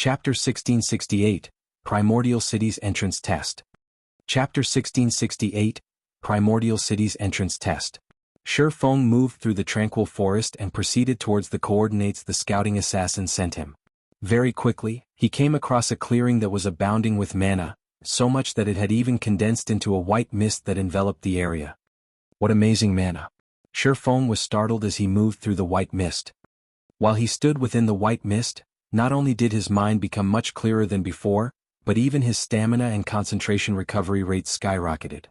Chapter 1668, Primordial City's Entrance Test. Chapter 1668, Primordial City's Entrance Test. Shi Feng moved through the tranquil forest and proceeded towards the coordinates the scouting assassin sent him. Very quickly, he came across a clearing that was abounding with mana, so much that it had even condensed into a white mist that enveloped the area. What amazing mana! Shi Feng was startled as he moved through the white mist. While he stood within the white mist, not only did his mind become much clearer than before, but even his stamina and concentration recovery rates skyrocketed.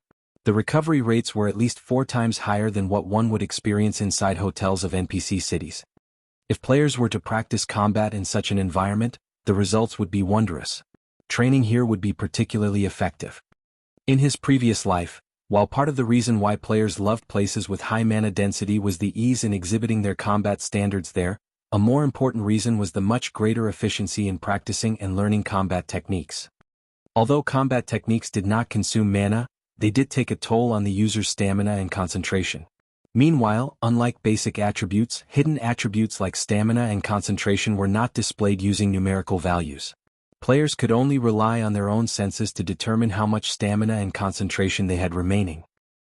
The recovery rates were at least 4 times higher than what one would experience inside hotels of NPC cities. If players were to practice combat in such an environment, the results would be wondrous. Training here would be particularly effective. In his previous life, while part of the reason why players loved places with high mana density was the ease in exhibiting their combat standards there, a more important reason was the much greater efficiency in practicing and learning combat techniques. Although combat techniques did not consume mana, they did take a toll on the user's stamina and concentration. Meanwhile, unlike basic attributes, hidden attributes like stamina and concentration were not displayed using numerical values. Players could only rely on their own senses to determine how much stamina and concentration they had remaining.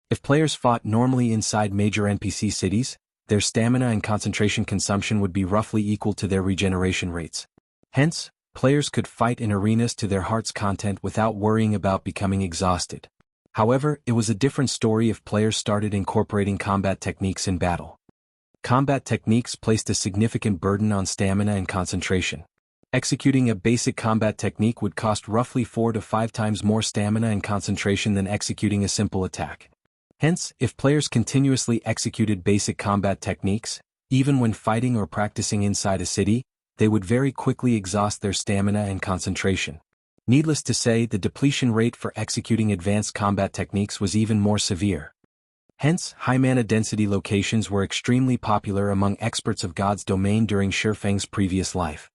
If players fought normally inside major NPC cities, their stamina and concentration consumption would be roughly equal to their regeneration rates. Hence, players could fight in arenas to their heart's content without worrying about becoming exhausted. However, it was a different story if players started incorporating combat techniques in battle. Combat techniques placed a significant burden on stamina and concentration. Executing a basic combat technique would cost roughly 4 to 5 times more stamina and concentration than executing a simple attack. Hence, if players continuously executed basic combat techniques, even when fighting or practicing inside a city, they would very quickly exhaust their stamina and concentration. Needless to say, the depletion rate for executing advanced combat techniques was even more severe. Hence, high mana density locations were extremely popular among experts of God's Domain during Shi Feng's previous life.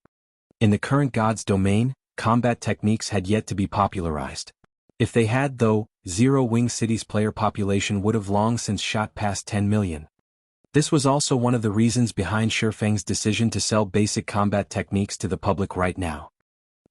In the current God's Domain, combat techniques had yet to be popularized. If they had, though, Zero Wing City's player population would have long since shot past 10 million. This was also one of the reasons behind Shi Feng's decision to sell basic combat techniques to the public right now.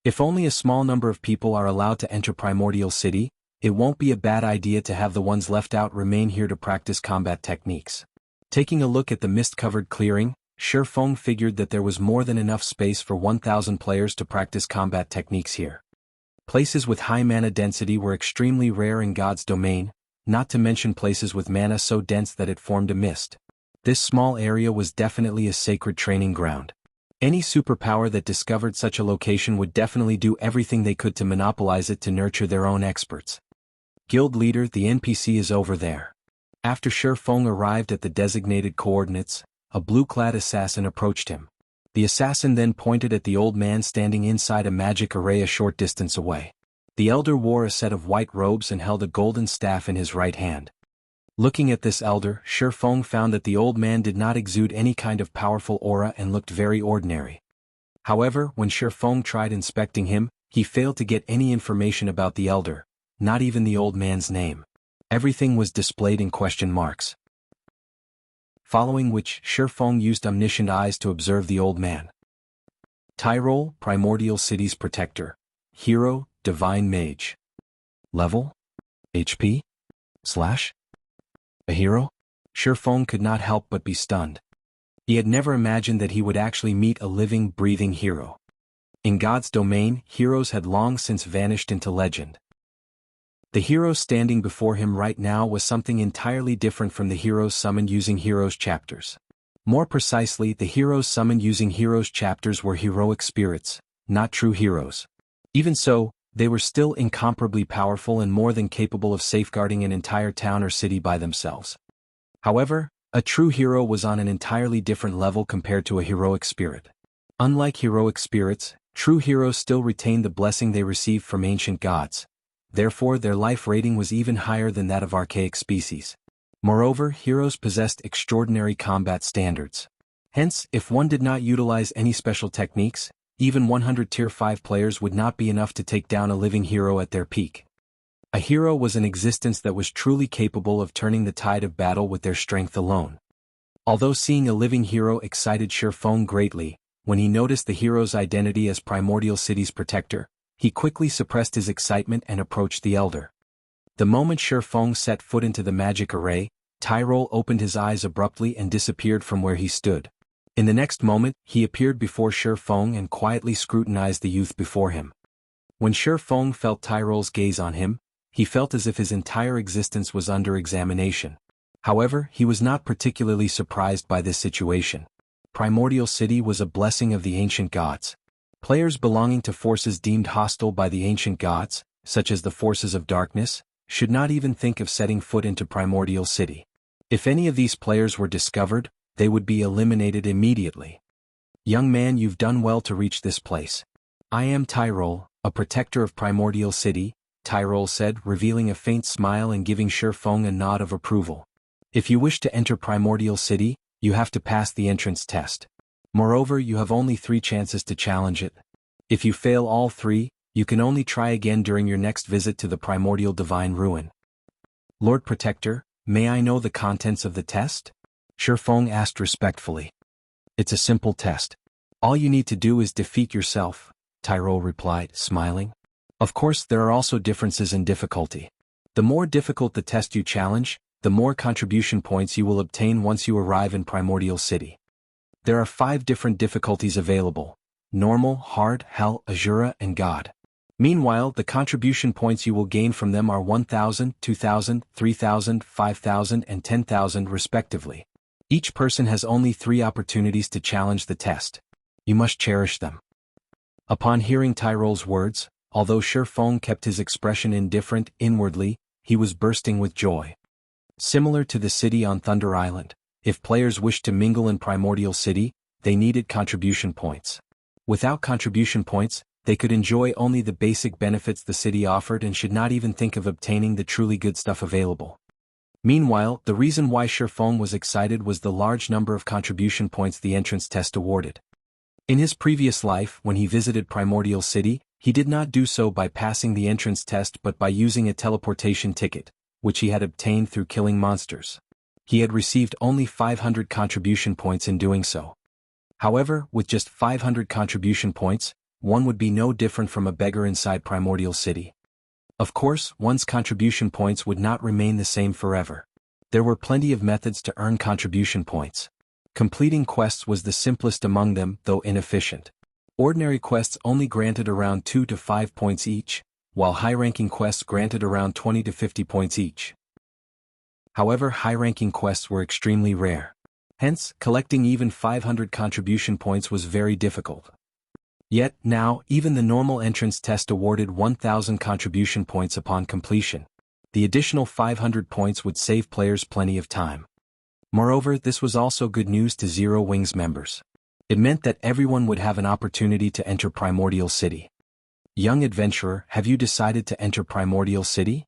If only a small number of people are allowed to enter Primordial City, it won't be a bad idea to have the ones left out remain here to practice combat techniques. Taking a look at the mist-covered clearing, Shi Feng figured that there was more than enough space for 1,000 players to practice combat techniques here. Places with high mana density were extremely rare in God's Domain, not to mention places with mana so dense that it formed a mist. This small area was definitely a sacred training ground. Any superpower that discovered such a location would definitely do everything they could to monopolize it to nurture their own experts. Guild leader, the NPC is over there. After Shi Feng arrived at the designated coordinates, a blue-clad assassin approached him. The assassin then pointed at the old man standing inside a magic array a short distance away. The elder wore a set of white robes and held a golden staff in his right hand. Looking at this elder, Shi Feng found that the old man did not exude any kind of powerful aura and looked very ordinary. However, when Shi Feng tried inspecting him, he failed to get any information about the elder, not even the old man's name. Everything was displayed in question marks. Following which, Shi Feng used omniscient eyes to observe the old man. Tyrol, Primordial City's Protector. Hero, Divine Mage. Level? HP? A hero? Shi Feng could not help but be stunned. He had never imagined that he would actually meet a living, breathing hero. In God's Domain, heroes had long since vanished into legend. The hero standing before him right now was something entirely different from the heroes summoned using heroes chapters. More precisely, the heroes summoned using heroes chapters were heroic spirits, not true heroes. Even so, they were still incomparably powerful and more than capable of safeguarding an entire town or city by themselves. However, a true hero was on an entirely different level compared to a heroic spirit. Unlike heroic spirits, true heroes still retained the blessing they received from ancient gods. Therefore, their life rating was even higher than that of archaic species. Moreover, heroes possessed extraordinary combat standards. Hence, if one did not utilize any special techniques, even 100 Tier 5 players would not be enough to take down a living hero at their peak. A hero was an existence that was truly capable of turning the tide of battle with their strength alone. Although seeing a living hero excited Shi Feng greatly, when he noticed the hero's identity as Primordial City's protector, he quickly suppressed his excitement and approached the elder. The moment Shi Feng set foot into the magic array, Tyrol opened his eyes abruptly and disappeared from where he stood. In the next moment, he appeared before Shi Feng and quietly scrutinized the youth before him. When Shi Feng felt Tyrol's gaze on him, he felt as if his entire existence was under examination. However, he was not particularly surprised by this situation. Primordial City was a blessing of the ancient gods. Players belonging to forces deemed hostile by the ancient gods, such as the forces of darkness, should not even think of setting foot into Primordial City. If any of these players were discovered, they would be eliminated immediately. Young man, you've done well to reach this place. I am Tyrol, a protector of Primordial City, Tyrol said, revealing a faint smile and giving Shi Feng a nod of approval. If you wish to enter Primordial City, you have to pass the entrance test. Moreover, you have only 3 chances to challenge it. If you fail all 3, you can only try again during your next visit to the Primordial Divine Ruin. Lord Protector, may I know the contents of the test? Shi Feng asked respectfully. It's a simple test. All you need to do is defeat yourself, Tyrol replied, smiling. Of course, there are also differences in difficulty. The more difficult the test you challenge, the more contribution points you will obtain once you arrive in Primordial City. There are 5 different difficulties available: Normal, Hard, Hell, Azura, and God. Meanwhile, the contribution points you will gain from them are 1,000, 2,000, 3,000, 5,000, and 10,000 respectively. Each person has only 3 opportunities to challenge the test. You must cherish them. Upon hearing Tyrol's words, although Shi Feng kept his expression indifferent, inwardly, he was bursting with joy. Similar to the city on Thunder Island, if players wished to mingle in Primordial City, they needed contribution points. Without contribution points, they could enjoy only the basic benefits the city offered and should not even think of obtaining the truly good stuff available. Meanwhile, the reason why Shi Feng was excited was the large number of contribution points the entrance test awarded. In his previous life, when he visited Primordial City, he did not do so by passing the entrance test but by using a teleportation ticket, which he had obtained through killing monsters. He had received only 500 contribution points in doing so. However, with just 500 contribution points, one would be no different from a beggar inside Primordial City. Of course, one's contribution points would not remain the same forever. There were plenty of methods to earn contribution points. Completing quests was the simplest among them, though inefficient. Ordinary quests only granted around 2 to 5 points each, while high-ranking quests granted around 20 to 50 points each. However, high-ranking quests were extremely rare. Hence, collecting even 500 contribution points was very difficult. Yet, now, even the normal entrance test awarded 1,000 contribution points upon completion. The additional 500 points would save players plenty of time. Moreover, this was also good news to Zero Wings members. It meant that everyone would have an opportunity to enter Primordial City. Young adventurer, have you decided to enter Primordial City?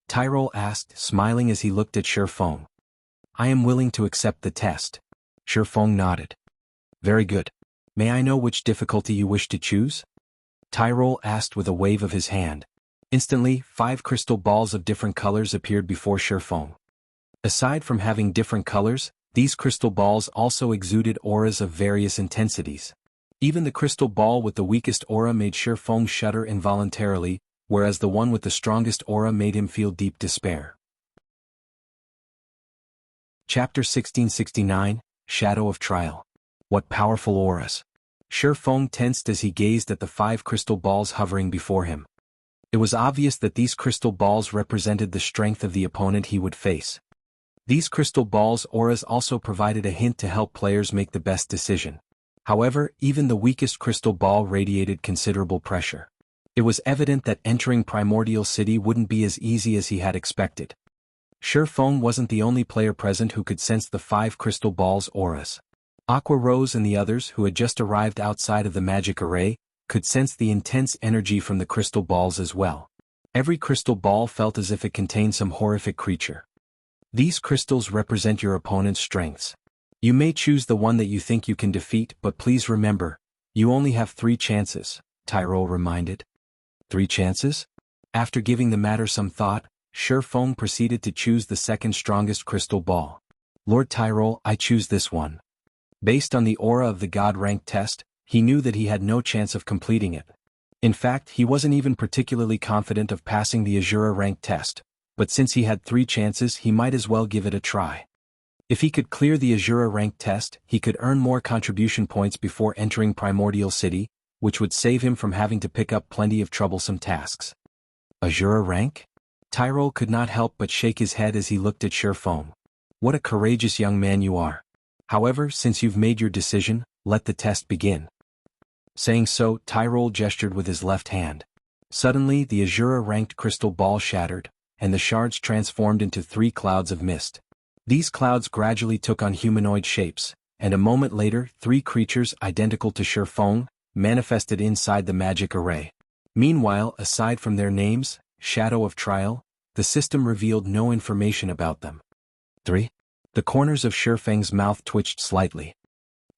Tyrol asked, smiling as he looked at Shi Feng. I am willing to accept the test. Shi Feng nodded. Very good. May I know which difficulty you wish to choose? Tyrol asked with a wave of his hand. Instantly, 5 crystal balls of different colors appeared before Shi Feng. Aside from having different colors, these crystal balls also exuded auras of various intensities. Even the crystal ball with the weakest aura made Shi Feng shudder involuntarily, whereas the one with the strongest aura made him feel deep despair. Chapter 1669, Shadow of Trial. What powerful auras! Shi Feng tensed as he gazed at the 5 crystal balls hovering before him. It was obvious that these crystal balls represented the strength of the opponent he would face. These crystal balls' auras also provided a hint to help players make the best decision. However, even the weakest crystal ball radiated considerable pressure. It was evident that entering Primordial City wouldn't be as easy as he had expected. Shi Feng wasn't the only player present who could sense the 5 crystal balls' auras. Aqua Rose and the others who had just arrived outside of the magic array could sense the intense energy from the crystal balls as well. Every crystal ball felt as if it contained some horrific creature. These crystals represent your opponent's strengths. You may choose the one that you think you can defeat, but please remember, you only have 3 chances, Tyrol reminded. 3 chances? After giving the matter some thought, Shi Feng proceeded to choose the second strongest crystal ball. Lord Tyrol, I choose this one. Based on the aura of the God rank test, he knew that he had no chance of completing it. In fact, he wasn't even particularly confident of passing the Azura rank test, but since he had 3 chances he might as well give it a try. If he could clear the Azura rank test, he could earn more contribution points before entering Primordial City, which would save him from having to pick up plenty of troublesome tasks. Azura rank? Tyrol could not help but shake his head as he looked at Shurfeng. What a courageous young man you are. However, since you've made your decision, let the test begin. Saying so, Tyrol gestured with his left hand. Suddenly, the Azura-ranked crystal ball shattered, and the shards transformed into 3 clouds of mist. These clouds gradually took on humanoid shapes, and a moment later 3 creatures identical to Shurfeng manifested inside the magic array. Meanwhile, aside from their names, Shadow of Trial, the system revealed no information about them. 3. The corners of Shurfeng's mouth twitched slightly.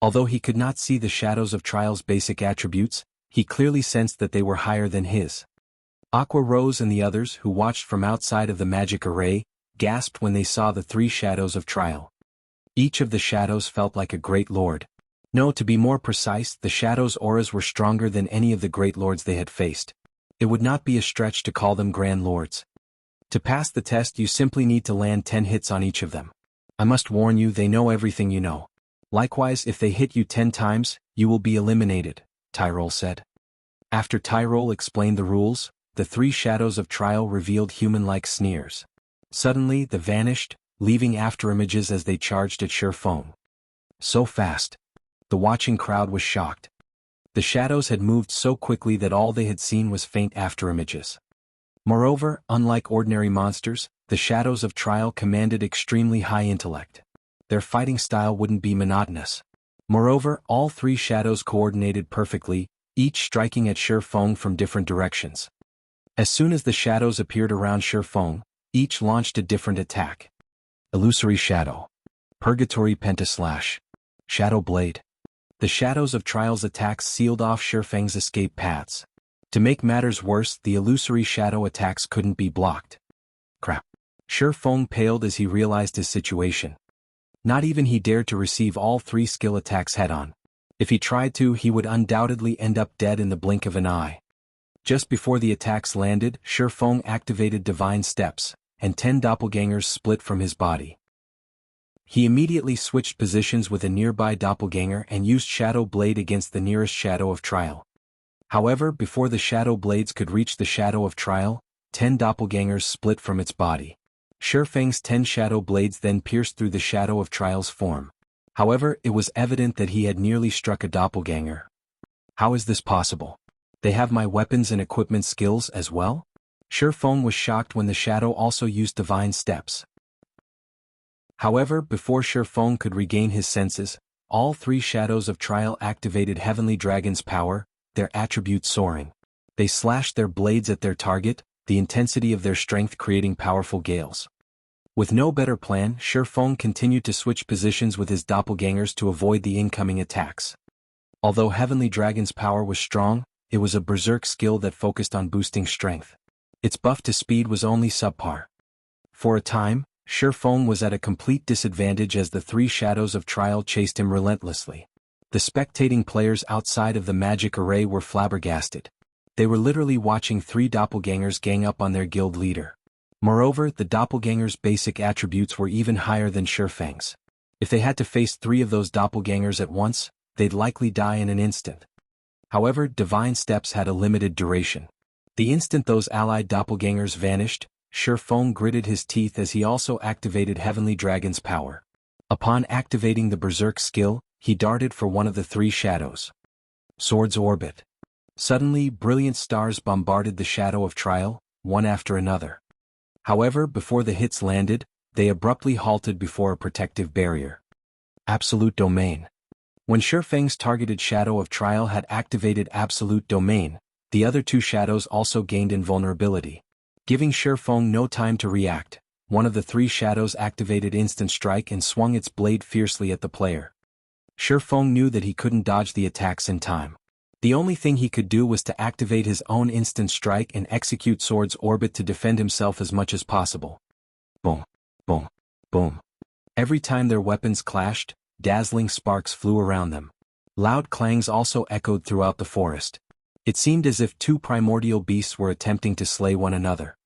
Although he could not see the Shadows of Trial's basic attributes, he clearly sensed that they were higher than his. Aqua Rose and the others who watched from outside of the magic array gasped when they saw the 3 Shadows of Trial. Each of the shadows felt like a great lord. No, to be more precise, the shadows' auras were stronger than any of the great lords they had faced. It would not be a stretch to call them grand lords. To pass the test you simply need to land 10 hits on each of them. I must warn you, they know everything you know. Likewise, if they hit you 10 times, you will be eliminated, Tyrol said. After Tyrol explained the rules, the 3 Shadows of Trial revealed human-like sneers. Suddenly, they vanished, leaving afterimages as they charged at Shurfeng. So fast. The watching crowd was shocked. The shadows had moved so quickly that all they had seen was faint afterimages. Moreover, unlike ordinary monsters, the Shadows of Trial commanded extremely high intellect. Their fighting style wouldn't be monotonous. Moreover, all 3 shadows coordinated perfectly, each striking at Shurfeng from different directions. As soon as the shadows appeared around Shurfeng, each launched a different attack. Illusory Shadow. Purgatory Pentaslash. Shadow Blade. The Shadows of Trial's attacks sealed off Shurfeng's escape paths. To make matters worse, the illusory shadow attacks couldn't be blocked. Crap. Shurfeng paled as he realized his situation. Not even he dared to receive all 3 skill attacks head-on. If he tried to, he would undoubtedly end up dead in the blink of an eye. Just before the attacks landed, Shurfeng activated Divine Steps, and 10 doppelgangers split from his body. He immediately switched positions with a nearby doppelganger and used Shadow Blade against the nearest Shadow of Trial. However, before the Shadow Blades could reach the Shadow of Trial, 10 doppelgangers split from its body. Shurfeng's 10 Shadow Blades then pierced through the Shadow of Trial's form. However, it was evident that he had nearly struck a doppelganger. How is this possible? They have my weapons and equipment skills as well? Shurfeng was shocked when the shadow also used Divine Steps. However, before Shurfeng could regain his senses, all 3 Shadows of Trial activated Heavenly Dragon's power, their attributes soaring. They slashed their blades at their target, the intensity of their strength creating powerful gales. With no better plan, Shurfeng continued to switch positions with his doppelgangers to avoid the incoming attacks. Although Heavenly Dragon's power was strong, it was a berserk skill that focused on boosting strength. Its buff to speed was only subpar. For a time, Shurfeng was at a complete disadvantage as the 3 Shadows of Trial chased him relentlessly. The spectating players outside of the magic array were flabbergasted. They were literally watching 3 doppelgangers gang up on their guild leader. Moreover, the doppelgangers' basic attributes were even higher than Shurfeng's. If they had to face 3 of those doppelgangers at once, they'd likely die in an instant. However, Divine Steps had a limited duration. The instant those allied doppelgangers vanished, Shurfeng gritted his teeth as he also activated Heavenly Dragon's power. Upon activating the Berserk skill, he darted for one of the 3 shadows. Sword's Orbit. Suddenly, brilliant stars bombarded the Shadow of Trial, one after another. However, before the hits landed, they abruptly halted before a protective barrier. Absolute Domain. When Shurfeng's targeted Shadow of Trial had activated Absolute Domain, the other 2 shadows also gained invulnerability. Giving Shurfeng no time to react, one of the 3 shadows activated Instant Strike and swung its blade fiercely at the player. Shurfeng knew that he couldn't dodge the attacks in time. The only thing he could do was to activate his own Instant Strike and execute Sword's Orbit to defend himself as much as possible. Boom, boom, boom. Every time their weapons clashed, dazzling sparks flew around them. Loud clangs also echoed throughout the forest. It seemed as if two primordial beasts were attempting to slay one another.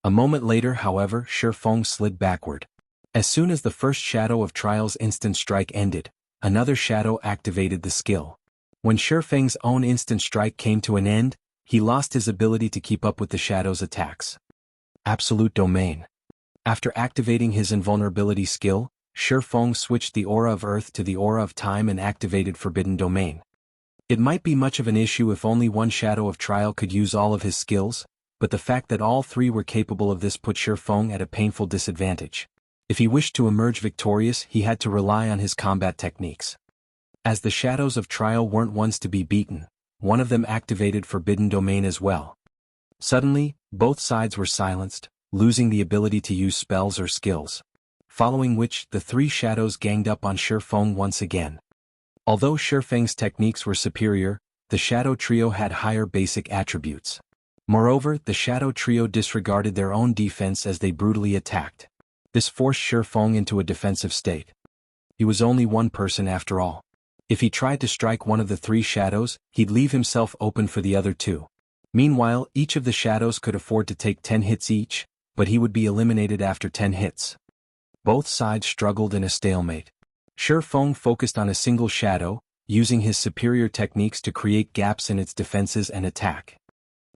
A moment later, however, Shi Feng slid backward. As soon as the first shadow of Trial's instant strike ended, another shadow activated the skill. When Shi Feng's own instant strike came to an end, he lost his ability to keep up with the shadow's attacks. Absolute Domain. After activating his invulnerability skill, Shi Feng switched the aura of Earth to the aura of Time and activated Forbidden Domain. It might be much of an issue if only one shadow of Trial could use all of his skills, but the fact that all three were capable of this put Shi Feng at a painful disadvantage. If he wished to emerge victorious, he had to rely on his combat techniques. As the shadows of Trial weren't ones to be beaten, one of them activated Forbidden Domain as well. Suddenly, both sides were silenced, losing the ability to use spells or skills. Following which, the three shadows ganged up on Shi Feng once again. Although Shi Feng's techniques were superior, the Shadow Trio had higher basic attributes. Moreover, the Shadow Trio disregarded their own defense as they brutally attacked. This forced Shi Feng into a defensive state. He was only one person after all. If he tried to strike one of the three shadows, he'd leave himself open for the other two. Meanwhile, each of the shadows could afford to take 10 hits each, but he would be eliminated after 10 hits. Both sides struggled in a stalemate. Shi Feng focused on a single shadow, using his superior techniques to create gaps in its defenses and attack.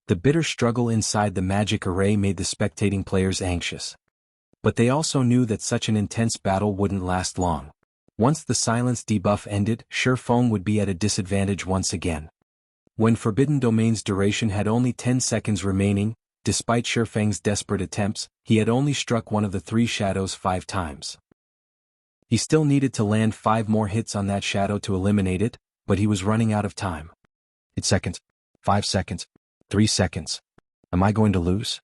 The bitter struggle inside the magic array made the spectating players anxious. But they also knew that such an intense battle wouldn't last long. Once the silence debuff ended, Shi Feng would be at a disadvantage once again. When Forbidden Domain's duration had only 10 seconds remaining, despite Shi Feng's desperate attempts, he had only struck one of the three shadows 5 times. He still needed to land 5 more hits on that shadow to eliminate it, but he was running out of time. 8 seconds, 5 seconds, 3 seconds. Am I going to lose?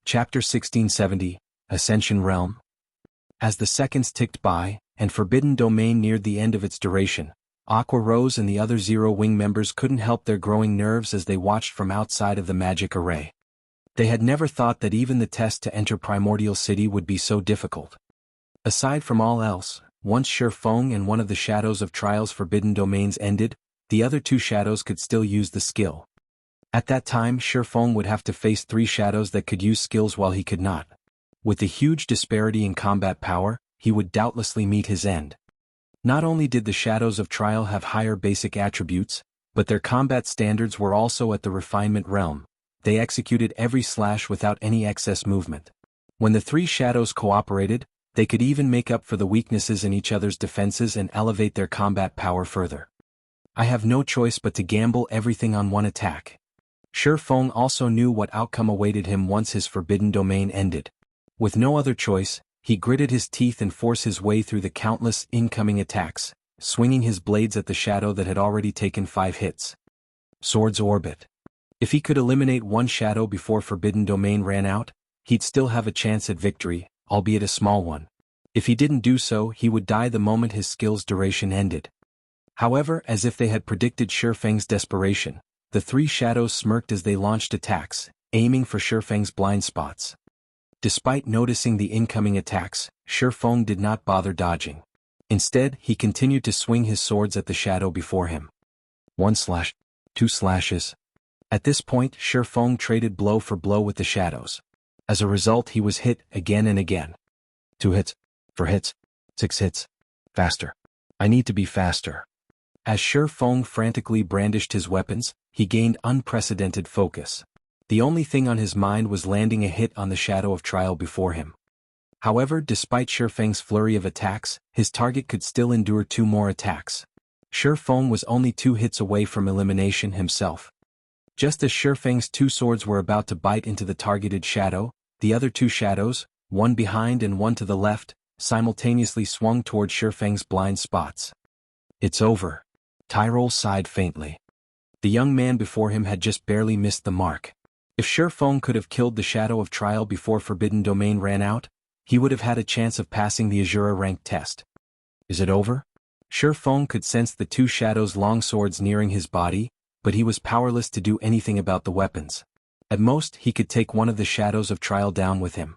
Chapter 1670, Ascension Realm. As the seconds ticked by, and Forbidden Domain neared the end of its duration, Aqua Rose and the other Zero Wing members couldn't help their growing nerves as they watched from outside of the magic array. They had never thought that even the test to enter Primordial City would be so difficult. Aside from all else, once Shi Feng and one of the shadows of Trial's Forbidden Domains ended, the other 2 shadows could still use the skill. At that time, Shi Feng would have to face 3 shadows that could use skills while he could not. With the huge disparity in combat power, he would doubtlessly meet his end. Not only did the shadows of Trial have higher basic attributes, but their combat standards were also at the refinement realm. They executed every slash without any excess movement. When the 3 shadows cooperated, they could even make up for the weaknesses in each other's defenses and elevate their combat power further. I have no choice but to gamble everything on one attack. Shi Feng also knew what outcome awaited him once his Forbidden Domain ended. With no other choice, he gritted his teeth and forced his way through the countless incoming attacks, swinging his blades at the shadow that had already taken 5 hits. Sword's Orbit. If he could eliminate one shadow before Forbidden Domain ran out, he'd still have a chance at victory, albeit a small one. If he didn't do so, he would die the moment his skill's duration ended. However, as if they had predicted Shi Feng's desperation, the 3 shadows smirked as they launched attacks, aiming for Shi Feng's blind spots. Despite noticing the incoming attacks, Shi Feng did not bother dodging. Instead, he continued to swing his swords at the shadow before him. 1 slash, 2 slashes. At this point, Shi Feng traded blow for blow with the shadows. As a result, he was hit again and again. 2 hits, 4 hits, 6 hits. Faster. I need to be faster. As Shi Feng frantically brandished his weapons, he gained unprecedented focus. The only thing on his mind was landing a hit on the shadow of Trial before him. However, despite Shi Feng's flurry of attacks, his target could still endure 2 more attacks. Shi Feng was only 2 hits away from elimination himself. Just as Shi Feng's 2 swords were about to bite into the targeted shadow, the other 2 shadows, one behind and one to the left, simultaneously swung toward Shi Feng's blind spots. It's over. Tyrol sighed faintly. The young man before him had just barely missed the mark. If Shi Feng could have killed the shadow of Trial before Forbidden Domain ran out, he would have had a chance of passing the Azura rank test. Is it over? Shi Feng could sense the 2 shadows' long swords nearing his body, but he was powerless to do anything about the weapons. At most, he could take one of the shadows of Trial down with him.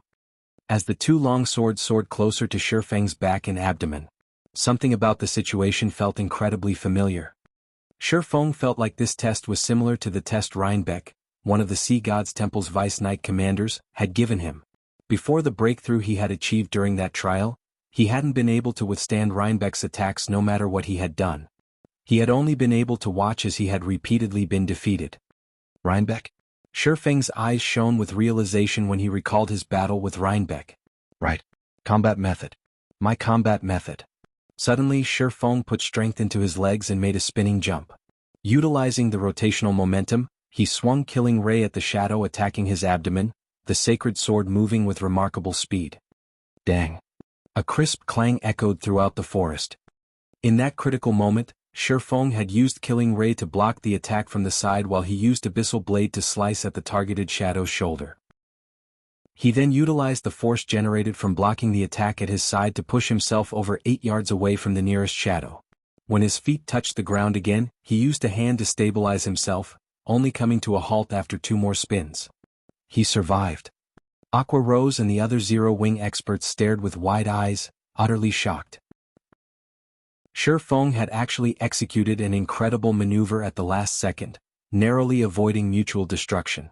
as the two long swords soared closer to Shifeng's back and abdomen. Something about the situation felt incredibly familiar. Shifeng felt like this test was similar to the test Reinbeck, one of the Sea God's Temple's Vice Knight commanders, had given him. Before the breakthrough he had achieved during that trial, he hadn't been able to withstand Reinbeck's attacks no matter what he had done. He had only been able to watch as he had repeatedly been defeated. Reinbeck? Shifeng's eyes shone with realization when he recalled his battle with Reinbeck. Right. Combat method. My combat method. Suddenly Shifeng put strength into his legs and made a spinning jump. Utilizing the rotational momentum, he swung Killing Ray at the shadow attacking his abdomen, the sacred sword moving with remarkable speed. Dang. A crisp clang echoed throughout the forest. In that critical moment, Shifeng had used Killing Ray to block the attack from the side while he used Abyssal Blade to slice at the targeted shadow's shoulder. He then utilized the force generated from blocking the attack at his side to push himself over 8 yards away from the nearest shadow. When his feet touched the ground again, he used a hand to stabilize himself, only coming to a halt after 2 more spins. He survived. Aqua Rose and the other Zero-Wing experts stared with wide eyes, utterly shocked. Shifeng had actually executed an incredible maneuver at the last second, narrowly avoiding mutual destruction.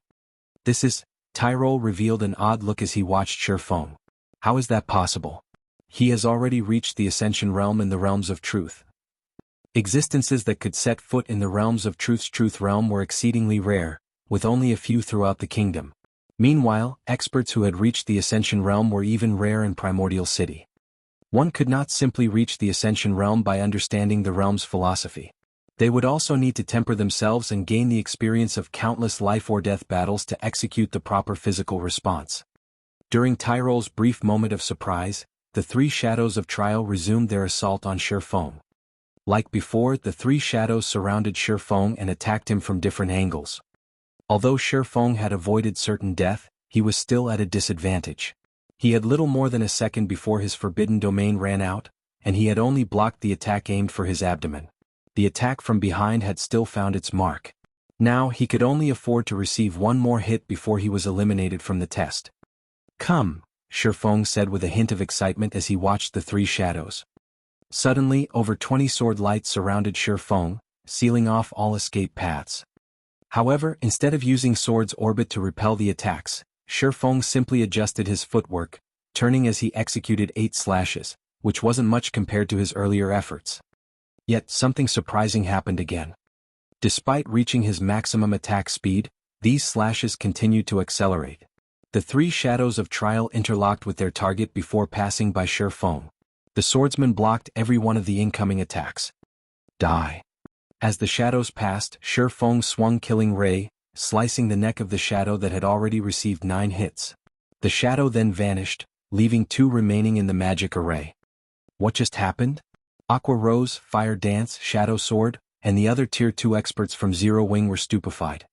Tyrol revealed an odd look as he watched Shifeng. How is that possible? He has already reached the Ascension realm and the realms of truth. Existences that could set foot in the realms of truth's truth realm were exceedingly rare, with only a few throughout the kingdom. Meanwhile, experts who had reached the Ascension realm were even rare in Primordial City. One could not simply reach the Ascension realm by understanding the realm's philosophy. They would also need to temper themselves and gain the experience of countless life-or-death battles to execute the proper physical response. During Tyrol's brief moment of surprise, the 3 shadows of trial resumed their assault on Shifeng. Like before, the 3 shadows surrounded Shifeng and attacked him from different angles. Although Shifeng had avoided certain death, he was still at a disadvantage. He had little more than a second before his forbidden domain ran out, and he had only blocked the attack aimed for his abdomen. The attack from behind had still found its mark. Now he could only afford to receive 1 more hit before he was eliminated from the test. Come, Shifeng said with a hint of excitement as he watched the 3 shadows. Suddenly, over 20 sword lights surrounded Shifeng, sealing off all escape paths. However, instead of using Sword's orbit to repel the attacks, Shifeng simply adjusted his footwork, turning as he executed 8 slashes, which wasn't much compared to his earlier efforts. Yet something surprising happened again. Despite reaching his maximum attack speed, these slashes continued to accelerate. The 3 shadows of trial interlocked with their target before passing by Shifeng. The swordsman blocked every one of the incoming attacks. Die. As the shadows passed, Shifeng swung Killing Ray, slicing the neck of the shadow that had already received 9 hits. The shadow then vanished, leaving 2 remaining in the magic array. What just happened? Aqua Rose, Fire Dance, Shadow Sword, and the other Tier 2 experts from Zero-Wing were stupefied.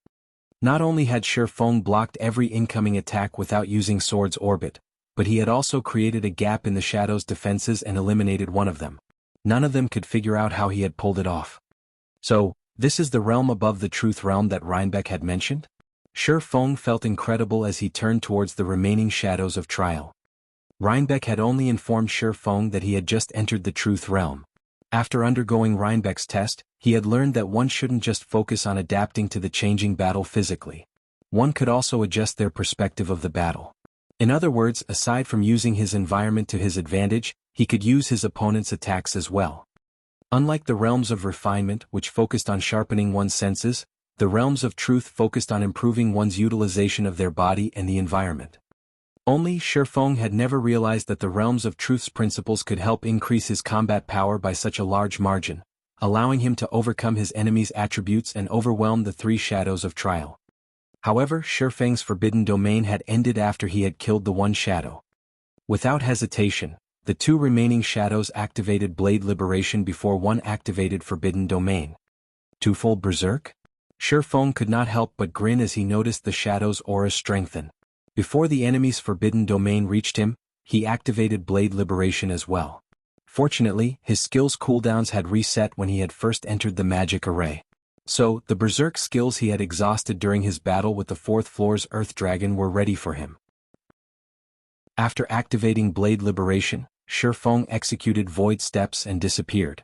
Not only had Shifeng blocked every incoming attack without using Sword's orbit, but he had also created a gap in the shadow's defenses and eliminated one of them. None of them could figure out how he had pulled it off. So, this is the realm above the truth realm that Reinbeck had mentioned? Shifeng felt incredible as he turned towards the remaining shadows of trial. Reinbeck had only informed Shifeng that he had just entered the truth realm. After undergoing Reinbeck's test, he had learned that one shouldn't just focus on adapting to the changing battle physically. One could also adjust their perspective of the battle. In other words, aside from using his environment to his advantage, he could use his opponent's attacks as well. Unlike the realms of refinement, which focused on sharpening one's senses, the realms of truth focused on improving one's utilization of their body and the environment. Only Shifeng had never realized that the realms of truth's principles could help increase his combat power by such a large margin, allowing him to overcome his enemy's attributes and overwhelm the 3 shadows of trial. However, Shifeng's forbidden domain had ended after he had killed the 1 shadow. Without hesitation, the 2 remaining shadows activated Blade Liberation before one activated Forbidden Domain. Twofold Berserk? Shifeng could not help but grin as he noticed the shadow's aura strengthen. Before the enemy's Forbidden Domain reached him, he activated Blade Liberation as well. Fortunately, his skill's cooldowns had reset when he had first entered the magic array. So, the Berserk skills he had exhausted during his battle with the 4th floor's Earth Dragon were ready for him. After activating Blade Liberation, Shifeng executed Void Steps and disappeared.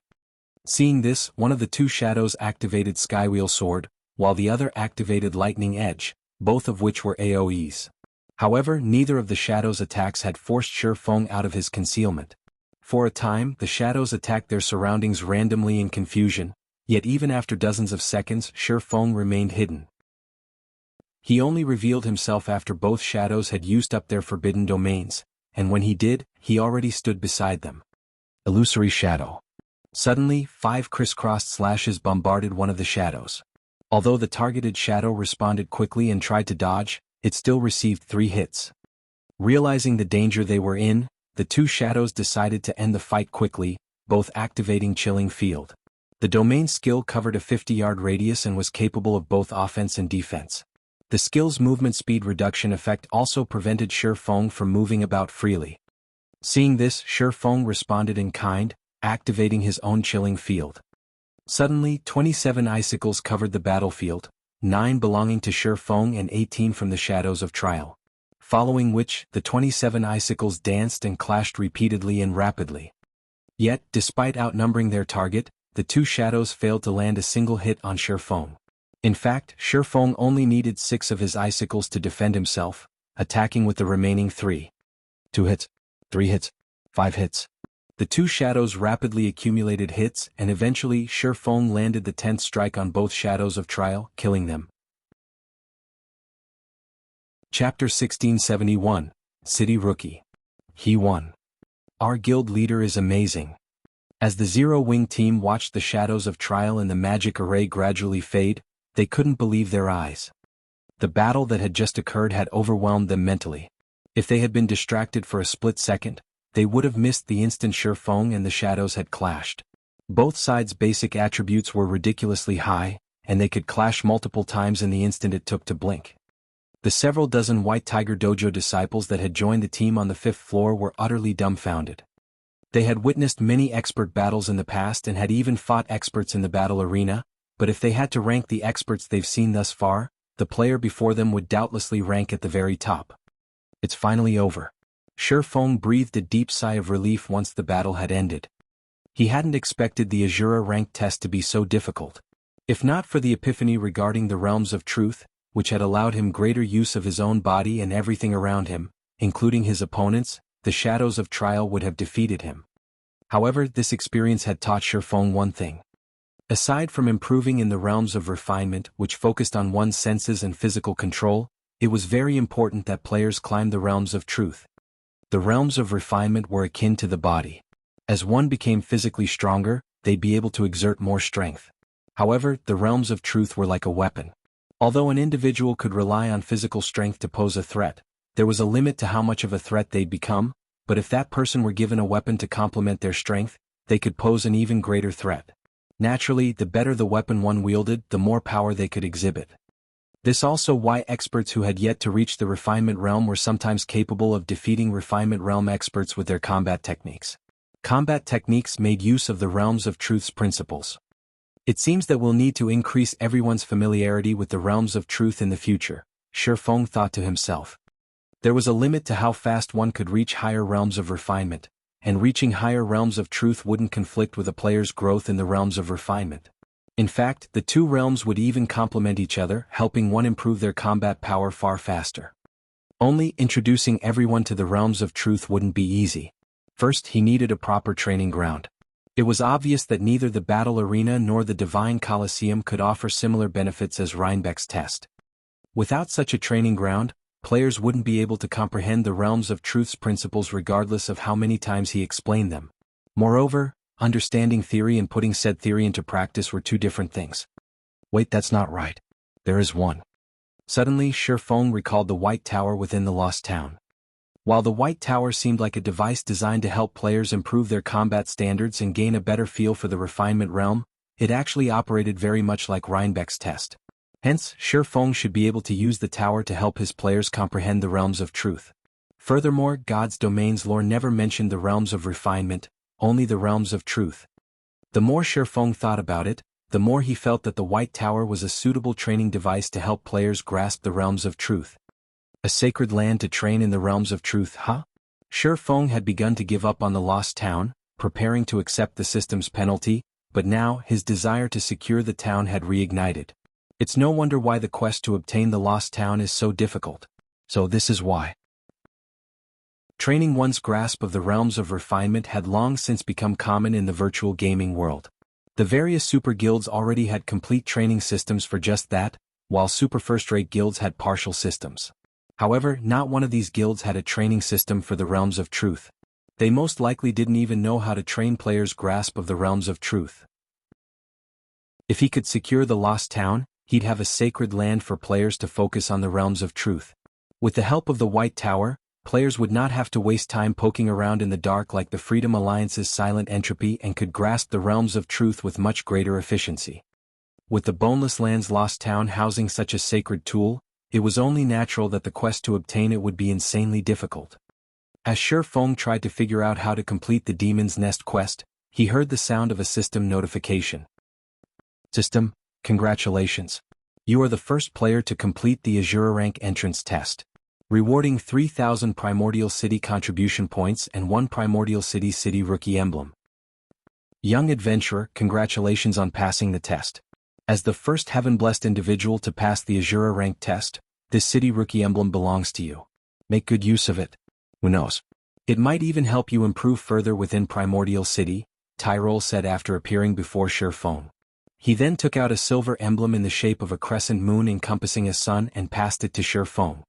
Seeing this, one of the two shadows activated Skywheel Sword, while the other activated Lightning Edge, both of which were AoEs. However, neither of the shadow's attacks had forced Shifeng out of his concealment. For a time, the shadows attacked their surroundings randomly in confusion, yet even after dozens of seconds, Shifeng remained hidden. He only revealed himself after both shadows had used up their forbidden domains, and when he did, he already stood beside them. Illusory Shadow. Suddenly, 5 crisscrossed slashes bombarded one of the shadows. Although the targeted shadow responded quickly and tried to dodge, it still received 3 hits. Realizing the danger they were in, the two shadows decided to end the fight quickly, both activating Chilling Field. The domain skill covered a 50-yard radius and was capable of both offense and defense. The skill's movement speed reduction effect also prevented Shifeng from moving about freely. Seeing this, Shifeng responded in kind, activating his own Chilling Field. Suddenly, 27 icicles covered the battlefield, 9 belonging to Shifeng and 18 from the Shadows of Trial. Following which, the 27 icicles danced and clashed repeatedly and rapidly. Yet, despite outnumbering their target, the two shadows failed to land a single hit on Shifeng. In fact, Shifeng only needed 6 of his icicles to defend himself, attacking with the remaining 3. 2 hits, 3 hits, 5 hits. The two shadows rapidly accumulated hits and eventually Shifeng landed the 10th strike on both Shadows of Trial, killing them. Chapter 1671, City Rookie. He won. Our guild leader is amazing. As the Zero Wing team watched the Shadows of Trial and the magic array gradually fade, they couldn't believe their eyes. The battle that had just occurred had overwhelmed them mentally. If they had been distracted for a split second, they would have missed the instant Shifeng and the shadows had clashed. Both sides' basic attributes were ridiculously high, and they could clash multiple times in the instant it took to blink. The several dozen White Tiger Dojo disciples that had joined the team on the 5th floor were utterly dumbfounded. They had witnessed many expert battles in the past and had even fought experts in the battle arena, but if they had to rank the experts they've seen thus far, the player before them would doubtlessly rank at the very top. It's finally over. Shifeng breathed a deep sigh of relief once the battle had ended. He hadn't expected the Azura rank test to be so difficult. If not for the epiphany regarding the realms of truth, which had allowed him greater use of his own body and everything around him, including his opponents, the Shadows of Trial would have defeated him. However, this experience had taught Shifeng one thing. Aside from improving in the realms of refinement, which focused on one's senses and physical control, it was very important that players climb the realms of truth. The realms of refinement were akin to the body. As one became physically stronger, they'd be able to exert more strength. However, the realms of truth were like a weapon. Although an individual could rely on physical strength to pose a threat, there was a limit to how much of a threat they'd become, but if that person were given a weapon to complement their strength, they could pose an even greater threat. Naturally, the better the weapon one wielded, the more power they could exhibit. This also why experts who had yet to reach the refinement realm were sometimes capable of defeating refinement realm experts with their combat techniques. Combat techniques made use of the realms of truth's principles. It seems that we'll need to increase everyone's familiarity with the realms of truth in the future, Shifeng thought to himself. There was a limit to how fast one could reach higher realms of refinement, and reaching higher realms of truth wouldn't conflict with a player's growth in the realms of refinement. In fact, the two realms would even complement each other, helping one improve their combat power far faster. Only introducing everyone to the realms of truth wouldn't be easy. First, he needed a proper training ground. It was obvious that neither the battle arena nor the Divine Colosseum could offer similar benefits as Rhinebeck's test. Without such a training ground, players wouldn't be able to comprehend the realms of truth's principles regardless of how many times he explained them. Moreover, understanding theory and putting said theory into practice were two different things. Wait, that's not right. There is one. Suddenly, Shifeng recalled the White Tower within the Lost Town. While the White Tower seemed like a device designed to help players improve their combat standards and gain a better feel for the refinement realm, it actually operated very much like Rhinebeck's test. Hence, Shifeng should be able to use the tower to help his players comprehend the realms of truth. Furthermore, God's Domain's lore never mentioned the realms of refinement, only the realms of truth. The more Shifeng thought about it, the more he felt that the White Tower was a suitable training device to help players grasp the realms of truth. A sacred land to train in the realms of truth, huh? Shi Feng had begun to give up on the lost town, preparing to accept the system's penalty, but now his desire to secure the town had reignited. It's no wonder why the quest to obtain the lost town is so difficult. So this is why. Training one's grasp of the realms of refinement had long since become common in the virtual gaming world. The various super guilds already had complete training systems for just that, while super first-rate guilds had partial systems. However, not one of these guilds had a training system for the realms of truth. They most likely didn't even know how to train players' grasp of the realms of truth. If he could secure the lost town, he'd have a sacred land for players to focus on the realms of truth. With the help of the White Tower, players would not have to waste time poking around in the dark like the Freedom Alliance's silent entropy and could grasp the realms of truth with much greater efficiency. With the Boneless Land's lost town housing such a sacred tool, it was only natural that the quest to obtain it would be insanely difficult. As Shi Feng tried to figure out how to complete the Demon's Nest quest, he heard the sound of a system notification. System, congratulations. You are the first player to complete the Azure rank entrance test. Rewarding 3,000 Primordial City contribution points and 1 Primordial City rookie emblem. Young adventurer, congratulations on passing the test. As the first heaven-blessed individual to pass the Azure rank test, this city rookie emblem belongs to you. Make good use of it. Who knows? It might even help you improve further within Primordial City, Tyrol said after appearing before Shi Feng. He then took out a silver emblem in the shape of a crescent moon encompassing a sun and passed it to Shi Feng.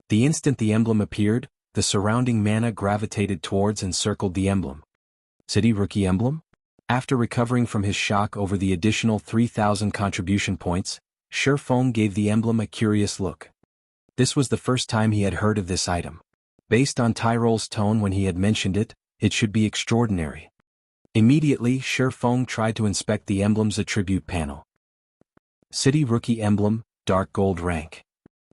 The instant the emblem appeared, the surrounding mana gravitated towards and circled the emblem. City rookie emblem? After recovering from his shock over the additional 3,000 contribution points, Shi Feng gave the emblem a curious look. This was the first time he had heard of this item. Based on Tyrol's tone when he had mentioned it, it should be extraordinary. Immediately, Shi Feng tried to inspect the emblem's attribute panel. City rookie emblem, dark gold rank.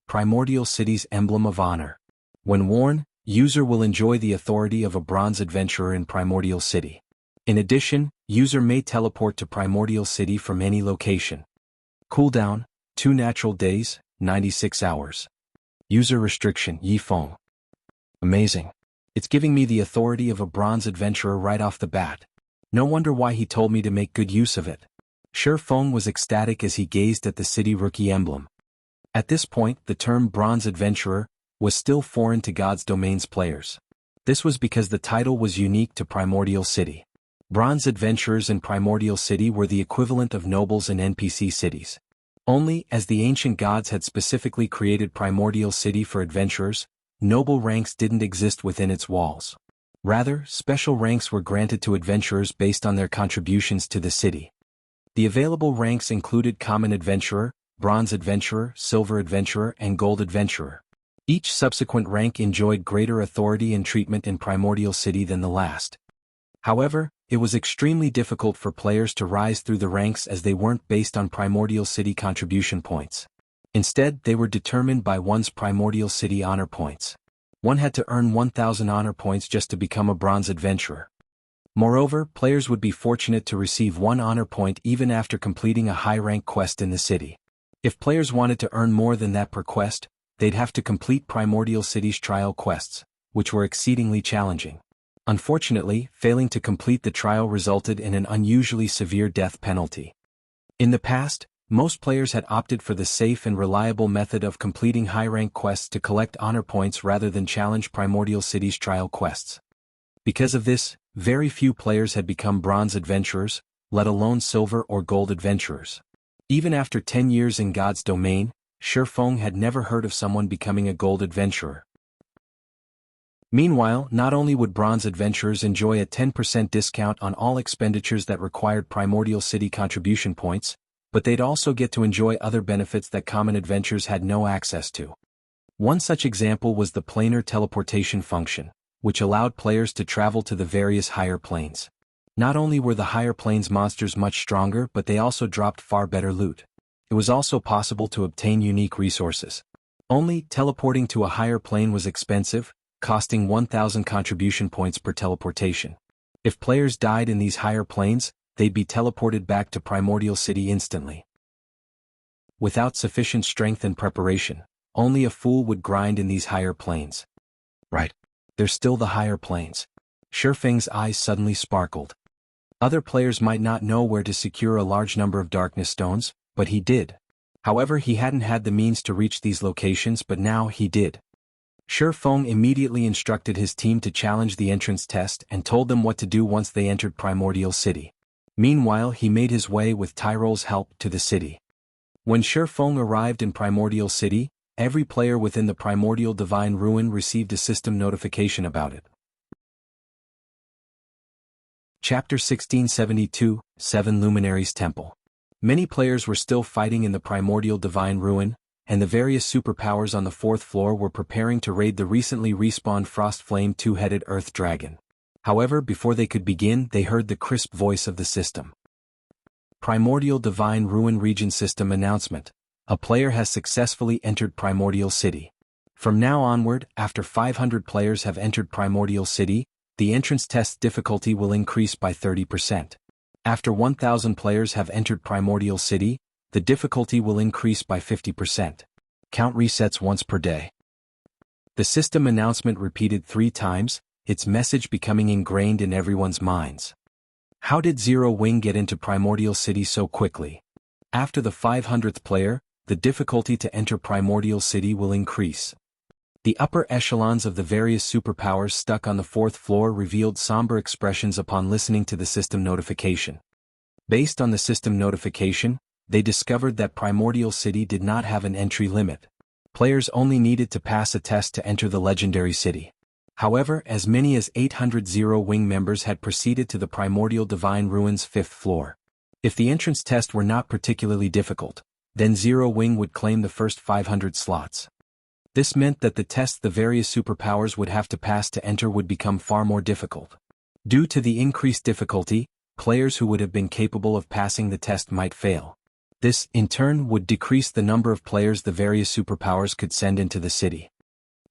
Primordial City's emblem of honor. When worn, user will enjoy the authority of a bronze adventurer in Primordial City. In addition, user may teleport to Primordial City from any location. Cooldown, 2 natural days, 96 hours. User restriction, Yi Feng. Amazing. It's giving me the authority of a bronze adventurer right off the bat. No wonder why he told me to make good use of it. Shi Feng was ecstatic as he gazed at the city rookie emblem. At this point, the term Bronze Adventurer was still foreign to God's Domain's players. This was because the title was unique to Primordial City. Bronze Adventurers in Primordial City were the equivalent of nobles in NPC cities. Only, as the ancient gods had specifically created Primordial City for adventurers, noble ranks didn't exist within its walls. Rather, special ranks were granted to adventurers based on their contributions to the city. The available ranks included Common Adventurer, Bronze Adventurer, Silver Adventurer, and Gold Adventurer. Each subsequent rank enjoyed greater authority and treatment in Primordial City than the last. However, it was extremely difficult for players to rise through the ranks as they weren't based on Primordial City contribution points. Instead, they were determined by one's Primordial City honor points. One had to earn 1,000 honor points just to become a Bronze Adventurer. Moreover, players would be fortunate to receive 1 honor point even after completing a high-rank quest in the city. If players wanted to earn more than that per quest, they'd have to complete Primordial City's trial quests, which were exceedingly challenging. Unfortunately, failing to complete the trial resulted in an unusually severe death penalty. In the past, most players had opted for the safe and reliable method of completing high-rank quests to collect honor points rather than challenge Primordial City's trial quests. Because of this, very few players had become Bronze Adventurers, let alone Silver or Gold Adventurers. Even after 10 years in God's Domain, Shi Feng had never heard of someone becoming a Gold Adventurer. Meanwhile, not only would Bronze Adventurers enjoy a 10% discount on all expenditures that required Primordial City contribution points, but they'd also get to enjoy other benefits that Common Adventurers had no access to. One such example was the planar teleportation function, which allowed players to travel to the various higher planes. Not only were the higher planes monsters much stronger, but they also dropped far better loot. It was also possible to obtain unique resources. Only, teleporting to a higher plane was expensive, costing 1,000 contribution points per teleportation. If players died in these higher planes, they'd be teleported back to Primordial City instantly. Without sufficient strength and preparation, only a fool would grind in these higher planes. Right. They're still the higher planes. Shifeng's eyes suddenly sparkled. Other players might not know where to secure a large number of darkness stones, but he did. However, he hadn't had the means to reach these locations, but now he did. Shifeng immediately instructed his team to challenge the entrance test and told them what to do once they entered Primordial City. Meanwhile, he made his way with Tyrol's help to the city. When Shifeng arrived in Primordial City, every player within the Primordial Divine Ruin received a system notification about it. Chapter 1672, 7 Luminaries Temple. Many players were still fighting in the Primordial Divine Ruin, and the various superpowers on the 4th floor were preparing to raid the recently respawned Frostflame two-headed Earth Dragon. However, before they could begin, they heard the crisp voice of the system. Primordial Divine Ruin Region System Announcement. A player has successfully entered Primordial City. From now onward, after 500 players have entered Primordial City, the entrance test difficulty will increase by 30%. After 1,000 players have entered Primordial City, the difficulty will increase by 50%. Count resets once per day. The system announcement repeated 3 times, its message becoming ingrained in everyone's minds. How did Zero Wing get into Primordial City so quickly? After the 500th player, the difficulty to enter Primordial City will increase. The upper echelons of the various superpowers stuck on the 4th floor revealed somber expressions upon listening to the system notification. Based on the system notification, they discovered that Primordial City did not have an entry limit. Players only needed to pass a test to enter the legendary city. However, as many as 800 Zero Wing members had proceeded to the Primordial Divine Ruins 5th floor. If the entrance test were not particularly difficult, then Zero Wing would claim the first 500 slots. This meant that the test the various superpowers would have to pass to enter would become far more difficult. Due to the increased difficulty, players who would have been capable of passing the test might fail. This, in turn, would decrease the number of players the various superpowers could send into the city.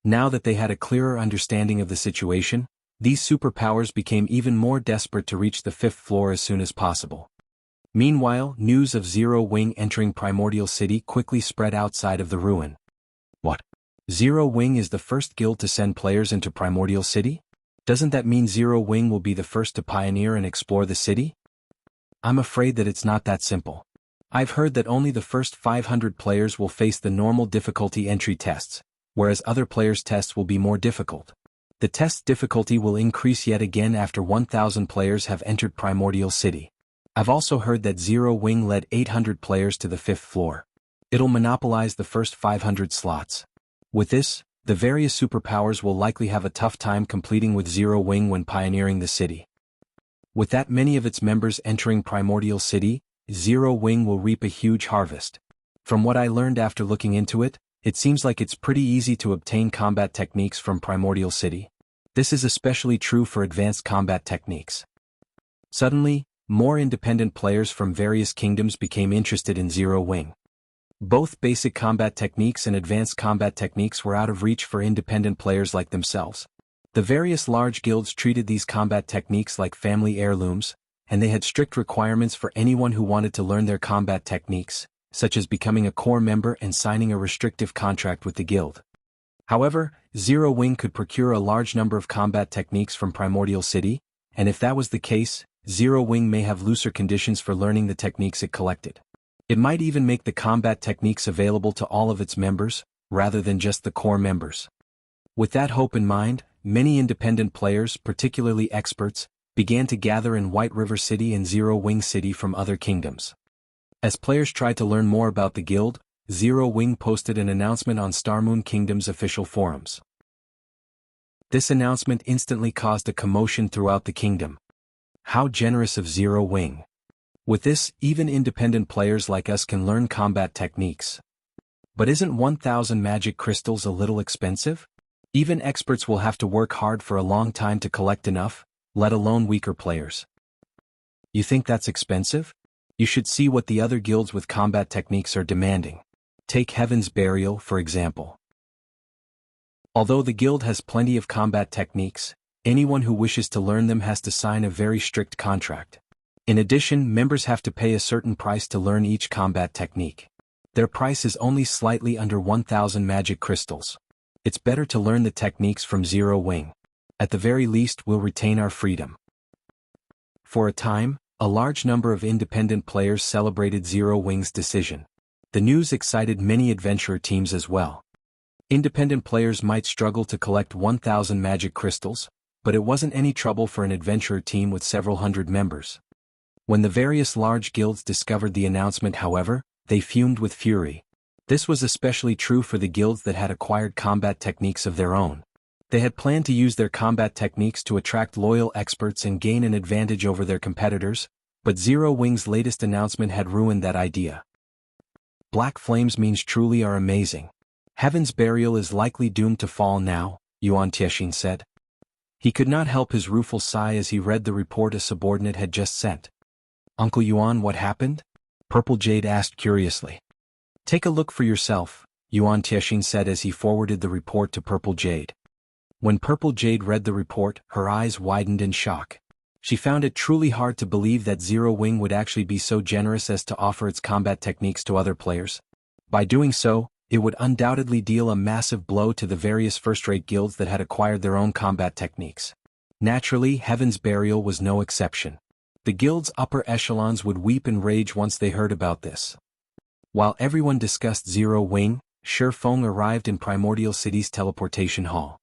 Now that they had a clearer understanding of the situation, these superpowers became even more desperate to reach the 5th floor as soon as possible. Meanwhile, news of Zero Wing entering Primordial City quickly spread outside of the ruin. What? Zero Wing is the first guild to send players into Primordial City? Doesn't that mean Zero Wing will be the first to pioneer and explore the city? I'm afraid that it's not that simple. I've heard that only the first 500 players will face the normal difficulty entry tests, whereas other players' tests will be more difficult. The test's difficulty will increase yet again after 1,000 players have entered Primordial City. I've also heard that Zero Wing led 800 players to the 5th floor. It'll monopolize the first 500 slots. With this, the various superpowers will likely have a tough time competing with Zero Wing when pioneering the city. With that many of its members entering Primordial City, Zero Wing will reap a huge harvest. From what I learned after looking into it, it seems like it's pretty easy to obtain combat techniques from Primordial City. This is especially true for advanced combat techniques. Suddenly, more independent players from various kingdoms became interested in Zero Wing. Both basic combat techniques and advanced combat techniques were out of reach for independent players like themselves. The various large guilds treated these combat techniques like family heirlooms, and they had strict requirements for anyone who wanted to learn their combat techniques, such as becoming a core member and signing a restrictive contract with the guild. However, Zero Wing could procure a large number of combat techniques from Primordial City, and if that was the case, Zero Wing may have looser conditions for learning the techniques it collected. It might even make the combat techniques available to all of its members, rather than just the core members. With that hope in mind, many independent players, particularly experts, began to gather in White River City and Zero Wing City from other kingdoms. As players tried to learn more about the guild, Zero Wing posted an announcement on Starmoon Kingdom's official forums. This announcement instantly caused a commotion throughout the kingdom. How generous of Zero Wing! With this, even independent players like us can learn combat techniques. But isn't 1,000 magic crystals a little expensive? Even experts will have to work hard for a long time to collect enough, let alone weaker players. You think that's expensive? You should see what the other guilds with combat techniques are demanding. Take Heaven's Burial, for example. Although the guild has plenty of combat techniques, anyone who wishes to learn them has to sign a very strict contract. In addition, members have to pay a certain price to learn each combat technique. Their price is only slightly under 1,000 magic crystals. It's better to learn the techniques from Zero Wing. At the very least, we'll retain our freedom. For a time, a large number of independent players celebrated Zero Wing's decision. The news excited many adventurer teams as well. Independent players might struggle to collect 1,000 magic crystals, but it wasn't any trouble for an adventurer team with several hundred members. When the various large guilds discovered the announcement, however, they fumed with fury. This was especially true for the guilds that had acquired combat techniques of their own. They had planned to use their combat techniques to attract loyal experts and gain an advantage over their competitors, but Zero Wing's latest announcement had ruined that idea. Black flames means truly are amazing. Heaven's burial is likely doomed to fall now, Yuan Tiexin said. He could not help his rueful sigh as he read the report a subordinate had just sent. Uncle Yuan, what happened? Purple Jade asked curiously. Take a look for yourself, Yuan Tiexin said as he forwarded the report to Purple Jade. When Purple Jade read the report, her eyes widened in shock. She found it truly hard to believe that Zero Wing would actually be so generous as to offer its combat techniques to other players. By doing so, it would undoubtedly deal a massive blow to the various first-rate guilds that had acquired their own combat techniques. Naturally, Heaven's Burial was no exception. The guild's upper echelons would weep in rage once they heard about this. While everyone discussed Zero Wing, Shi Feng arrived in Primordial City's teleportation hall.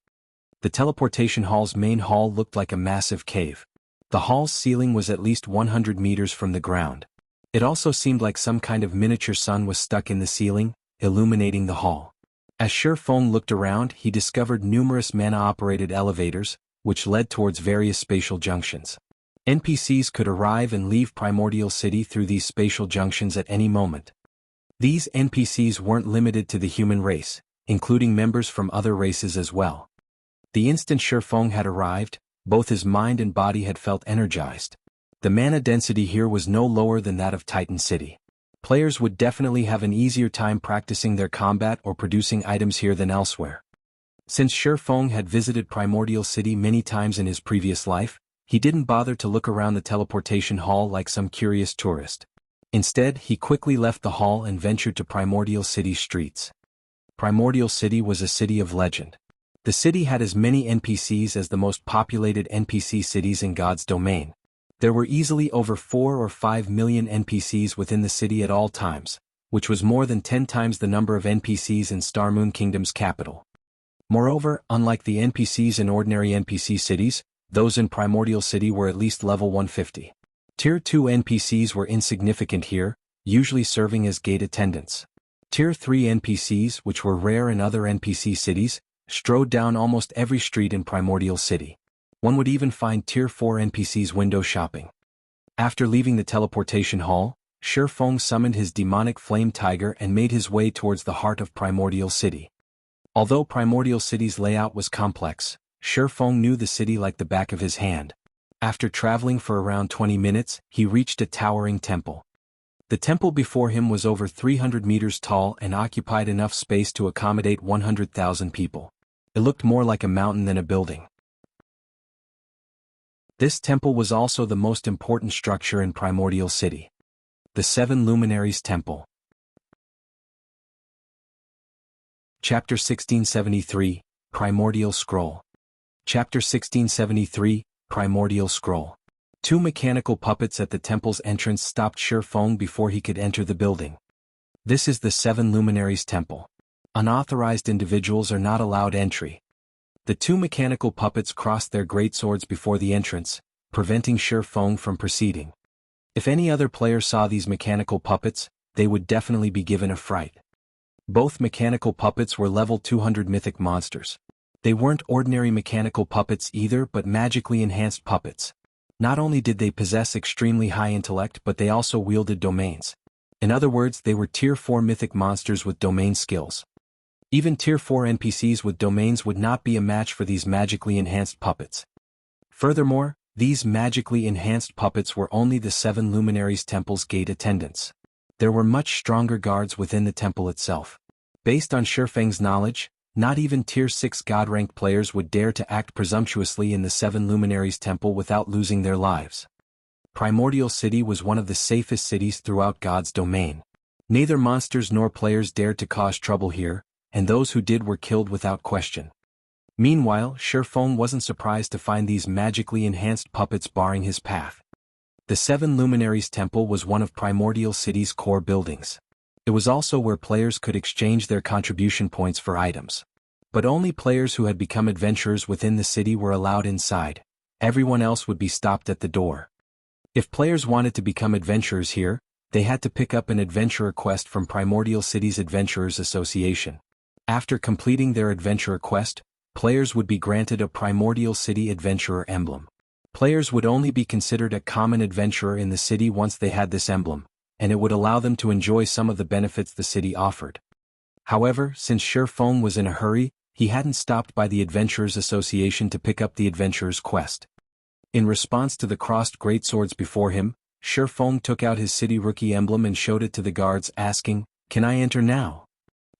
The teleportation hall's main hall looked like a massive cave. The hall's ceiling was at least 100 meters from the ground. It also seemed like some kind of miniature sun was stuck in the ceiling, illuminating the hall. As Shi Feng looked around, he discovered numerous mana-operated elevators, which led towards various spatial junctions. NPCs could arrive and leave Primordial City through these spatial junctions at any moment. These NPCs weren't limited to the human race, including members from other races as well. The instant Shi Feng had arrived, both his mind and body had felt energized. The mana density here was no lower than that of Titan City. Players would definitely have an easier time practicing their combat or producing items here than elsewhere. Since Shi Feng had visited Primordial City many times in his previous life, he didn't bother to look around the teleportation hall like some curious tourist. Instead, he quickly left the hall and ventured to Primordial City's streets. Primordial City was a city of legend. The city had as many NPCs as the most populated NPC cities in God's domain. There were easily over 4 or 5 million NPCs within the city at all times, which was more than 10 times the number of NPCs in Starmoon Kingdom's capital. Moreover, unlike the NPCs in ordinary NPC cities, those in Primordial City were at least level 150. Tier 2 NPCs were insignificant here, usually serving as gate attendants. Tier 3 NPCs, which were rare in other NPC cities, strode down almost every street in Primordial City. One would even find Tier 4 NPCs window shopping. After leaving the teleportation hall, Shi Feng summoned his demonic flame tiger and made his way towards the heart of Primordial City. Although Primordial City's layout was complex, Shi Feng knew the city like the back of his hand. After traveling for around 20 minutes, he reached a towering temple. The temple before him was over 300 meters tall and occupied enough space to accommodate 100,000 people. It looked more like a mountain than a building. This temple was also the most important structure in Primordial City. The 7 Luminaries Temple. Chapter 1673, Primordial Scroll. Chapter 1673, Primordial Scroll. 2 mechanical puppets at the temple's entrance stopped Shi Feng before he could enter the building. This is the 7 Luminaries Temple. Unauthorized individuals are not allowed entry. The 2 mechanical puppets crossed their greatswords before the entrance, preventing Shi Feng from proceeding. If any other player saw these mechanical puppets, they would definitely be given a fright. Both mechanical puppets were level 200 mythic monsters. They weren't ordinary mechanical puppets either, but magically enhanced puppets. Not only did they possess extremely high intellect, but they also wielded domains. In other words, they were Tier 4 mythic monsters with domain skills. Even Tier 4 NPCs with domains would not be a match for these magically enhanced puppets. Furthermore, these magically enhanced puppets were only the 7 Luminaries Temple's gate attendants. There were much stronger guards within the temple itself. Based on Shi Feng's knowledge, not even Tier 6 God-ranked players would dare to act presumptuously in the 7 Luminaries Temple without losing their lives. Primordial City was one of the safest cities throughout God's domain. Neither monsters nor players dared to cause trouble here, and those who did were killed without question. Meanwhile, Shifeng wasn't surprised to find these magically enhanced puppets barring his path. The Seven Luminaries Temple was one of Primordial City's core buildings. It was also where players could exchange their contribution points for items. But only players who had become adventurers within the city were allowed inside. Everyone else would be stopped at the door. If players wanted to become adventurers here, they had to pick up an adventurer quest from Primordial City's Adventurers Association. After completing their adventurer quest, players would be granted a Primordial City Adventurer emblem. Players would only be considered a common adventurer in the city once they had this emblem, and it would allow them to enjoy some of the benefits the city offered. However, since Shifeng was in a hurry, he hadn't stopped by the Adventurers Association to pick up the adventurer's quest. In response to the crossed greatswords before him, Shifeng took out his city rookie emblem and showed it to the guards, asking, "Can I enter now?"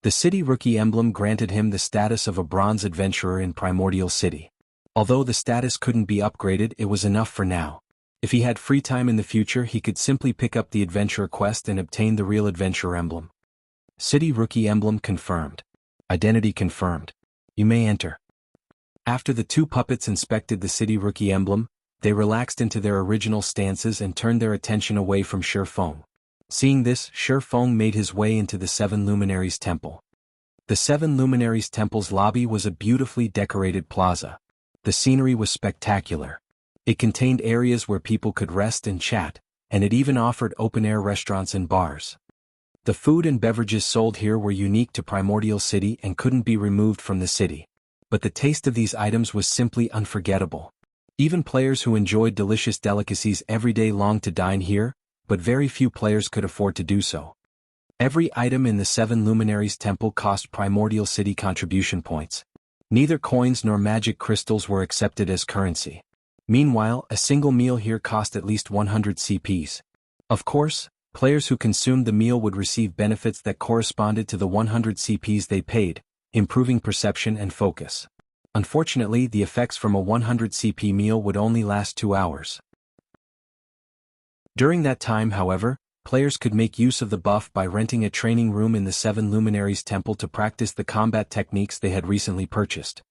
The city rookie emblem granted him the status of a bronze adventurer in Primordial City. Although the status couldn't be upgraded, it was enough for now. If he had free time in the future, he could simply pick up the adventurer quest and obtain the real adventurer emblem. City rookie emblem confirmed. Identity confirmed. You may enter. After the two puppets inspected the city rookie emblem, they relaxed into their original stances and turned their attention away from Shifeng. Seeing this, Shifeng made his way into the Seven Luminaries Temple. The Seven Luminaries Temple's lobby was a beautifully decorated plaza. The scenery was spectacular. It contained areas where people could rest and chat, and it even offered open-air restaurants and bars. The food and beverages sold here were unique to Primordial City and couldn't be removed from the city. But the taste of these items was simply unforgettable. Even players who enjoyed delicious delicacies every day longed to dine here, but very few players could afford to do so. Every item in the Seven Luminaries Temple cost Primordial City contribution points. Neither coins nor magic crystals were accepted as currency. Meanwhile, a single meal here cost at least 100 CPs. Of course, players who consumed the meal would receive benefits that corresponded to the 100 CPs they paid, improving perception and focus. Unfortunately, the effects from a 100 CP meal would only last 2 hours. During that time, however, players could make use of the buff by renting a training room in the Seven Luminaries Temple to practice the combat techniques they had recently purchased.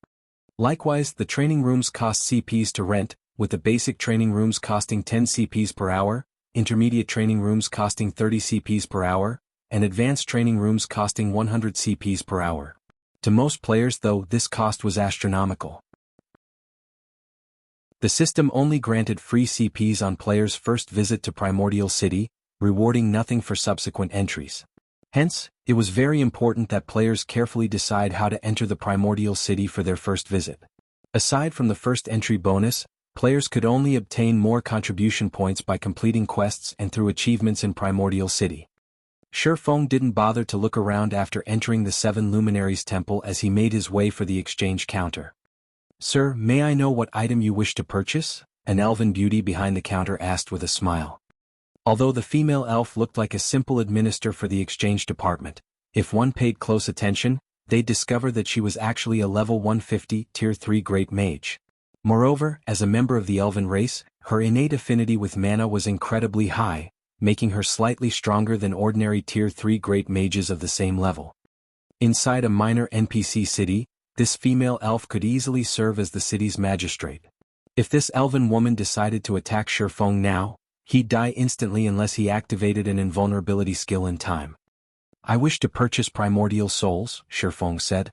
Likewise, the training rooms cost CPs to rent, with the basic training rooms costing 10 CPs per hour, intermediate training rooms costing 30 CPs per hour, and advanced training rooms costing 100 CPs per hour. To most players, though, this cost was astronomical. The system only granted free CPs on players' first visit to Primordial City, rewarding nothing for subsequent entries. Hence, it was very important that players carefully decide how to enter the Primordial City for their first visit. Aside from the first entry bonus, players could only obtain more contribution points by completing quests and through achievements in Primordial City. Shifeng didn't bother to look around after entering the Seven Luminaries Temple as he made his way for the exchange counter. "Sir, may I know what item you wish to purchase?" an elven beauty behind the counter asked with a smile. Although the female elf looked like a simple administrator for the exchange department, if one paid close attention, they'd discover that she was actually a level 150 Tier 3 Great Mage. Moreover, as a member of the elven race, her innate affinity with mana was incredibly high, making her slightly stronger than ordinary Tier 3 Great Mages of the same level. Inside a minor NPC city, this female elf could easily serve as the city's magistrate. If this elven woman decided to attack Shifeng now, he'd die instantly unless he activated an invulnerability skill in time. "I wish to purchase primordial souls," Shifeng said.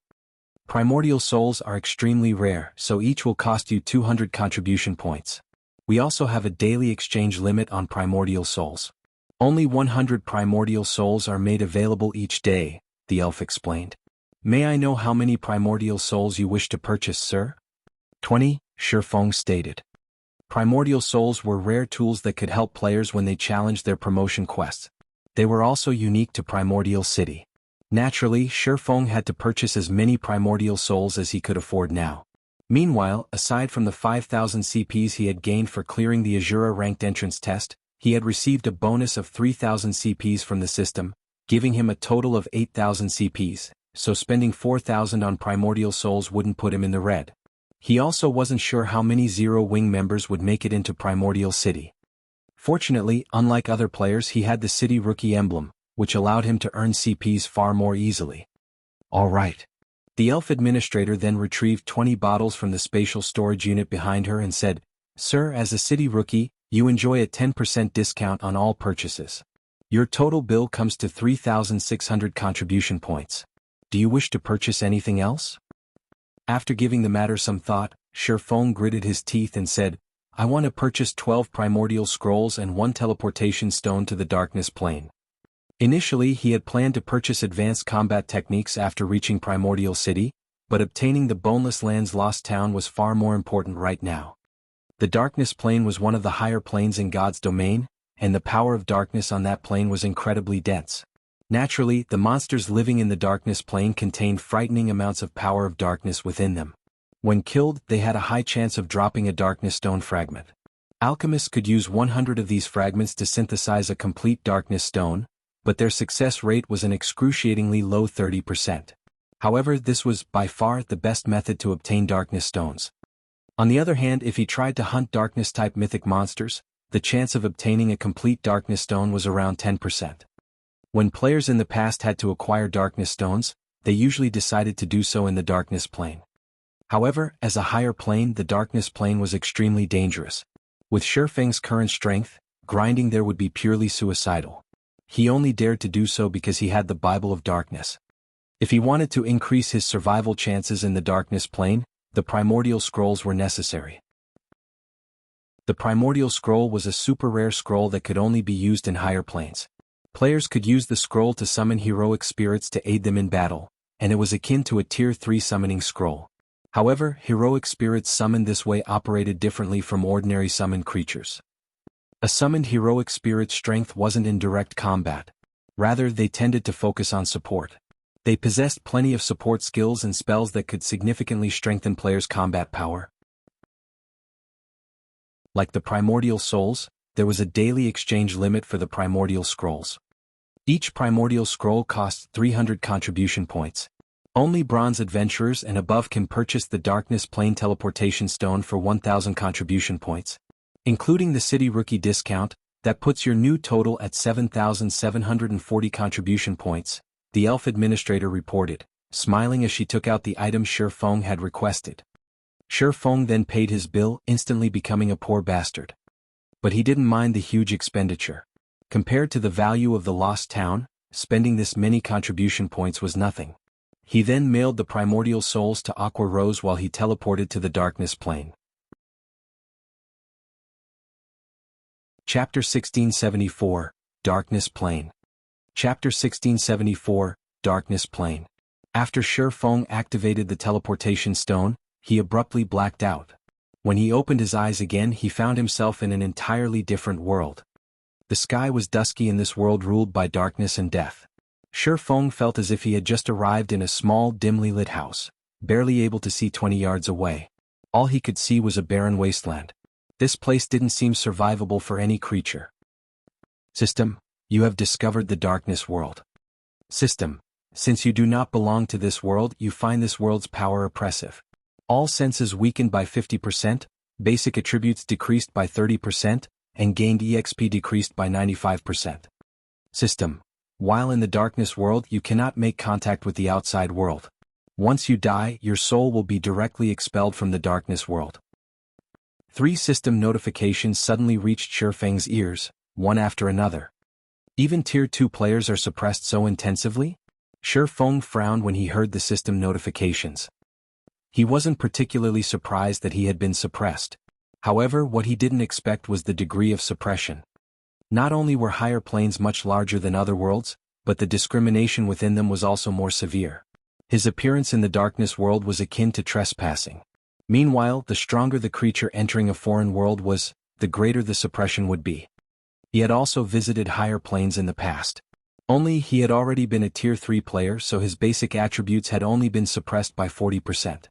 "Primordial souls are extremely rare, so each will cost you 200 contribution points. We also have a daily exchange limit on primordial souls. Only 100 primordial souls are made available each day," the elf explained. "May I know how many primordial souls you wish to purchase, sir?" 20, Shifeng stated. Primordial souls were rare tools that could help players when they challenged their promotion quests. They were also unique to Primordial City. Naturally, Shifeng had to purchase as many primordial souls as he could afford now. Meanwhile, aside from the 5,000 CPs he had gained for clearing the Azura ranked entrance test, he had received a bonus of 3,000 CPs from the system, giving him a total of 8,000 CPs, so spending 4,000 on primordial souls wouldn't put him in the red. He also wasn't sure how many Zero Wing members would make it into Primordial City. Fortunately, unlike other players, he had the City Rookie emblem, which allowed him to earn CPs far more easily. "All right. The elf administrator then retrieved 20 bottles from the spatial storage unit behind her and said, "Sir, as a city rookie, you enjoy a 10% discount on all purchases. Your total bill comes to 3,600 contribution points. Do you wish to purchase anything else?" After giving the matter some thought, Shifeng gritted his teeth and said, "I want to purchase 12 primordial scrolls and 1 teleportation stone to the darkness plane." Initially he had planned to purchase advanced combat techniques after reaching Primordial City, but obtaining the Boneless Land's Lost Town was far more important right now. The darkness plane was one of the higher planes in God's domain, and the power of darkness on that plane was incredibly dense. Naturally, the monsters living in the darkness plane contained frightening amounts of power of darkness within them. When killed, they had a high chance of dropping a darkness stone fragment. Alchemists could use 100 of these fragments to synthesize a complete darkness stone, but their success rate was an excruciatingly low 30%. However, this was, by far, the best method to obtain darkness stones. On the other hand, if he tried to hunt darkness-type mythic monsters, the chance of obtaining a complete darkness stone was around 10%. When players in the past had to acquire darkness stones, they usually decided to do so in the darkness plane. However, as a higher plane, the darkness plane was extremely dangerous. With Shifeng's current strength, grinding there would be purely suicidal. He only dared to do so because he had the Bible of Darkness. If he wanted to increase his survival chances in the darkness plane, the primordial scrolls were necessary. The primordial scroll was a super rare scroll that could only be used in higher planes. Players could use the scroll to summon heroic spirits to aid them in battle, and it was akin to a Tier 3 summoning scroll. However, heroic spirits summoned this way operated differently from ordinary summoned creatures. A summoned heroic spirit's strength wasn't in direct combat. Rather, they tended to focus on support. They possessed plenty of support skills and spells that could significantly strengthen players' combat power. Like the primordial souls, there was a daily exchange limit for the primordial scrolls. Each primordial scroll costs 300 contribution points. Only bronze adventurers and above can purchase the darkness plane teleportation stone for 1,000 contribution points. Including the city rookie discount, that puts your new total at 7,740 contribution points, the elf administrator reported, smiling as she took out the item Shifeng had requested. Shifeng then paid his bill, instantly becoming a poor bastard. But he didn't mind the huge expenditure. Compared to the value of the lost town, spending this many contribution points was nothing. He then mailed the primordial souls to Aqua Rose while he teleported to the darkness plane. Chapter 1674, Darkness Plane. Chapter 1674, Darkness Plane. After Shifeng activated the teleportation stone, he abruptly blacked out. When he opened his eyes again, he found himself in an entirely different world. The sky was dusky in this world ruled by darkness and death. Shifeng felt as if he had just arrived in a small, dimly lit house, barely able to see 20 yards away. All he could see was a barren wasteland. This place didn't seem survivable for any creature. System, you have discovered the darkness world. System, since you do not belong to this world, you find this world's power oppressive. All senses weakened by 50%, basic attributes decreased by 30%, and gained EXP decreased by 95%. System, while in the darkness world you cannot make contact with the outside world. Once you die, your soul will be directly expelled from the darkness world. 3 system notifications suddenly reached Shifeng's ears, one after another. Even Tier 2 players are suppressed so intensively? Shifeng frowned when he heard the system notifications. He wasn't particularly surprised that he had been suppressed. However, what he didn't expect was the degree of suppression. Not only were higher planes much larger than other worlds, but the discrimination within them was also more severe. His appearance in the darkness world was akin to trespassing. Meanwhile, the stronger the creature entering a foreign world was, the greater the suppression would be. He had also visited higher planes in the past. Only he had already been a Tier 3 player, so his basic attributes had only been suppressed by 40%.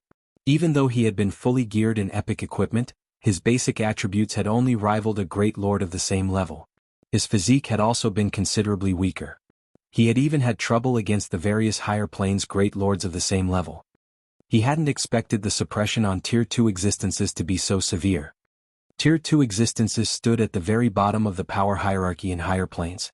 Even though he had been fully geared in epic equipment, his basic attributes had only rivaled a great lord of the same level. His physique had also been considerably weaker. He had even had trouble against the various higher planes great lords of the same level. He hadn't expected the suppression on Tier 2 existences to be so severe. Tier 2 existences stood at the very bottom of the power hierarchy in higher planes.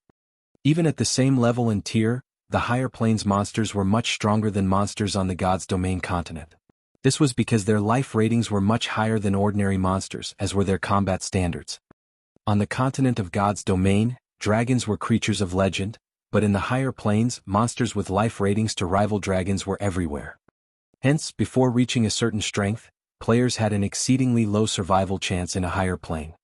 Even at the same level and tier, the higher planes monsters were much stronger than monsters on the God's Domain continent. This was because their life ratings were much higher than ordinary monsters, as were their combat standards. On the continent of God's Domain, dragons were creatures of legend, but in the higher planes, monsters with life ratings to rival dragons were everywhere. Hence, before reaching a certain strength, players had an exceedingly low survival chance in a higher plane.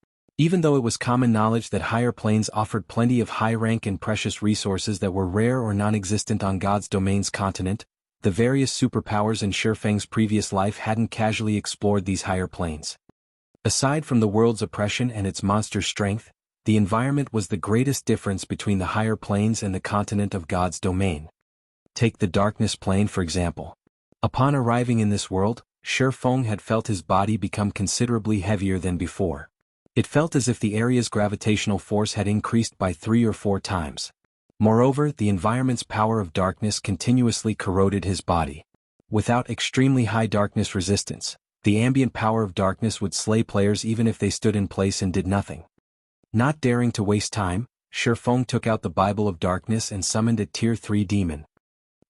Even though it was common knowledge that higher planes offered plenty of high rank and precious resources that were rare or non-existent on God's Domain's continent, the various superpowers in Shifeng's previous life hadn't casually explored these higher planes. Aside from the world's oppression and its monster strength, the environment was the greatest difference between the higher planes and the continent of God's Domain. Take the darkness plane for example. Upon arriving in this world, Shifeng had felt his body become considerably heavier than before. It felt as if the area's gravitational force had increased by 3 or 4 times. Moreover, the environment's power of darkness continuously corroded his body. Without extremely high darkness resistance, the ambient power of darkness would slay players even if they stood in place and did nothing. Not daring to waste time, Shifeng took out the Bible of Darkness and summoned a Tier 3 demon.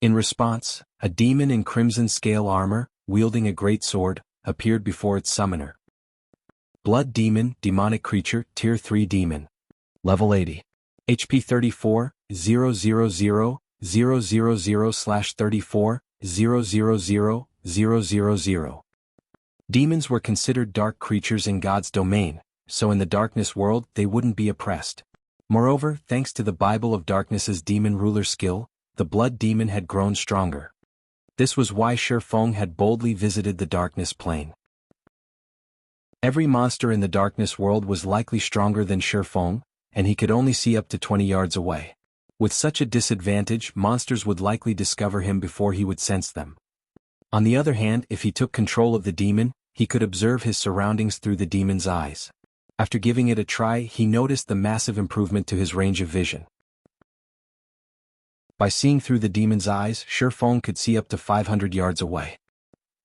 In response, a demon in crimson scale armor, wielding a great sword, appeared before its summoner. Blood Demon, demonic creature, Tier 3 demon. Level 80. HP 34, 000, 000/34, 000. Demons were considered dark creatures in God's Domain, so in the darkness world they wouldn't be oppressed. Moreover, thanks to the Bible of Darkness's demon ruler skill, the blood demon had grown stronger. This was why Shifeng had boldly visited the darkness plane. Every monster in the darkness world was likely stronger than Shifeng, and he could only see up to 20 yards away. With such a disadvantage, monsters would likely discover him before he would sense them. On the other hand, if he took control of the demon, he could observe his surroundings through the demon's eyes. After giving it a try, he noticed the massive improvement to his range of vision. By seeing through the demon's eyes, Shifeng could see up to 500 yards away.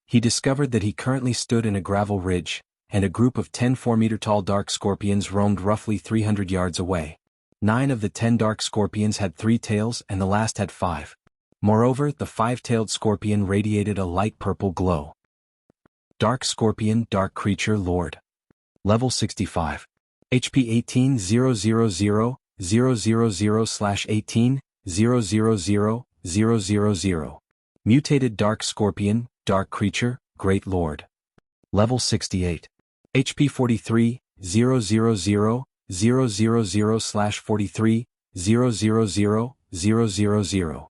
He discovered that he currently stood in a gravel ridge, and a group of 10 4-meter-tall dark scorpions roamed roughly 300 yards away. 9 of the 10 dark scorpions had 3 tails and the last had 5. Moreover, the 5-tailed scorpion radiated a light purple glow. Dark Scorpion, Dark Creature Lord. Level 65. HP 18 000 000/18 000. Mutated Dark Scorpion, Dark Creature, Great Lord. Level 68. HP 43 000 000/43 000.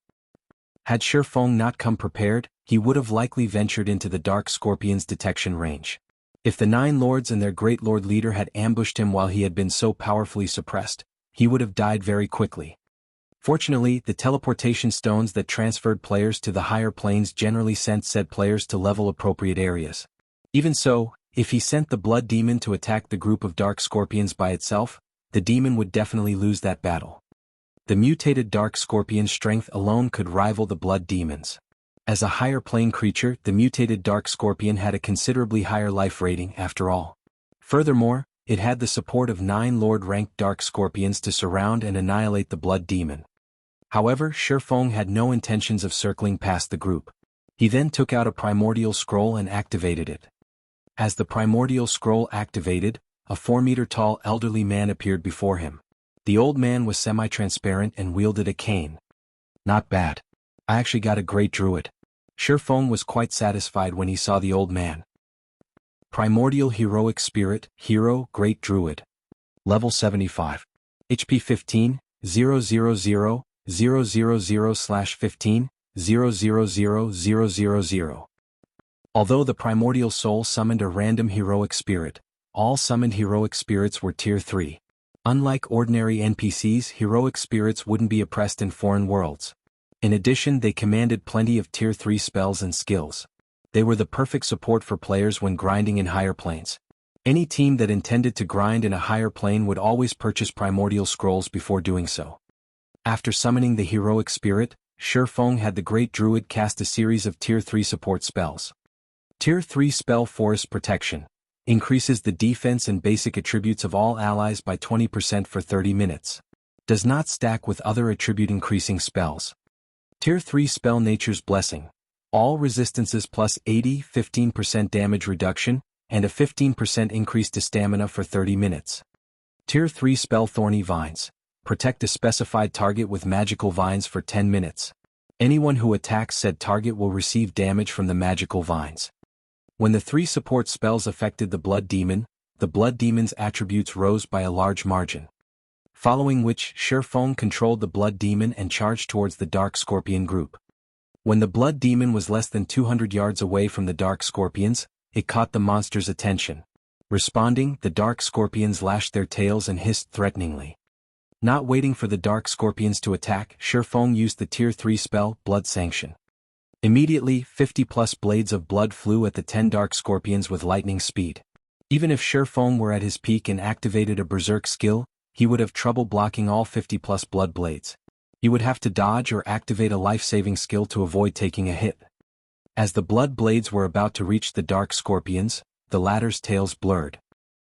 Had Shifeng not come prepared, he would have likely ventured into the Dark Scorpion's detection range. If the 9 lords and their Great Lord leader had ambushed him while he had been so powerfully suppressed, he would have died very quickly. Fortunately, the teleportation stones that transferred players to the higher planes generally sent said players to level-appropriate areas. Even so, if he sent the Blood Demon to attack the group of Dark Scorpions by itself, the demon would definitely lose that battle. The mutated Dark Scorpion's strength alone could rival the Blood Demon's. As a higher plane creature, the mutated Dark Scorpion had a considerably higher life rating after all. Furthermore, it had the support of 9 Lord-ranked Dark Scorpions to surround and annihilate the Blood Demon. However, Shifeng had no intentions of circling past the group. He then took out a Primordial Scroll and activated it. As the Primordial Scroll activated, a 4-meter-tall elderly man appeared before him. The old man was semi-transparent and wielded a cane. Not bad. I actually got a great druid. Shifeng was quite satisfied when he saw the old man. Primordial Heroic Spirit, Hero, Great Druid. Level 75. HP 15, 000 000/15 000. Although the Primordial Soul summoned a random heroic spirit, all summoned heroic spirits were Tier 3. Unlike ordinary NPCs, heroic spirits wouldn't be oppressed in foreign worlds. In addition, they commanded plenty of Tier 3 spells and skills. They were the perfect support for players when grinding in higher planes. Any team that intended to grind in a higher plane would always purchase Primordial Scrolls before doing so. After summoning the heroic spirit, Shifeng had the Great Druid cast a series of Tier 3 support spells. Tier 3 Spell Forest Protection increases the defense and basic attributes of all allies by 20% for 30 minutes. Does not stack with other attribute increasing spells. Tier 3 spell Nature's Blessing. All resistances plus 80, 15% damage reduction, and a 15% increase to stamina for 30 minutes. Tier 3 spell Thorny Vines. Protect a specified target with magical vines for 10 minutes. Anyone who attacks said target will receive damage from the magical vines. When the 3 support spells affected the Blood Demon's attributes rose by a large margin. Following which, Shifeng controlled the Blood Demon and charged towards the Dark Scorpion group. When the Blood Demon was less than 200 yards away from the Dark Scorpions, it caught the monster's attention. Responding, the Dark Scorpions lashed their tails and hissed threateningly. Not waiting for the Dark Scorpions to attack, Shifeng used the Tier 3 spell, Blood Sanction. Immediately, 50+ blades of blood flew at the 10 Dark Scorpions with lightning speed. Even if Shifeng were at his peak and activated a Berserk skill, he would have trouble blocking all 50+ blood blades. He would have to dodge or activate a life-saving skill to avoid taking a hit. As the blood blades were about to reach the Dark Scorpions, the latter's tails blurred.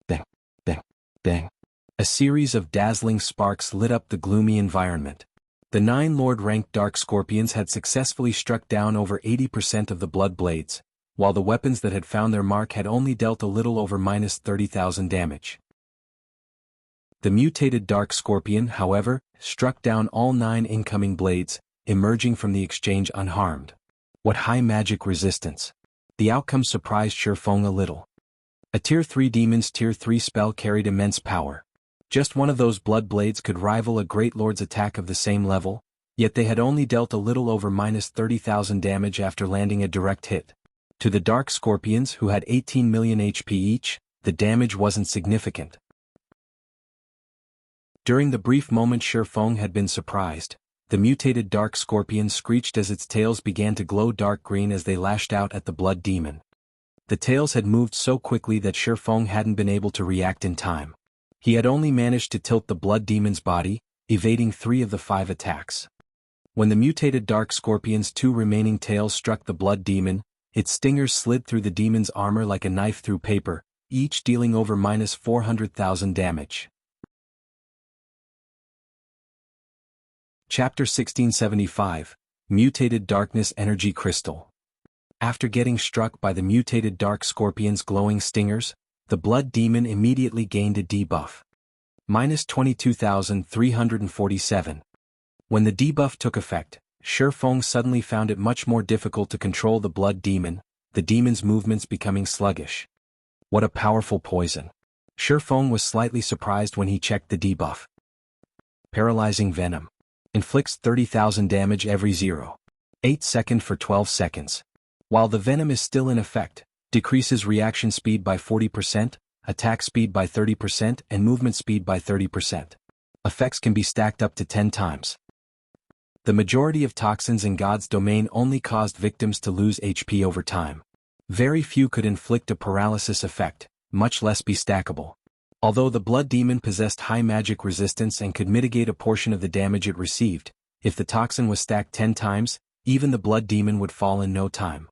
Bang, bang, bang. A series of dazzling sparks lit up the gloomy environment. The 9 Lord-ranked Dark Scorpions had successfully struck down over 80% of the blood blades, while the weapons that had found their mark had only dealt a little over -30,000 damage. The mutated Dark Scorpion, however, struck down all 9 incoming blades, emerging from the exchange unharmed. What high magic resistance! The outcome surprised Shifeng a little. A Tier 3 demon's Tier 3 spell carried immense power. Just one of those blood blades could rival a Great Lord's attack of the same level, yet they had only dealt a little over -30,000 damage after landing a direct hit. To the Dark Scorpions, who had 18 million HP each, the damage wasn't significant. During the brief moment Shifeng had been surprised, the mutated Dark Scorpion screeched as its tails began to glow dark green as they lashed out at the Blood Demon. The tails had moved so quickly that Shifeng hadn't been able to react in time. He had only managed to tilt the Blood Demon's body, evading 3 of the 5 attacks. When the mutated Dark Scorpion's 2 remaining tails struck the Blood Demon, its stingers slid through the demon's armor like a knife through paper, each dealing over -400,000 damage. Chapter 1675, Mutated Darkness Energy Crystal. After getting struck by the mutated Dark Scorpion's glowing stingers, the Blood Demon immediately gained a debuff. -22,347. When the debuff took effect, Shifeng suddenly found it much more difficult to control the Blood Demon, the demon's movements becoming sluggish. What a powerful poison. Shifeng was slightly surprised when he checked the debuff. Paralyzing Venom. Inflicts 30,000 damage every 0.8 second for 12 seconds. While the venom is still in effect, decreases reaction speed by 40%, attack speed by 30% and movement speed by 30%. Effects can be stacked up to 10 times. The majority of toxins in God's domain only caused victims to lose HP over time. Very few could inflict a paralysis effect, much less be stackable. Although the Blood Demon possessed high magic resistance and could mitigate a portion of the damage it received, if the toxin was stacked 10 times, even the Blood Demon would fall in no time.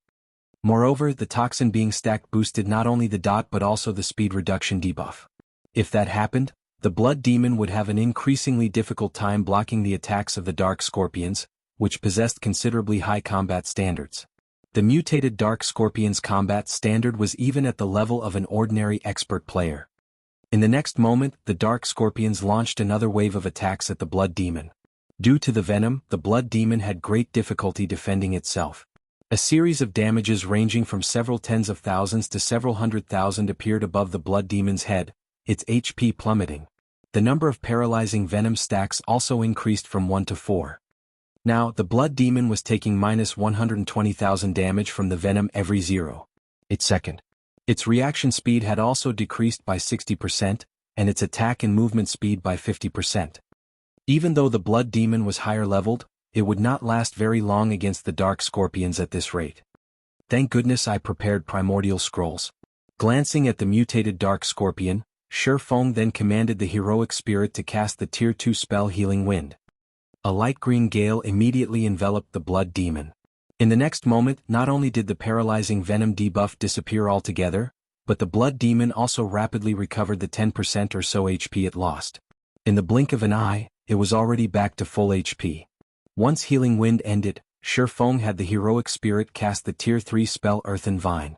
Moreover, the toxin being stacked boosted not only the dot but also the speed reduction debuff. If that happened, the Blood Demon would have an increasingly difficult time blocking the attacks of the Dark Scorpions, which possessed considerably high combat standards. The mutated Dark Scorpion's combat standard was even at the level of an ordinary expert player. In the next moment, the Dark Scorpions launched another wave of attacks at the Blood Demon. Due to the venom, the Blood Demon had great difficulty defending itself. A series of damages ranging from several tens of thousands to several 100,000 appeared above the Blood Demon's head, its HP plummeting. The number of paralyzing venom stacks also increased from 1 to 4. Now, the Blood Demon was taking -120,000 damage from the venom every 0.8 second. Its reaction speed had also decreased by 60%, and its attack and movement speed by 50%. Even though the Blood Demon was higher leveled, it would not last very long against the Dark Scorpions at this rate. Thank goodness I prepared primordial scrolls. Glancing at the mutated Dark Scorpion, Shifeng then commanded the heroic spirit to cast the Tier 2 spell Healing Wind. A light green gale immediately enveloped the Blood Demon. In the next moment, not only did the paralyzing venom debuff disappear altogether, but the Blood Demon also rapidly recovered the 10% or so HP it lost. In the blink of an eye, it was already back to full HP. Once Healing Wind ended, Feng had the heroic spirit cast the Tier 3 spell Earthen Vine.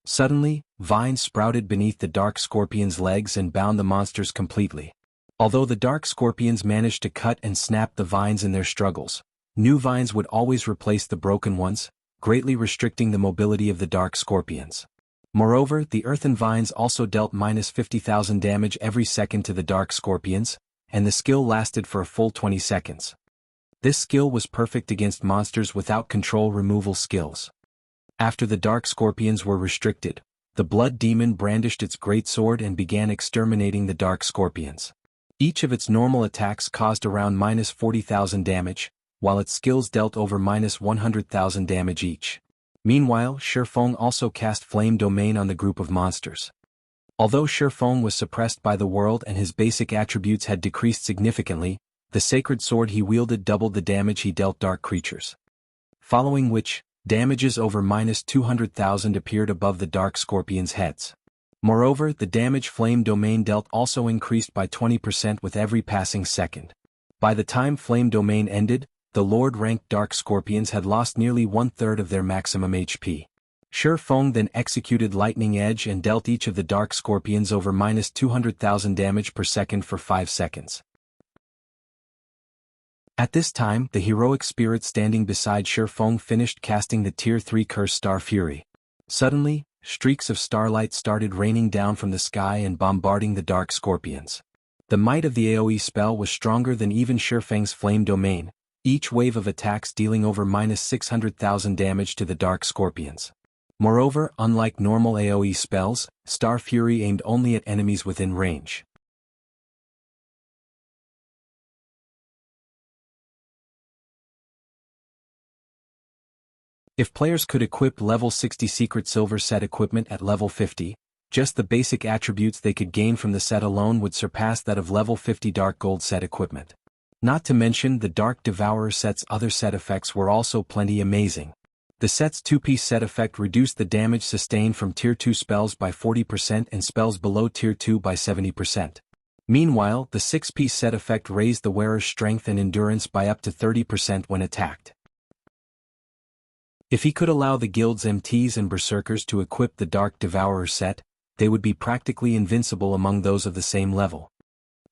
Suddenly, vines sprouted beneath the dark scorpion's legs and bound the monsters completely. Although the dark scorpions managed to cut and snap the vines in their struggles, new vines would always replace the broken ones, greatly restricting the mobility of the dark scorpions. Moreover, the earthen vines also dealt minus 50,000 damage every second to the dark scorpions, and the skill lasted for a full 20 seconds. This skill was perfect against monsters without control removal skills. After the dark scorpions were restricted, the blood demon brandished its greatsword and began exterminating the dark scorpions. Each of its normal attacks caused around minus 40,000 damage, while its skills dealt over minus 100,000 damage each. Meanwhile, Feng also cast Flame Domain on the group of monsters. Although Feng was suppressed by the world and his basic attributes had decreased significantly, the sacred sword he wielded doubled the damage he dealt dark creatures. Following which, damages over minus 200,000 appeared above the dark scorpions' heads. Moreover, the damage Flame Domain dealt also increased by 20% with every passing second. By the time Flame Domain ended, the Lord-ranked dark scorpions had lost nearly one-third of their maximum HP. Feng then executed Lightning Edge and dealt each of the dark scorpions over minus 200,000 damage per second for 5 seconds. At this time, the heroic spirit standing beside Feng finished casting the Tier 3 curse Star Fury. Suddenly, streaks of starlight started raining down from the sky and bombarding the dark scorpions. The might of the AoE spell was stronger than even Feng's Flame Domain, each wave of attacks dealing over minus 600,000 damage to the dark scorpions. Moreover, unlike normal AoE spells, Star Fury aimed only at enemies within range. If players could equip level 60 Secret Silver set equipment at level 50, just the basic attributes they could gain from the set alone would surpass that of level 50 Dark Gold set equipment. Not to mention the Dark Devourer set's other set effects were also plenty amazing. The set's 2-piece set effect reduced the damage sustained from Tier 2 spells by 40% and spells below Tier 2 by 70%. Meanwhile, the 6-piece set effect raised the wearer's strength and endurance by up to 30% when attacked. If he could allow the guild's MTs and Berserkers to equip the Dark Devourer set, they would be practically invincible among those of the same level.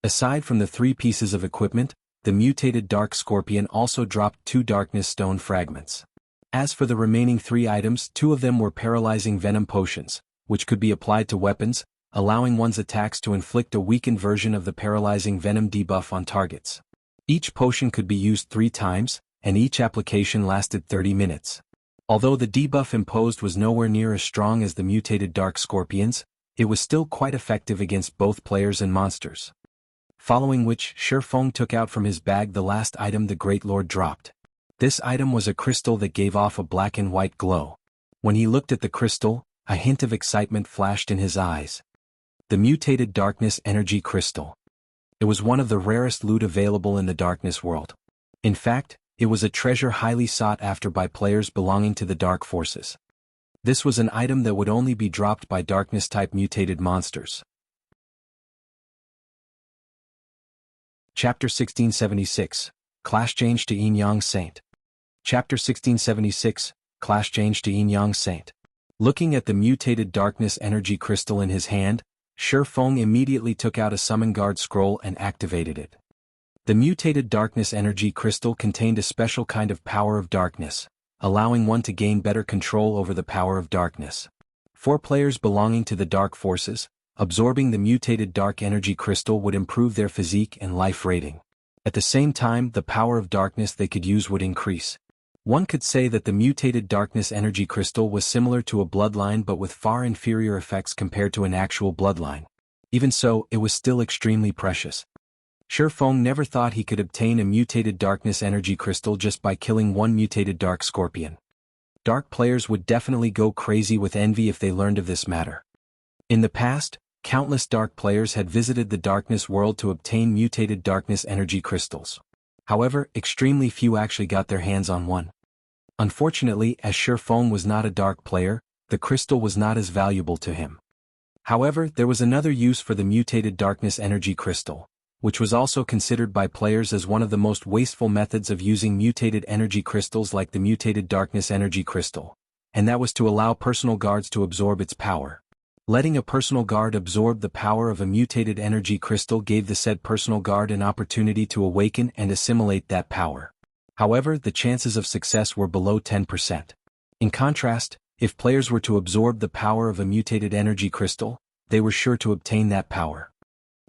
Aside from the 3 pieces of equipment, the mutated Dark Scorpion also dropped 2 Darkness Stone fragments. As for the remaining 3 items, 2 of them were paralyzing venom potions, which could be applied to weapons, allowing one's attacks to inflict a weakened version of the paralyzing venom debuff on targets. Each potion could be used 3 times, and each application lasted 30 minutes. Although the debuff imposed was nowhere near as strong as the mutated Dark Scorpions, it was still quite effective against both players and monsters. Following which, Feng took out from his bag the last item the Great Lord dropped. This item was a crystal that gave off a black and white glow. When he looked at the crystal, a hint of excitement flashed in his eyes. The mutated Darkness Energy Crystal. It was one of the rarest loot available in the Darkness world. In fact, it was a treasure highly sought after by players belonging to the Dark Forces. This was an item that would only be dropped by Darkness-type mutated monsters. Chapter 1676, Clash Change to Yin Yang Saint. Chapter 1676, Clash Change to Yin Yang Saint. Looking at the mutated Darkness Energy Crystal in his hand, Feng immediately took out a Summon Guard scroll and activated it. The mutated Darkness Energy Crystal contained a special kind of power of darkness, allowing one to gain better control over the power of darkness. For players belonging to the Dark Forces, absorbing the mutated Dark Energy Crystal would improve their physique and life rating. At the same time, the power of darkness they could use would increase. One could say that the mutated Darkness Energy Crystal was similar to a bloodline but with far inferior effects compared to an actual bloodline. Even so, it was still extremely precious. Feng never thought he could obtain a mutated Darkness Energy Crystal just by killing one mutated Dark Scorpion. Dark players would definitely go crazy with envy if they learned of this matter. In the past, countless Dark players had visited the Darkness world to obtain mutated Darkness Energy Crystals. However, extremely few actually got their hands on one. Unfortunately, as Feng was not a Dark player, the crystal was not as valuable to him. However, there was another use for the mutated Darkness Energy Crystal. which was also considered by players as one of the most wasteful methods of using mutated energy crystals like the Mutated Darkness Energy Crystal, and that was to allow personal guards to absorb its power. Letting a personal guard absorb the power of a mutated energy crystal gave the said personal guard an opportunity to awaken and assimilate that power. However, the chances of success were below 10%. In contrast, if players were to absorb the power of a mutated energy crystal, they were sure to obtain that power.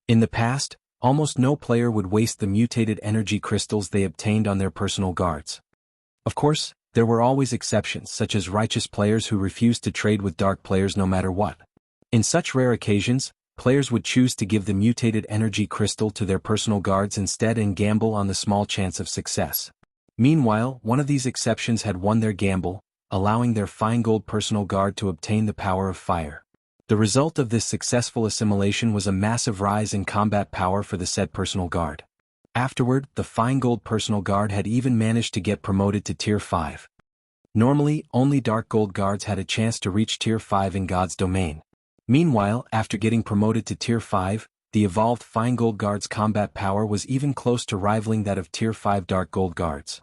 In the past, almost no player would waste the mutated energy crystals they obtained on their personal guards. Of course, there were always exceptions, such as righteous players who refused to trade with dark players no matter what. In such rare occasions, players would choose to give the mutated energy crystal to their personal guards instead and gamble on the small chance of success. Meanwhile, one of these exceptions had won their gamble, allowing their fine gold personal guard to obtain the power of fire. The result of this successful assimilation was a massive rise in combat power for the said personal guard. Afterward, the fine gold personal guard had even managed to get promoted to Tier 5. Normally, only dark gold guards had a chance to reach Tier 5 in God's domain. Meanwhile, after getting promoted to Tier 5, the evolved Fine Gold Guard's combat power was even close to rivaling that of Tier 5 Dark Gold Guards.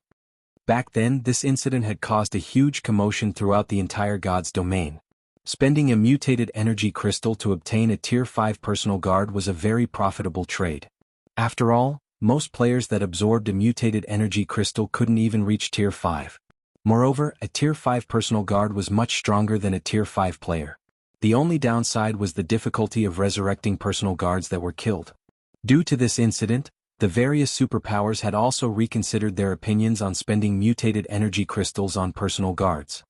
Back then, this incident had caused a huge commotion throughout the entire God's domain. Spending a mutated energy crystal to obtain a Tier 5 personal guard was a very profitable trade. After all, most players that absorbed a mutated energy crystal couldn't even reach Tier 5. Moreover, a Tier 5 personal guard was much stronger than a Tier 5 player. The only downside was the difficulty of resurrecting personal guards that were killed. Due to this incident, the various superpowers had also reconsidered their opinions on spending mutated energy crystals on personal guards.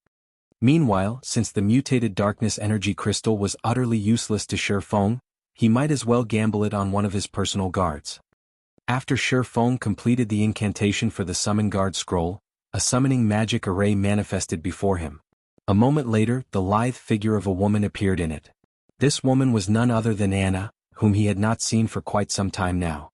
Meanwhile, since the mutated darkness energy crystal was utterly useless to Shi Feng, he might as well gamble it on one of his personal guards. After Shi Feng completed the incantation for the Summon Guard scroll, a summoning magic array manifested before him. A moment later, the lithe figure of a woman appeared in it. This woman was none other than Anna, whom he had not seen for quite some time now.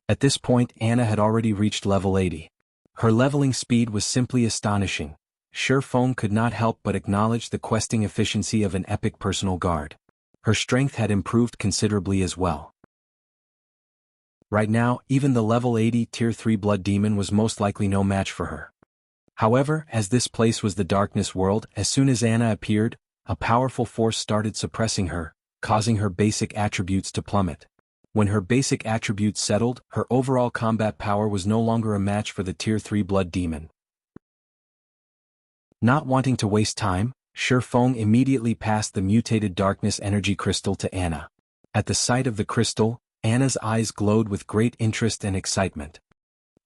At this point, Anna had already reached level 80. Her leveling speed was simply astonishing. Shi Feng could not help but acknowledge the questing efficiency of an epic personal guard. Her strength had improved considerably as well. Right now, even the level 80 Tier 3 Blood Demon was most likely no match for her. However, as this place was the darkness world, as soon as Anna appeared, a powerful force started suppressing her, causing her basic attributes to plummet. When her basic attributes settled, her overall combat power was no longer a match for the Tier 3 Blood Demon. Not wanting to waste time, Shi Feng immediately passed the mutated darkness energy crystal to Anna. At the sight of the crystal, Anna's eyes glowed with great interest and excitement.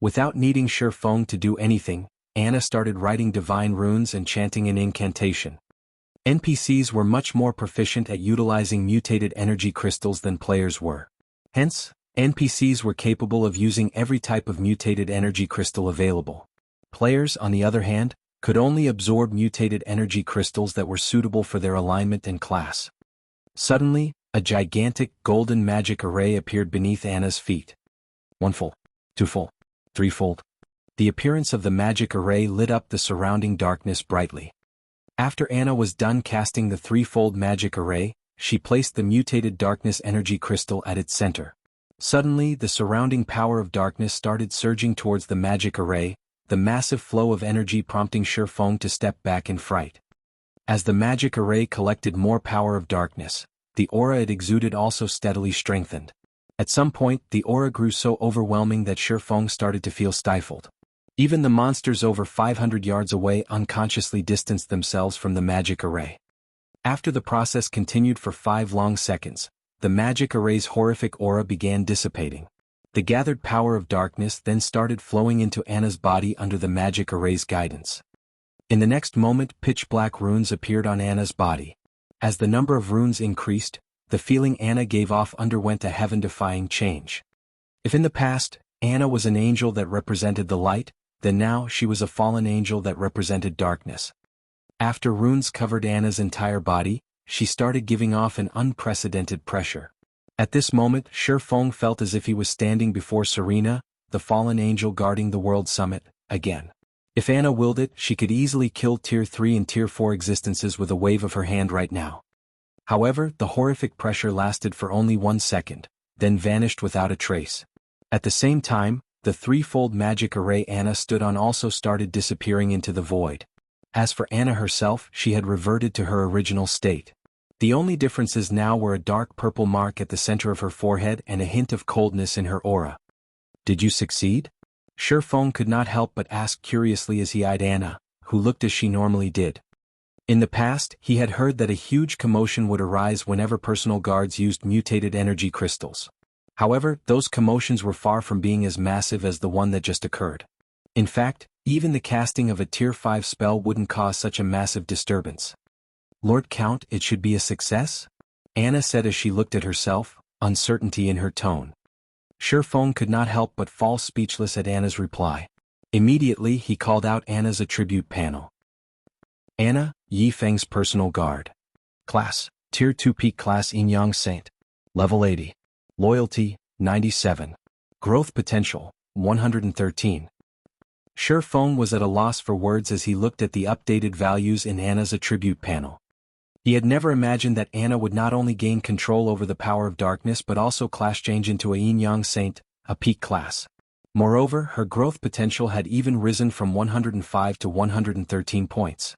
Without needing Shi Feng to do anything, Anna started writing divine runes and chanting an incantation. NPCs were much more proficient at utilizing mutated energy crystals than players were. Hence, NPCs were capable of using every type of mutated energy crystal available. Players, on the other hand, could only absorb mutated energy crystals that were suitable for their alignment and class. Suddenly, a gigantic golden magic array appeared beneath Anna's feet. One-fold, two-fold, three-fold. The appearance of the magic array lit up the surrounding darkness brightly. After Anna was done casting the threefold magic array, she placed the mutated darkness energy crystal at its center. Suddenly, the surrounding power of darkness started surging towards the magic array, the massive flow of energy prompting Shi Feng to step back in fright. As the magic array collected more power of darkness, the aura it exuded also steadily strengthened. At some point, the aura grew so overwhelming that Shi Feng started to feel stifled. Even the monsters over 500 yards away unconsciously distanced themselves from the magic array. After the process continued for 5 long seconds, the magic array's horrific aura began dissipating. The gathered power of darkness then started flowing into Anna's body under the magic array's guidance. In the next moment, pitch-black runes appeared on Anna's body. As the number of runes increased, the feeling Anna gave off underwent a heaven-defying change. If in the past, Anna was an angel that represented the light, then now she was a fallen angel that represented darkness. After runes covered Anna's entire body, she started giving off an unprecedented pressure. At this moment, Shi Feng felt as if he was standing before Serena, the fallen angel guarding the world summit, again. If Anna willed it, she could easily kill Tier 3 and Tier 4 existences with a wave of her hand right now. However, the horrific pressure lasted for only 1 second, then vanished without a trace. At the same time, the threefold magic array Anna stood on also started disappearing into the void. As for Anna herself, she had reverted to her original state. The only differences now were a dark purple mark at the center of her forehead and a hint of coldness in her aura. Did you succeed? Shifeng could not help but ask curiously as he eyed Anna, who looked as she normally did. In the past, he had heard that a huge commotion would arise whenever personal guards used mutated energy crystals. However, those commotions were far from being as massive as the one that just occurred. In fact, even the casting of a Tier 5 spell wouldn't cause such a massive disturbance. Lord Count, it should be a success? Anna said as she looked at herself, uncertainty in her tone. Shifeng could not help but fall speechless at Anna's reply. Immediately he called out Anna's attribute panel. Anna, Yifeng's personal guard. Class, Tier 2 Peak Class Yin-Yang Saint. Level 80. Loyalty, 97. Growth Potential, 113. Shifeng was at a loss for words as he looked at the updated values in Anna's attribute panel. He had never imagined that Anna would not only gain control over the power of darkness but also class change into a Yin-Yang Saint, a peak class. Moreover, her growth potential had even risen from 105 to 113 points.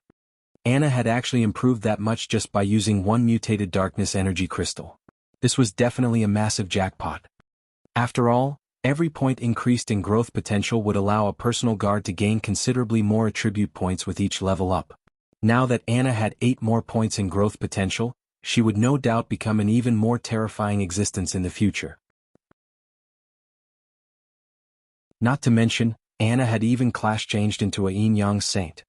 Anna had actually improved that much just by using one mutated darkness energy crystal. This was definitely a massive jackpot. After all, every point increased in growth potential would allow a personal guard to gain considerably more attribute points with each level up. Now that Anna had 8 more points in growth potential, she would no doubt become an even more terrifying existence in the future. Not to mention, Anna had even class changed into a Yin-Yang Saint.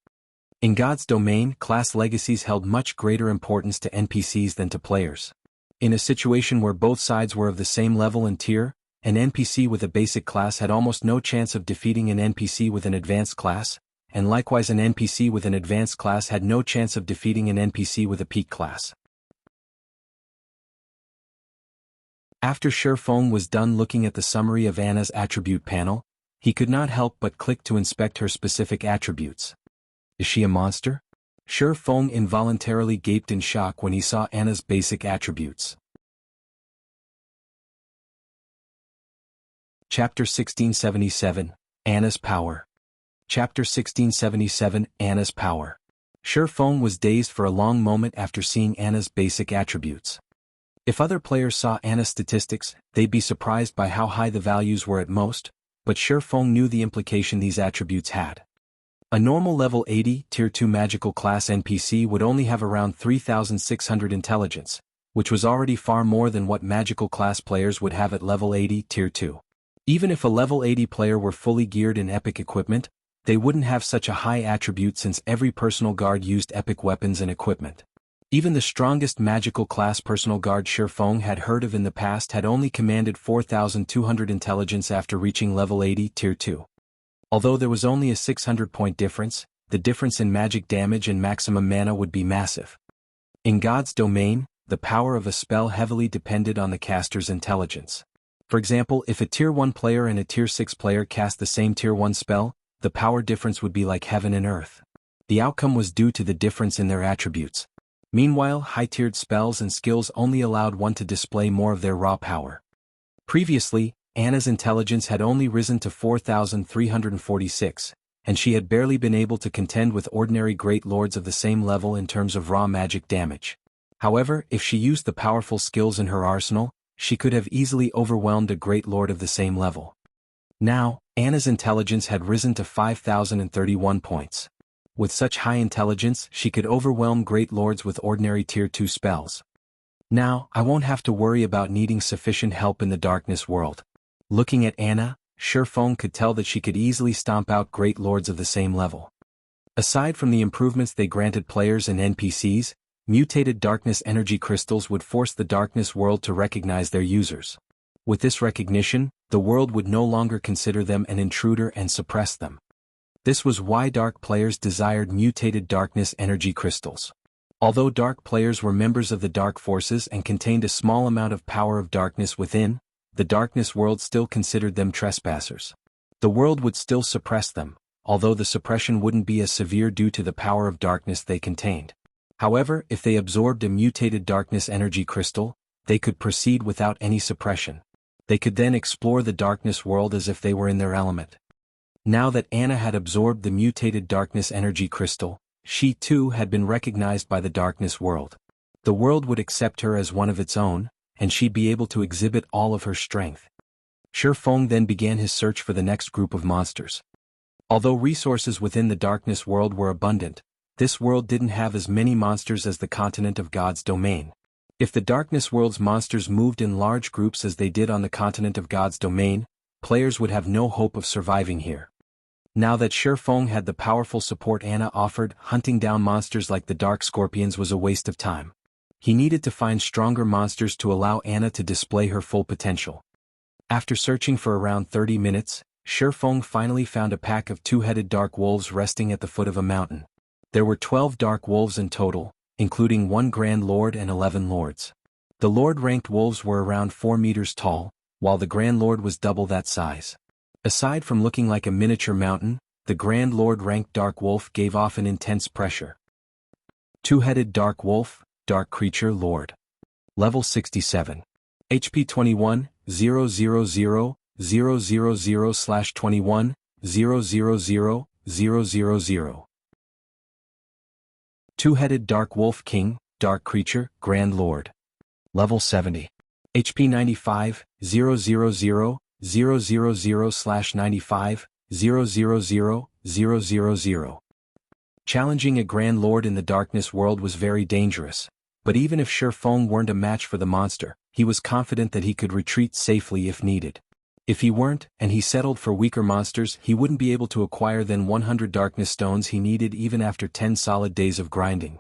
In God's domain, class legacies held much greater importance to NPCs than to players. In a situation where both sides were of the same level and tier, an NPC with a basic class had almost no chance of defeating an NPC with an advanced class, and likewise an NPC with an advanced class had no chance of defeating an NPC with a peak class. After Shifeng was done looking at the summary of Anna's attribute panel, he could not help but click to inspect her specific attributes. Is she a monster? Shifeng involuntarily gaped in shock when he saw Anna's basic attributes. Chapter 1677, Anna's Power. Chapter 1677, Anna's Power. Shifeng was dazed for a long moment after seeing Anna's basic attributes. If other players saw Anna's statistics, they'd be surprised by how high the values were at most, but Shifeng knew the implication these attributes had. A normal level 80 Tier 2 magical class NPC would only have around 3,600 intelligence, which was already far more than what magical class players would have at level 80 Tier 2. Even if a level 80 player were fully geared in epic equipment, they wouldn't have such a high attribute since every personal guard used epic weapons and equipment. Even the strongest magical class personal guard Shifeng had heard of in the past had only commanded 4,200 intelligence after reaching level 80 Tier 2. Although there was only a 600-point difference, the difference in magic damage and maximum mana would be massive. In God's domain, the power of a spell heavily depended on the caster's intelligence. For example, if a Tier 1 player and a Tier 6 player cast the same Tier 1 spell, the power difference would be like heaven and earth. The outcome was due to the difference in their attributes. Meanwhile, high-tiered spells and skills only allowed one to display more of their raw power. Previously, Anna's intelligence had only risen to 4,346, and she had barely been able to contend with ordinary great lords of the same level in terms of raw magic damage. However, if she used the powerful skills in her arsenal, she could have easily overwhelmed a great lord of the same level. Now, Anna's intelligence had risen to 5,031 points. With such high intelligence, she could overwhelm great lords with ordinary Tier 2 spells. Now, I won't have to worry about needing sufficient help in the darkness world. Looking at Anna, Shifeng could tell that she could easily stomp out great lords of the same level. Aside from the improvements they granted players and NPCs, mutated darkness energy crystals would force the darkness world to recognize their users. With this recognition, the world would no longer consider them an intruder and suppress them. This was why dark players desired mutated darkness energy crystals. Although dark players were members of the dark forces and contained a small amount of power of darkness within, the darkness world still considered them trespassers. The world would still suppress them, although the suppression wouldn't be as severe due to the power of darkness they contained. However, if they absorbed a mutated darkness energy crystal, they could proceed without any suppression. They could then explore the darkness world as if they were in their element. Now that Anna had absorbed the mutated darkness energy crystal, she too had been recognized by the darkness world. The world would accept her as one of its own, and she'd be able to exhibit all of her strength. Shi Feng then began his search for the next group of monsters. Although resources within the darkness world were abundant, this world didn't have as many monsters as the continent of God's domain. If the darkness world's monsters moved in large groups as they did on the continent of God's domain, players would have no hope of surviving here. Now that Shi Feng had the powerful support Anna offered, hunting down monsters like the Dark Scorpions was a waste of time. He needed to find stronger monsters to allow Anna to display her full potential. After searching for around 30 minutes, Shi Feng finally found a pack of two-headed dark wolves resting at the foot of a mountain. There were 12 dark wolves in total, including 1 Grand Lord and 11 Lords. The Lord-ranked wolves were around 4 meters tall, while the Grand Lord was double that size. Aside from looking like a miniature mountain, the Grand Lord-ranked dark wolf gave off an intense pressure. Two-headed dark wolf, dark creature Lord. Level 67. HP 21, 000, 000/21, 000, 000. Two-headed dark wolf king, dark creature, Grand Lord. Level 70. HP 95, 000, 000/95, 000, 000. Challenging a Grand Lord in the darkness world was very dangerous, but even if Shi Feng weren't a match for the monster, he was confident that he could retreat safely if needed. If he weren't, and he settled for weaker monsters, he wouldn't be able to acquire the 100 darkness stones he needed even after 10 solid days of grinding.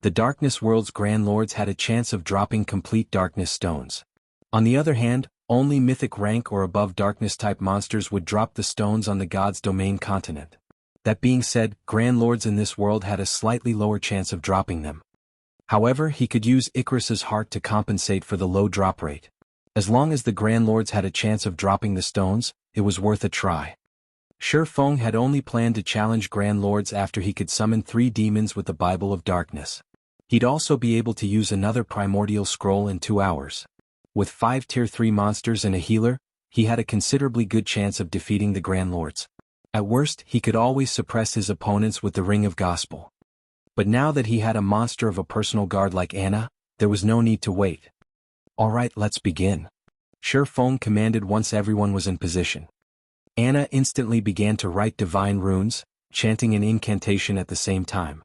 The darkness world's Grand Lords had a chance of dropping complete darkness stones. On the other hand, only mythic rank or above darkness-type monsters would drop the stones on the God's Domain continent. That being said, Grand Lords in this world had a slightly lower chance of dropping them. However, he could use Icarus's heart to compensate for the low drop rate. As long as the Grand Lords had a chance of dropping the stones, it was worth a try. Shi Feng had only planned to challenge Grand Lords after he could summon 3 demons with the Bible of Darkness. He'd also be able to use another Primordial scroll in 2 hours. With 5 Tier 3 monsters and a healer, he had a considerably good chance of defeating the Grand Lords. At worst, he could always suppress his opponents with the Ring of Gospel. But now that he had a monster of a personal guard like Anna, there was no need to wait. Alright, let's begin. Shi Feng commanded once everyone was in position. Anna instantly began to write divine runes, chanting an incantation at the same time.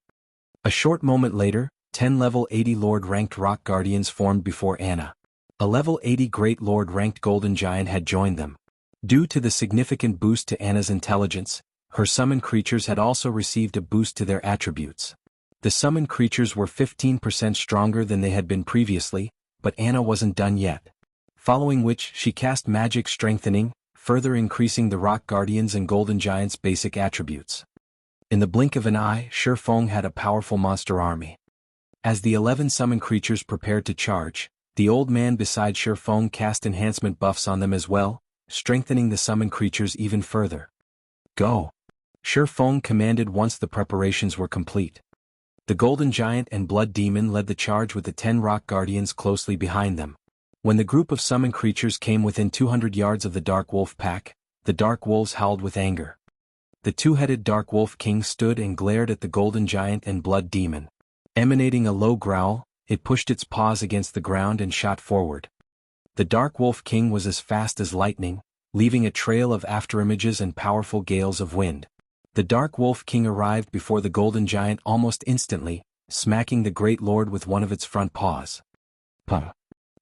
A short moment later, 10 level 80 Lord-ranked Rock Guardians formed before Anna. A level 80 Great Lord-ranked Golden Giant had joined them. Due to the significant boost to Anna's intelligence, her summoned creatures had also received a boost to their attributes. The summoned creatures were 15% stronger than they had been previously, but Anna wasn't done yet. Following which, she cast Magic Strengthening, further increasing the Rock Guardians and Golden Giant's basic attributes. In the blink of an eye, Shi Feng had a powerful monster army. As the 11 summoned creatures prepared to charge, the old man beside Shi Feng cast enhancement buffs on them as well, strengthening the summoned creatures even further. Go! Shi Feng commanded once the preparations were complete. The Golden Giant and Blood Demon led the charge with the 10 Rock Guardians closely behind them. When the group of summoned creatures came within 200 yards of the Dark Wolf pack, the Dark Wolves howled with anger. The two-headed Dark Wolf King stood and glared at the Golden Giant and Blood Demon. Emanating a low growl, it pushed its paws against the ground and shot forward. The Dark Wolf King was as fast as lightning, leaving a trail of afterimages and powerful gales of wind. The Dark Wolf King arrived before the Golden Giant almost instantly, smacking the Great Lord with one of its front paws. Puh!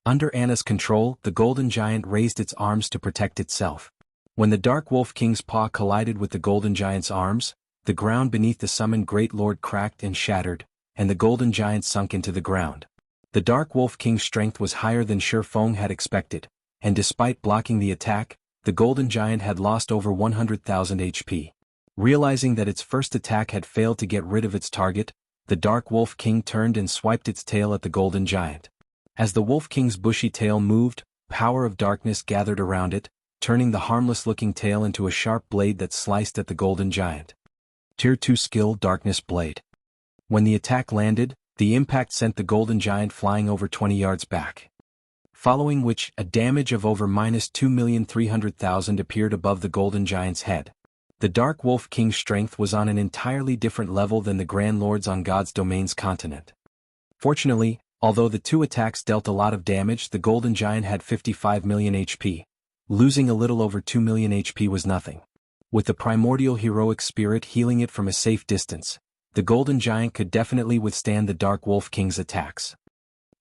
Under Anna's control, the Golden Giant raised its arms to protect itself. When the Dark Wolf King's paw collided with the Golden Giant's arms, the ground beneath the summoned Great Lord cracked and shattered, and the Golden Giant sunk into the ground. The Dark Wolf King's strength was higher than Shi Feng had expected, and despite blocking the attack, the Golden Giant had lost over 100,000 HP. Realizing that its first attack had failed to get rid of its target, the Dark Wolf King turned and swiped its tail at the Golden Giant. As the Wolf King's bushy tail moved, power of darkness gathered around it, turning the harmless-looking tail into a sharp blade that sliced at the Golden Giant. Tier 2 skill Darkness Blade. When the attack landed, the impact sent the Golden Giant flying over 20 yards back. following which a damage of over -2,300,000 appeared above the Golden Giant's head. The Dark Wolf King's strength was on an entirely different level than the Grand Lords on God's Domain's continent. Fortunately, although the two attacks dealt a lot of damage, the Golden Giant had 55 million HP. Losing a little over 2 million HP was nothing. With the Primordial Heroic Spirit healing it from a safe distance, the Golden Giant could definitely withstand the Dark Wolf King's attacks.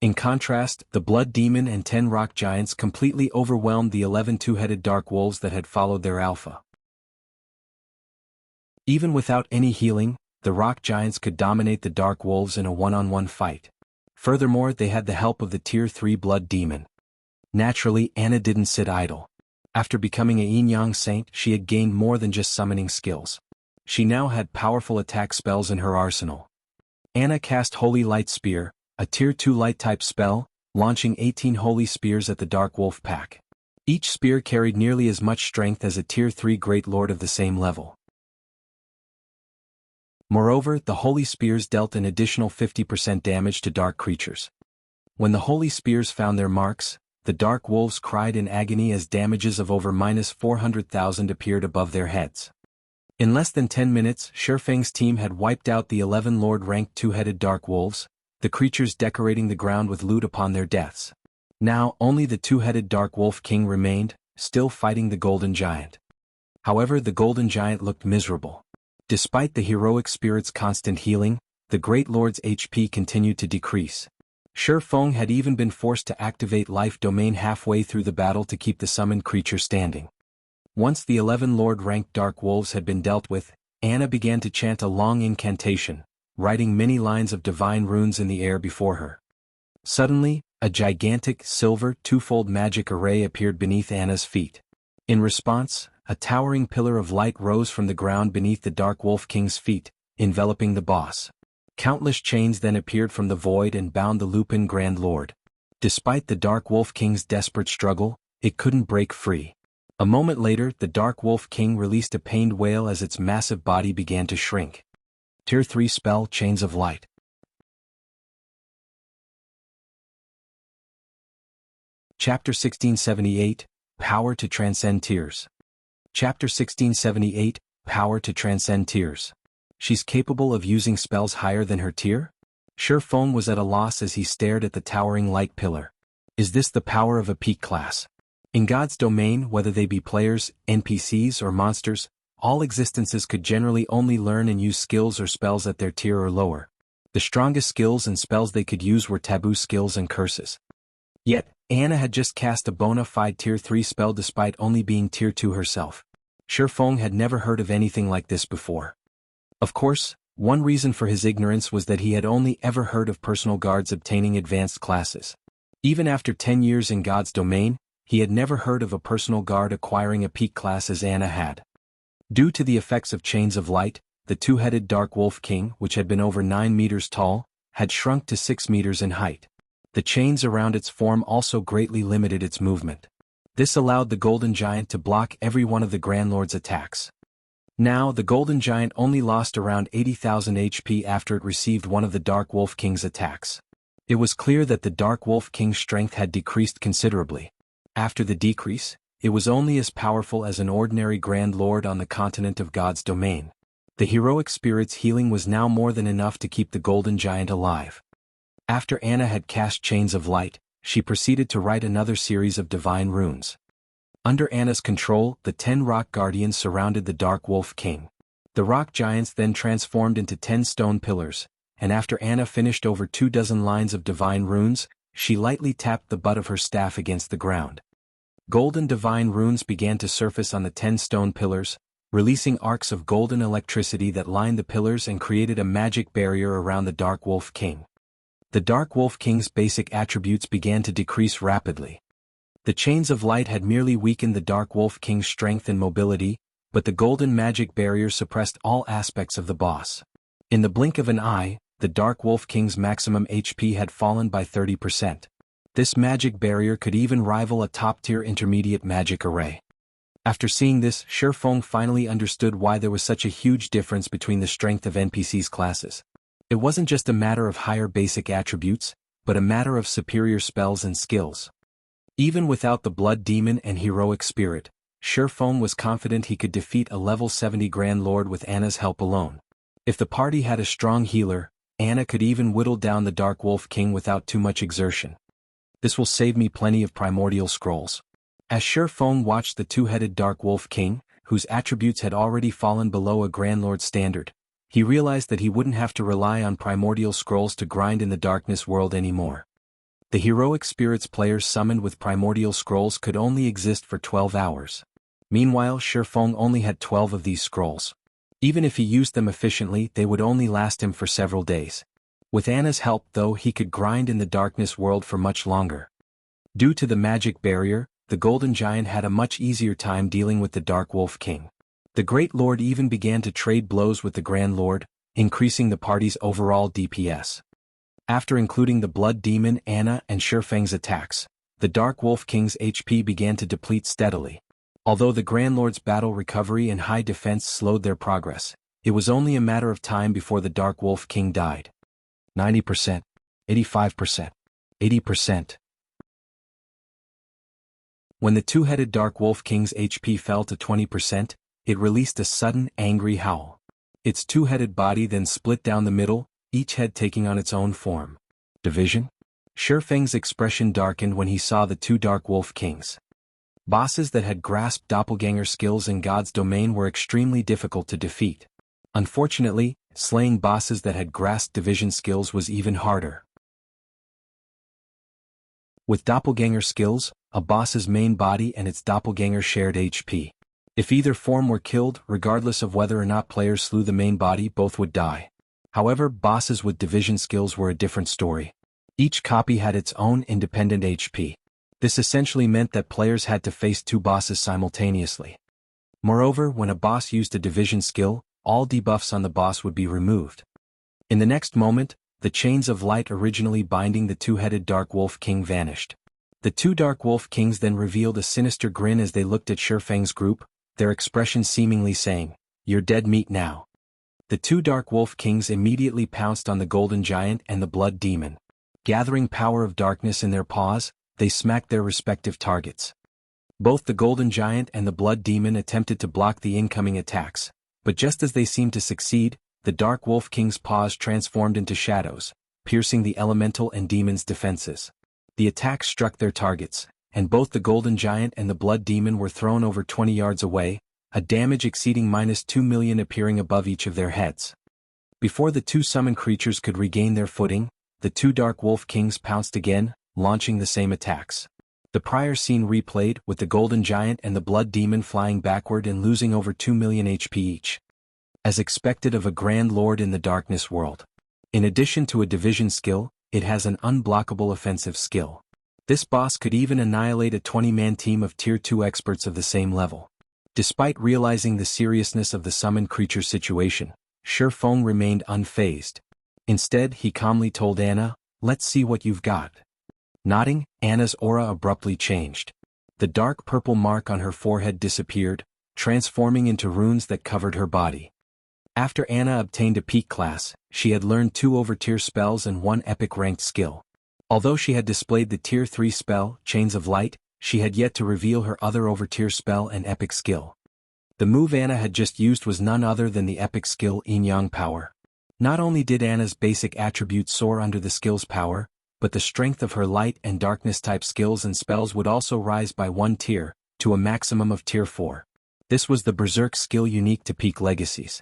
In contrast, the Blood Demon and 10 Rock Giants completely overwhelmed the 11 two-headed Dark Wolves that had followed their alpha. Even without any healing, the Rock Giants could dominate the Dark Wolves in a one-on-one fight. Furthermore, they had the help of the Tier 3 Blood Demon. Naturally, Anna didn't sit idle. After becoming a Yin-Yang Saint, she had gained more than just summoning skills. She now had powerful attack spells in her arsenal. Anna cast Holy Light Spear, a Tier 2 Light-type spell, launching 18 Holy Spears at the Dark Wolf pack. Each spear carried nearly as much strength as a Tier 3 Great Lord of the same level. Moreover, the Holy Spears dealt an additional 50% damage to dark creatures. When the Holy Spears found their marks, the Dark Wolves cried in agony as damages of over -400,000 appeared above their heads. In less than 10 minutes, Shifeng's team had wiped out the 11 Lord-ranked two-headed Dark Wolves, the creatures decorating the ground with loot upon their deaths. Now, only the two-headed Dark Wolf King remained, still fighting the Golden Giant. However, the Golden Giant looked miserable. Despite the heroic spirit's constant healing, the Great Lord's HP continued to decrease. Shifeng had even been forced to activate Life Domain halfway through the battle to keep the summoned creature standing. Once the 11 Lord-ranked Dark Wolves had been dealt with, Anna began to chant a long incantation, writing many lines of divine runes in the air before her. Suddenly, a gigantic, silver, twofold magic array appeared beneath Anna's feet. In response, a towering pillar of light rose from the ground beneath the Dark Wolf King's feet, enveloping the boss. Countless chains then appeared from the void and bound the Lupin Grand Lord. Despite the Dark Wolf King's desperate struggle, it couldn't break free. A moment later, the Dark Wolf King released a pained wail as its massive body began to shrink. Tier 3 Spell, Chains of Light. Chapter 1678, Power to Transcend Tears. Chapter 1678, Power to Transcend Tears. She's capable of using spells higher than her tier? Shifeng was at a loss as he stared at the towering light pillar. Is this the power of a peak class? In God's domain, whether they be players, NPCs or monsters, all existences could generally only learn and use skills or spells at their tier or lower. The strongest skills and spells they could use were taboo skills and curses. Yet, Anna had just cast a bona fide Tier 3 spell despite only being Tier 2 herself. Shifeng had never heard of anything like this before. Of course, one reason for his ignorance was that he had only ever heard of personal guards obtaining advanced classes. Even after 10 years in God's domain, he had never heard of a personal guard acquiring a peak class as Anna had. Due to the effects of Chains of Light, the two-headed Dark Wolf King, which had been over 9 meters tall, had shrunk to 6 meters in height. The chains around its form also greatly limited its movement. This allowed the Golden Giant to block every one of the Grand Lord's attacks. Now, the Golden Giant only lost around 80,000 HP after it received one of the Dark Wolf King's attacks. It was clear that the Dark Wolf King's strength had decreased considerably. After the decrease, it was only as powerful as an ordinary Grand Lord on the continent of God's domain. The heroic spirit's healing was now more than enough to keep the Golden Giant alive. After Anna had cast Chains of Light, she proceeded to write another series of divine runes. Under Anna's control, the 10 rock guardians surrounded the Dark Wolf King. The rock giants then transformed into 10 stone pillars, and after Anna finished over 24 lines of divine runes, she lightly tapped the butt of her staff against the ground. Golden divine runes began to surface on the 10 stone pillars, releasing arcs of golden electricity that lined the pillars and created a magic barrier around the Dark Wolf King. The Dark Wolf King's basic attributes began to decrease rapidly. The Chains of Light had merely weakened the Dark Wolf King's strength and mobility, but the golden magic barrier suppressed all aspects of the boss. In the blink of an eye, the Dark Wolf King's maximum HP had fallen by 30%. This magic barrier could even rival a top-tier intermediate magic array. After seeing this, Shifeng finally understood why there was such a huge difference between the strength of NPC's classes. It wasn't just a matter of higher basic attributes, but a matter of superior spells and skills. Even without the Blood Demon and Heroic Spirit, Shifeng was confident he could defeat a level 70 Grand Lord with Anna's help alone. If the party had a strong healer, Anna could even whittle down the Dark Wolf King without too much exertion. This will save me plenty of primordial scrolls. As Shifeng watched the two-headed Dark Wolf King, whose attributes had already fallen below a Grand Lord standard, he realized that he wouldn't have to rely on primordial scrolls to grind in the darkness world anymore. The heroic spirits players summoned with primordial scrolls could only exist for 12 hours. Meanwhile, Shifeng only had 12 of these scrolls. Even if he used them efficiently, they would only last him for several days. With Anna's help, though, he could grind in the darkness world for much longer. Due to the magic barrier, the Golden Giant had a much easier time dealing with the Dark Wolf King. The Great Lord even began to trade blows with the Grand Lord, increasing the party's overall DPS. After including the Blood Demon, Anna, and Shifeng's attacks, the Dark Wolf King's HP began to deplete steadily. Although the Grand Lord's battle recovery and high defense slowed their progress, it was only a matter of time before the Dark Wolf King died. 90%, 85%, 80%. When the two-headed Dark Wolf King's HP fell to 20%, it released a sudden, angry howl. Its two-headed body then split down the middle, each head taking on its own form. Division? Shifeng's expression darkened when he saw the two Dark Wolf Kings. Bosses that had grasped doppelganger skills in God's domain were extremely difficult to defeat. Unfortunately, slaying bosses that had grasped division skills was even harder. With doppelganger skills, a boss's main body and its doppelganger shared HP. If either form were killed, regardless of whether or not players slew the main body, both would die. However, bosses with division skills were a different story. Each copy had its own independent HP. This essentially meant that players had to face two bosses simultaneously. Moreover, when a boss used a division skill, all debuffs on the boss would be removed. In the next moment, the chains of light originally binding the two-headed Dark Wolf King vanished. The two Dark Wolf Kings then revealed a sinister grin as they looked at Shifeng's group, their expression seemingly saying, "You're dead meat now." The two Dark Wolf Kings immediately pounced on the Golden Giant and the Blood Demon. Gathering power of darkness in their paws, they smacked their respective targets. Both the Golden Giant and the Blood Demon attempted to block the incoming attacks, but just as they seemed to succeed, the Dark Wolf King's paws transformed into shadows, piercing the elemental and demon's defenses. The attacks struck their targets, and both the Golden Giant and the Blood Demon were thrown over 20 yards away, a damage exceeding -2 million appearing above each of their heads. Before the two summoned creatures could regain their footing, the two Dark Wolf Kings pounced again, launching the same attacks. The prior scene replayed, with the Golden Giant and the Blood Demon flying backward and losing over 2 million HP each. As expected of a Grand Lord in the Darkness world. In addition to a division skill, it has an unblockable offensive skill. This boss could even annihilate a 20-man team of Tier 2 experts of the same level. Despite realizing the seriousness of the summoned creature situation, Shifeng remained unfazed. Instead, he calmly told Anna, "Let's see what you've got." Nodding, Anna's aura abruptly changed. The dark purple mark on her forehead disappeared, transforming into runes that covered her body. After Anna obtained a peak class, she had learned 2 over-tier spells and 1 epic-ranked skill. Although she had displayed the Tier 3 spell, Chains of Light, she had yet to reveal her other over-tier spell and epic skill. The move Anna had just used was none other than the epic skill Yin-Yang Power. Not only did Anna's basic attributes soar under the skill's power, but the strength of her light and darkness type skills and spells would also rise by 1 tier, to a maximum of Tier 4. This was the Berserk skill unique to peak legacies.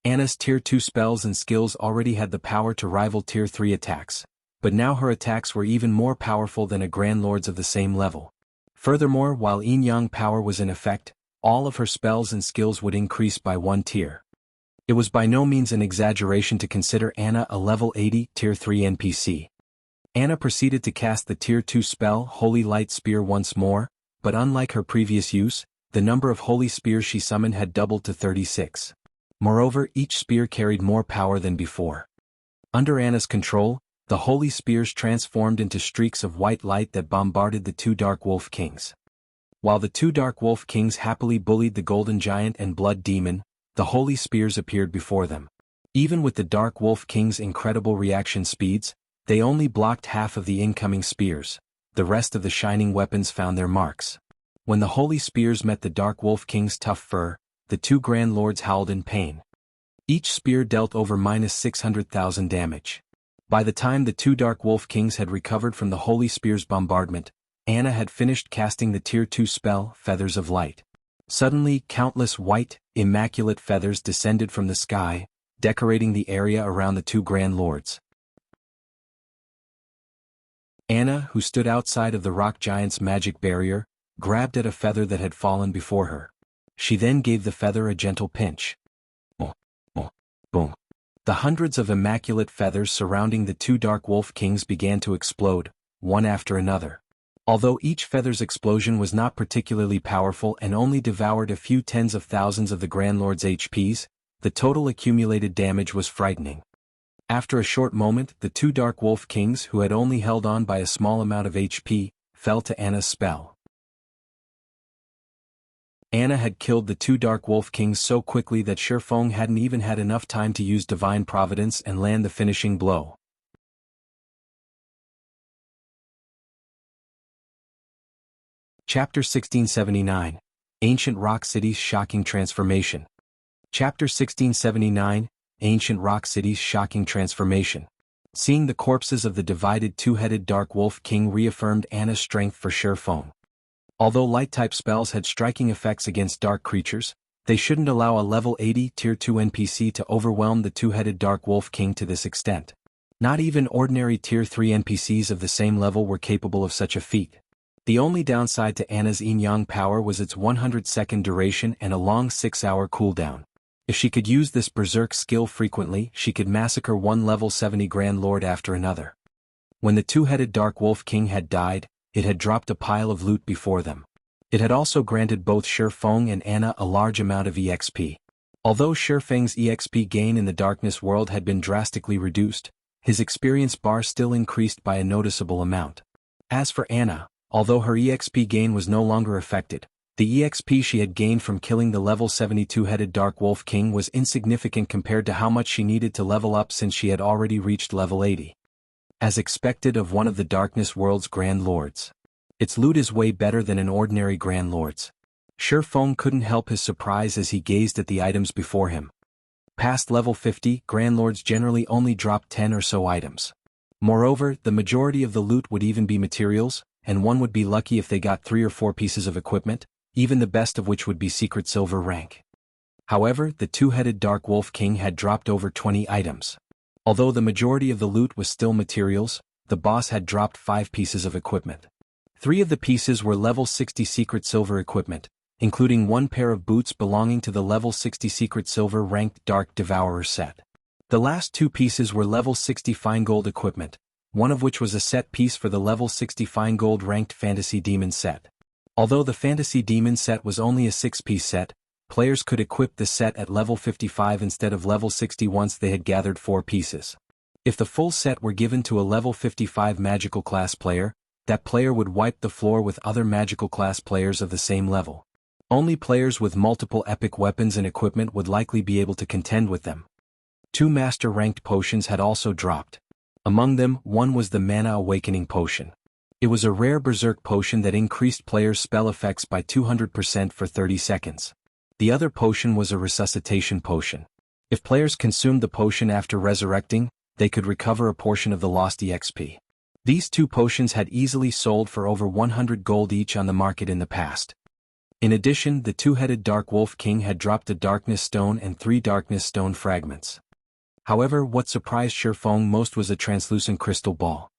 Anna's Tier 2 spells and skills already had the power to rival Tier 3 attacks, but now her attacks were even more powerful than a Grand Lord's of the same level. Furthermore, while Yin-Yang Power was in effect, all of her spells and skills would increase by 1 tier. It was by no means an exaggeration to consider Anna a level 80 Tier 3 NPC. Anna proceeded to cast the Tier 2 spell Holy Light Spear once more, but unlike her previous use, the number of holy spears she summoned had doubled to 36. Moreover, each spear carried more power than before. Under Anna's control, the holy spears transformed into streaks of white light that bombarded the two Dark Wolf Kings. While the two Dark Wolf Kings happily bullied the Golden Giant and Blood Demon, the holy spears appeared before them. Even with the Dark Wolf King's incredible reaction speeds, they only blocked half of the incoming spears, the rest of the shining weapons found their marks. When the holy spears met the Dark Wolf King's tough fur, the two Grand Lords howled in pain. Each spear dealt over -600,000 damage. By the time the two Dark Wolf Kings had recovered from the holy spear's bombardment, Anna had finished casting the Tier 2 spell, Feathers of Light. Suddenly, countless white, immaculate feathers descended from the sky, decorating the area around the two Grand Lords. Anna, who stood outside of the rock giant's magic barrier, grabbed at a feather that had fallen before her. She then gave the feather a gentle pinch. Boom. The hundreds of immaculate feathers surrounding the two Dark Wolf Kings began to explode, one after another. Although each feather's explosion was not particularly powerful and only devoured a few tens of thousands of the Grand Lord's HPs, the total accumulated damage was frightening. After a short moment, the two Dark Wolf Kings, who had only held on by a small amount of HP, fell to Anna's spell. Anna had killed the two Dark Wolf Kings so quickly that Shifeng hadn't even had enough time to use Divine Providence and land the finishing blow. Chapter 1679, Ancient Rock City's Shocking Transformation. Chapter 1679, Ancient Rock City's Shocking Transformation. Seeing the corpses of the divided two-headed Dark Wolf King reaffirmed Anna's strength for Shifeng. Although light-type spells had striking effects against dark creatures, they shouldn't allow a level 80 Tier 2 NPC to overwhelm the two-headed Dark Wolf King to this extent. Not even ordinary Tier 3 NPCs of the same level were capable of such a feat. The only downside to Anna's yin-yang power was its 100-second duration and a long 6-hour cooldown. If she could use this berserk skill frequently, she could massacre one level 70 Grand Lord after another. When the two-headed Dark Wolf King had died, it had dropped a pile of loot before them. It had also granted both Shifeng and Anna a large amount of EXP. Although Shifeng's EXP gain in the darkness world had been drastically reduced, his experience bar still increased by a noticeable amount. As for Anna, although her EXP gain was no longer affected, the EXP she had gained from killing the level 72-headed Dark Wolf King was insignificant compared to how much she needed to level up since she had already reached level 80. As expected of one of the Darkness World's Grand Lords. Its loot is way better than an ordinary Grand Lord's. Shifeng couldn't help his surprise as he gazed at the items before him. Past level 50, Grand Lords generally only drop 10 or so items. Moreover, the majority of the loot would even be materials, and one would be lucky if they got 3 or 4 pieces of equipment, even the best of which would be secret silver rank. However, the two-headed Dark Wolf King had dropped over 20 items. Although the majority of the loot was still materials, the boss had dropped 5 pieces of equipment. 3 of the pieces were level 60 secret silver equipment, including 1 pair of boots belonging to the level 60 secret silver ranked Dark Devourer set. The last 2 pieces were level 60 fine gold equipment, one of which was a set piece for the level 60 fine gold ranked Fantasy Demon set. Although the Fantasy Demon set was only a 6-piece set, players could equip the set at level 55 instead of level 60 once they had gathered 4 pieces. If the full set were given to a level 55 magical class player, that player would wipe the floor with other magical class players of the same level. Only players with multiple epic weapons and equipment would likely be able to contend with them. 2 master-ranked potions had also dropped. Among them, one was the Mana Awakening Potion. It was a rare berserk potion that increased players' spell effects by 200% for 30 seconds. The other potion was a resuscitation potion. If players consumed the potion after resurrecting, they could recover a portion of the lost EXP. These 2 potions had easily sold for over 100 gold each on the market in the past. In addition, the two-headed Dark Wolf King had dropped a Darkness Stone and 3 Darkness Stone fragments. However, what surprised Shifeng most was a translucent crystal ball.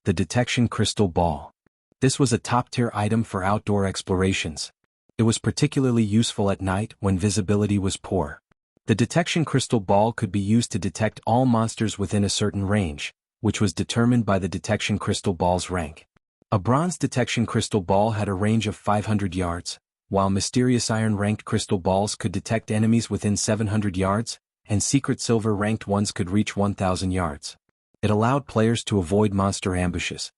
The Detection Crystal Ball. This was a top-tier item for outdoor explorations. It was particularly useful at night when visibility was poor. The Detection Crystal Ball could be used to detect all monsters within a certain range, which was determined by the Detection Crystal Ball's rank. A Bronze Detection Crystal Ball had a range of 500 yards, while Mysterious Iron-ranked crystal balls could detect enemies within 700 yards, and Secret Silver-ranked ones could reach 1,000 yards. It allowed players to avoid monster ambushes.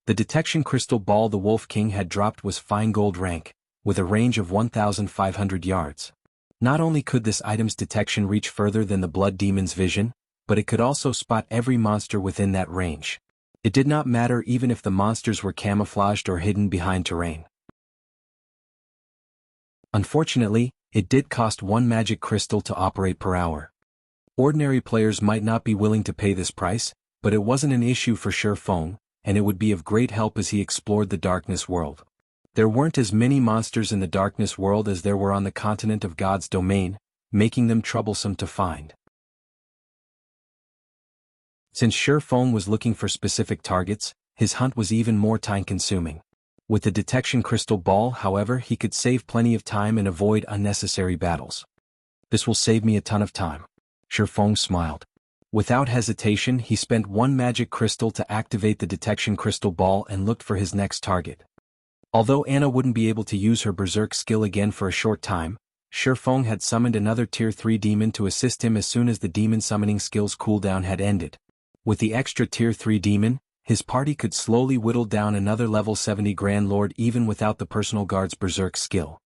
The Detection Crystal Ball the Wolf King had dropped was Fine Gold rank, with a range of 1,500 yards. Not only could this item's detection reach further than the Blood Demon's vision, but it could also spot every monster within that range. It did not matter even if the monsters were camouflaged or hidden behind terrain. Unfortunately, it did cost 1 magic crystal to operate per hour. Ordinary players might not be willing to pay this price, but it wasn't an issue for Shi Feng, and it would be of great help as he explored the darkness world. There weren't as many monsters in the darkness world as there were on the continent of God's domain, making them troublesome to find. Since Shi Feng was looking for specific targets, his hunt was even more time-consuming. With the detection crystal ball, however, he could save plenty of time and avoid unnecessary battles. This will save me a ton of time. Shi Feng smiled. Without hesitation, he spent 1 magic crystal to activate the detection crystal ball and looked for his next target. Although Anna wouldn't be able to use her berserk skill again for a short time, Shi Feng had summoned another Tier 3 demon to assist him as soon as the demon summoning skill's cooldown had ended. With the extra Tier 3 demon, his party could slowly whittle down another level 70 Grand Lord even without the personal guard's berserk skill.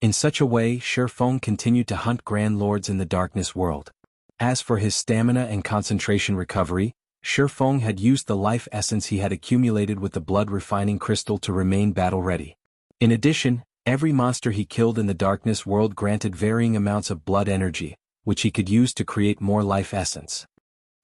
In such a way, Shi Feng continued to hunt Grand Lords in the darkness world. As for his stamina and concentration recovery, Shi Feng had used the life essence he had accumulated with the blood refining crystal to remain battle-ready. In addition, every monster he killed in the darkness world granted varying amounts of blood energy, which he could use to create more life essence.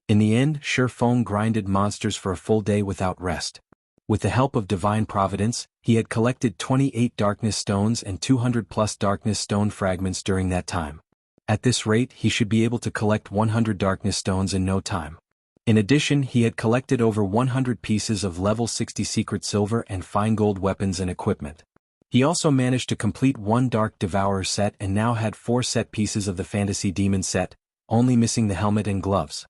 In the end, Shi Feng grinded monsters for a full day without rest. With the help of divine providence, he had collected 28 darkness stones and 200+ darkness stone fragments during that time. At this rate, he should be able to collect 100 darkness stones in no time. In addition, he had collected over 100 pieces of level 60 secret silver and fine gold weapons and equipment. He also managed to complete 1 Dark Devourer set and now had 4 set pieces of the Fantasy Demon set, only missing the helmet and gloves.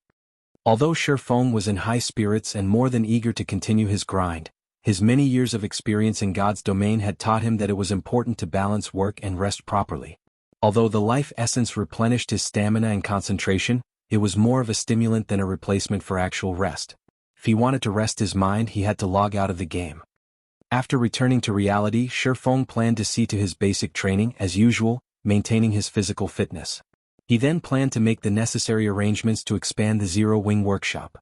Although Shi Feng was in high spirits and more than eager to continue his grind, his many years of experience in God's domain had taught him that it was important to balance work and rest properly. Although the life essence replenished his stamina and concentration, it was more of a stimulant than a replacement for actual rest. If he wanted to rest his mind, he had to log out of the game. After returning to reality, Shi Feng planned to see to his basic training, as usual, maintaining his physical fitness. He then planned to make the necessary arrangements to expand the Zero Wing workshop.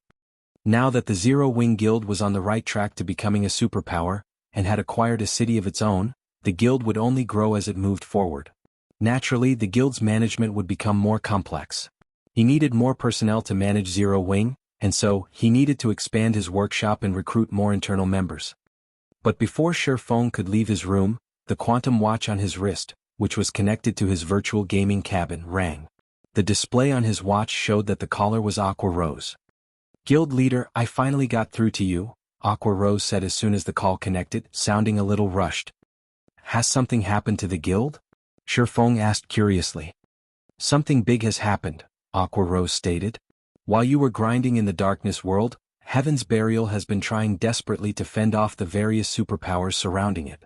Now that the Zero Wing Guild was on the right track to becoming a superpower, and had acquired a city of its own, the guild would only grow as it moved forward. Naturally, the guild's management would become more complex. He needed more personnel to manage Zero Wing, and so, he needed to expand his workshop and recruit more internal members. But before Shi Feng could leave his room, the quantum watch on his wrist, which was connected to his virtual gaming cabin, rang. The display on his watch showed that the caller was Aqua Rose. "Guild leader, I finally got through to you," Aqua Rose said as soon as the call connected, sounding a little rushed. "Has something happened to the guild?" Shi Feng asked curiously. "Something big has happened," Aqua Rose stated. "While you were grinding in the darkness world, Heaven's Burial has been trying desperately to fend off the various superpowers surrounding it.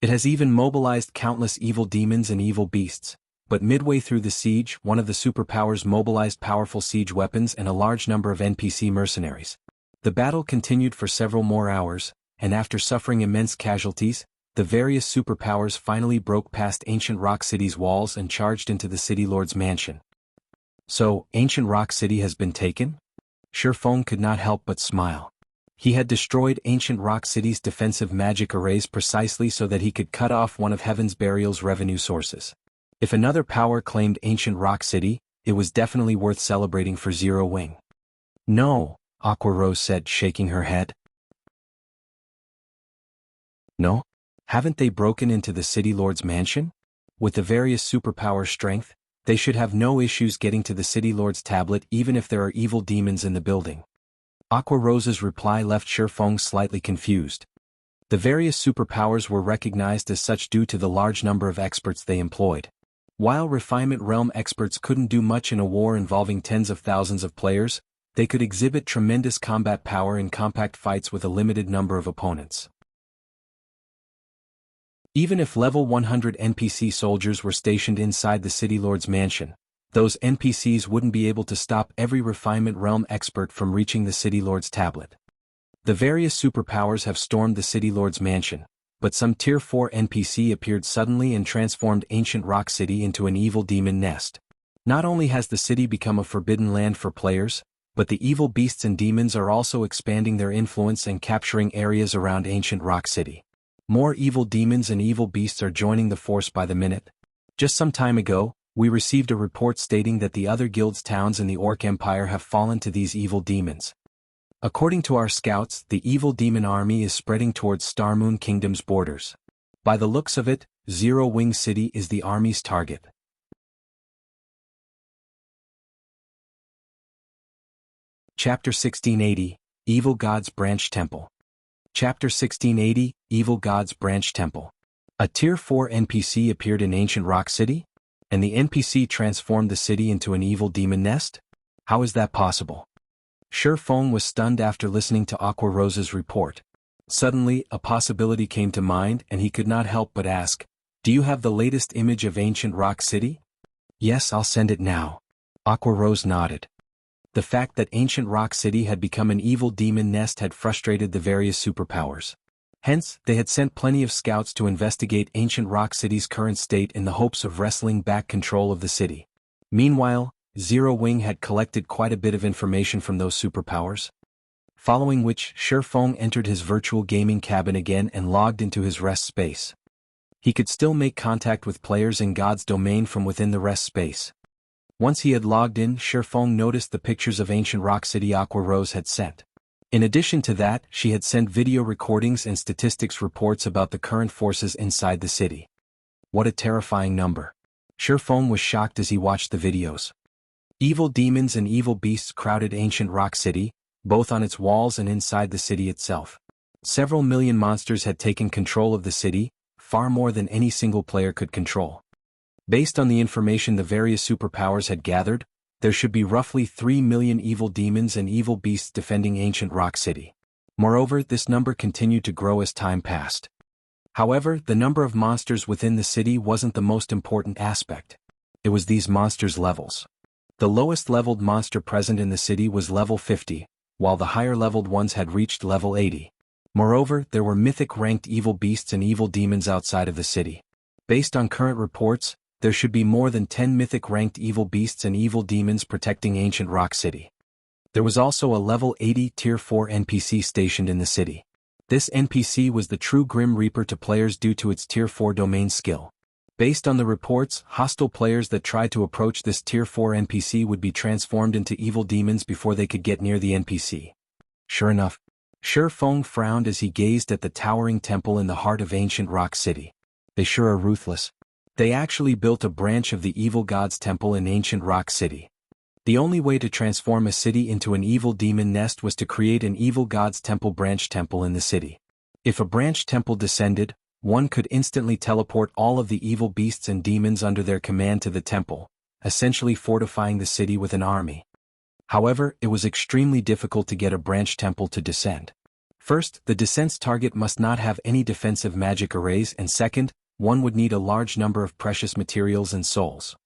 It has even mobilized countless evil demons and evil beasts. But midway through the siege, one of the superpowers mobilized powerful siege weapons and a large number of NPC mercenaries. The battle continued for several more hours, and after suffering immense casualties, the various superpowers finally broke past Ancient Rock City's walls and charged into the City Lord's mansion. So, Ancient Rock City has been taken? Shi Feng could not help but smile. He had destroyed Ancient Rock City's defensive magic arrays precisely so that he could cut off one of Heaven's Burial's revenue sources. If another power claimed Ancient Rock City, it was definitely worth celebrating for Zero Wing. "No," Aqua Rose said, shaking her head. "No? Haven't they broken into the City Lord's mansion? With the various superpower strength, they should have no issues getting to the City Lord's tablet even if there are evil demons in the building." Aqua Rose's reply left Shi Feng slightly confused. The various superpowers were recognized as such due to the large number of experts they employed. While Refinement Realm experts couldn't do much in a war involving tens of thousands of players, they could exhibit tremendous combat power in compact fights with a limited number of opponents. Even if level 100 NPC soldiers were stationed inside the City Lord's mansion, those NPCs wouldn't be able to stop every Refinement Realm expert from reaching the City Lord's tablet. The various superpowers have stormed the City Lord's mansion, but some Tier 4 NPC appeared suddenly and transformed Ancient Rock City into an evil demon nest. Not only has the city become a forbidden land for players, but the evil beasts and demons are also expanding their influence and capturing areas around ancient Rock City. More evil demons and evil beasts are joining the force by the minute. Just some time ago, we received a report stating that the other guild's towns in the Orc Empire have fallen to these evil demons. According to our scouts, the evil demon army is spreading towards Starmoon Kingdom's borders. By the looks of it, Zero Wing City is the army's target. Chapter 1680, Evil God's Branch Temple. Chapter 1680, Evil God's Branch Temple. A Tier 4 NPC appeared in ancient Rock City? And the NPC transformed the city into an evil demon nest? How is that possible? Shi Feng was stunned after listening to Aqua Rose's report. Suddenly, a possibility came to mind and he could not help but ask, "Do you have the latest image of ancient Rock City?" "Yes, I'll send it now." Aqua Rose nodded. The fact that ancient Rock City had become an evil demon nest had frustrated the various superpowers. Hence, they had sent plenty of scouts to investigate ancient Rock City's current state in the hopes of wresting back control of the city. Meanwhile, Zero Wing had collected quite a bit of information from those superpowers. Following which, Shi Feng entered his virtual gaming cabin again and logged into his rest space. He could still make contact with players in God's domain from within the rest space. Once he had logged in, Shi Feng noticed the pictures of ancient Rock City Aqua Rose had sent. In addition to that, she had sent video recordings and statistics reports about the current forces inside the city. What a terrifying number. Shi Feng was shocked as he watched the videos. Evil demons and evil beasts crowded ancient Rock City, both on its walls and inside the city itself. Several million monsters had taken control of the city, far more than any single player could control. Based on the information the various superpowers had gathered, there should be roughly 3 million evil demons and evil beasts defending ancient Rock City. Moreover, this number continued to grow as time passed. However, the number of monsters within the city wasn't the most important aspect. It was these monsters' levels. The lowest leveled monster present in the city was level 50, while the higher leveled ones had reached level 80. Moreover, there were mythic ranked evil beasts and evil demons outside of the city. Based on current reports, there should be more than 10 mythic-ranked evil beasts and evil demons protecting ancient Rock City. There was also a level 80 Tier 4 NPC stationed in the city. This NPC was the true Grim Reaper to players due to its Tier 4 domain skill. Based on the reports, hostile players that tried to approach this Tier 4 NPC would be transformed into evil demons before they could get near the NPC. Sure enough, Shi Feng frowned as he gazed at the towering temple in the heart of ancient Rock City. They sure are ruthless. They actually built a branch of the evil god's temple in ancient Rock City. The only way to transform a city into an evil demon nest was to create an evil god's temple branch temple in the city. If a branch temple descended, one could instantly teleport all of the evil beasts and demons under their command to the temple, essentially fortifying the city with an army. However, it was extremely difficult to get a branch temple to descend. First, the descent's target must not have any defensive magic arrays, and second, one would need a large number of precious materials and souls.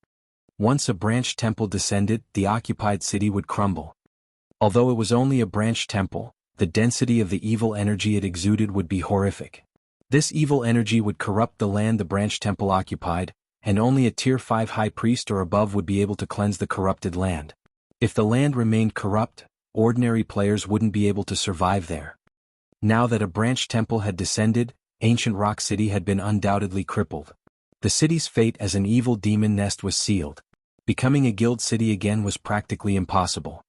Once a branch temple descended, the occupied city would crumble. Although it was only a branch temple, the density of the evil energy it exuded would be horrific. This evil energy would corrupt the land the branch temple occupied, and only a Tier 5 high priest or above would be able to cleanse the corrupted land. If the land remained corrupt, ordinary players wouldn't be able to survive there. Now that a branch temple had descended, ancient Rock City had been undoubtedly crippled. The city's fate as an evil demon nest was sealed. Becoming a guild city again was practically impossible.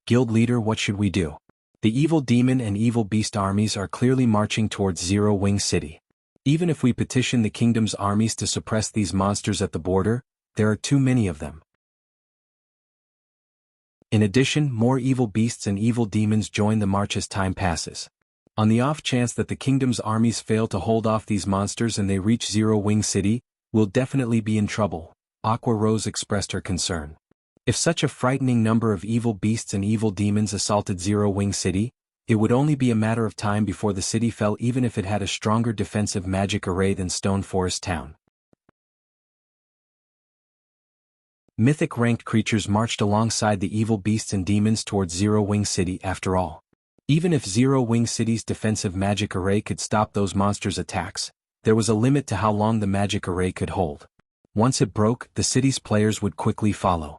Guild leader, what should we do? The evil demon and evil beast armies are clearly marching towards Zero Wing City. Even if we petition the kingdom's armies to suppress these monsters at the border, there are too many of them. In addition, more evil beasts and evil demons join the march as time passes. On the off chance that the kingdom's armies fail to hold off these monsters and they reach Zero Wing City, we'll definitely be in trouble, Aqua Rose expressed her concern. If such a frightening number of evil beasts and evil demons assaulted Zero Wing City, it would only be a matter of time before the city fell, even if it had a stronger defensive magic array than Stone Forest Town. Mythic ranked creatures marched alongside the evil beasts and demons towards Zero Wing City after all. Even if Zero Wing City's defensive magic array could stop those monsters' attacks, there was a limit to how long the magic array could hold. Once it broke, the city's players would quickly follow.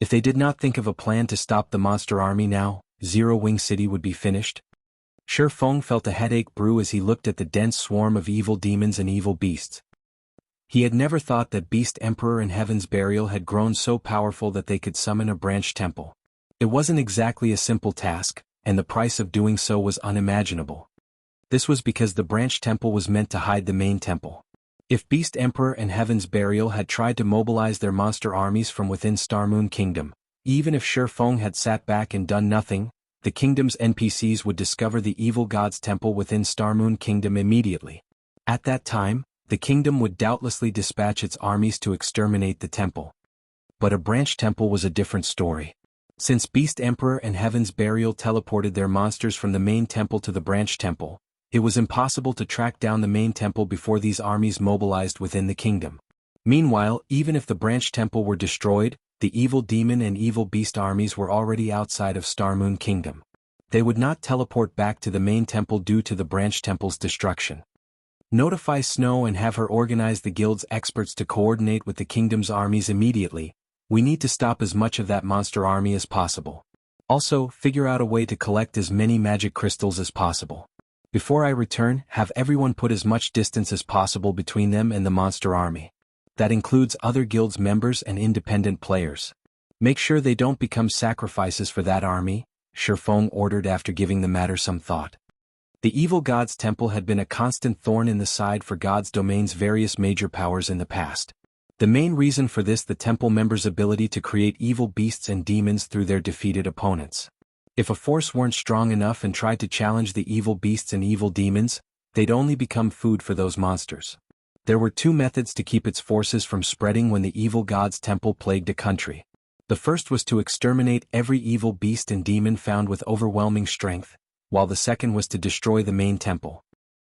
If they did not think of a plan to stop the monster army now, Zero Wing City would be finished. Shi Feng felt a headache brew as he looked at the dense swarm of evil demons and evil beasts. He had never thought that Beast Emperor and Heaven's Burial had grown so powerful that they could summon a branch temple. It wasn't exactly a simple task, and the price of doing so was unimaginable. This was because the branch temple was meant to hide the main temple. If Beast Emperor and Heaven's Burial had tried to mobilize their monster armies from within Starmoon Kingdom, even if Shi Feng had sat back and done nothing, the kingdom's NPCs would discover the evil god's temple within Starmoon Kingdom immediately. At that time, the kingdom would doubtlessly dispatch its armies to exterminate the temple. But a branch temple was a different story. Since Beast Emperor and Heaven's Burial teleported their monsters from the main temple to the branch temple, it was impossible to track down the main temple before these armies mobilized within the kingdom. Meanwhile, even if the branch temple were destroyed, the evil demon and evil beast armies were already outside of Starmoon Kingdom. They would not teleport back to the main temple due to the branch temple's destruction. Notify Snow and have her organize the guild's experts to coordinate with the kingdom's armies immediately. We need to stop as much of that monster army as possible. Also, figure out a way to collect as many magic crystals as possible. Before I return, have everyone put as much distance as possible between them and the monster army. That includes other guild's members and independent players. Make sure they don't become sacrifices for that army, Shi Feng ordered after giving the matter some thought. The evil god's temple had been a constant thorn in the side for God's domain's various major powers in the past. The main reason for this, the temple members' ability to create evil beasts and demons through their defeated opponents. If a force weren't strong enough and tried to challenge the evil beasts and evil demons, they'd only become food for those monsters. There were two methods to keep its forces from spreading when the evil god's temple plagued a country. The first was to exterminate every evil beast and demon found with overwhelming strength, while the second was to destroy the main temple.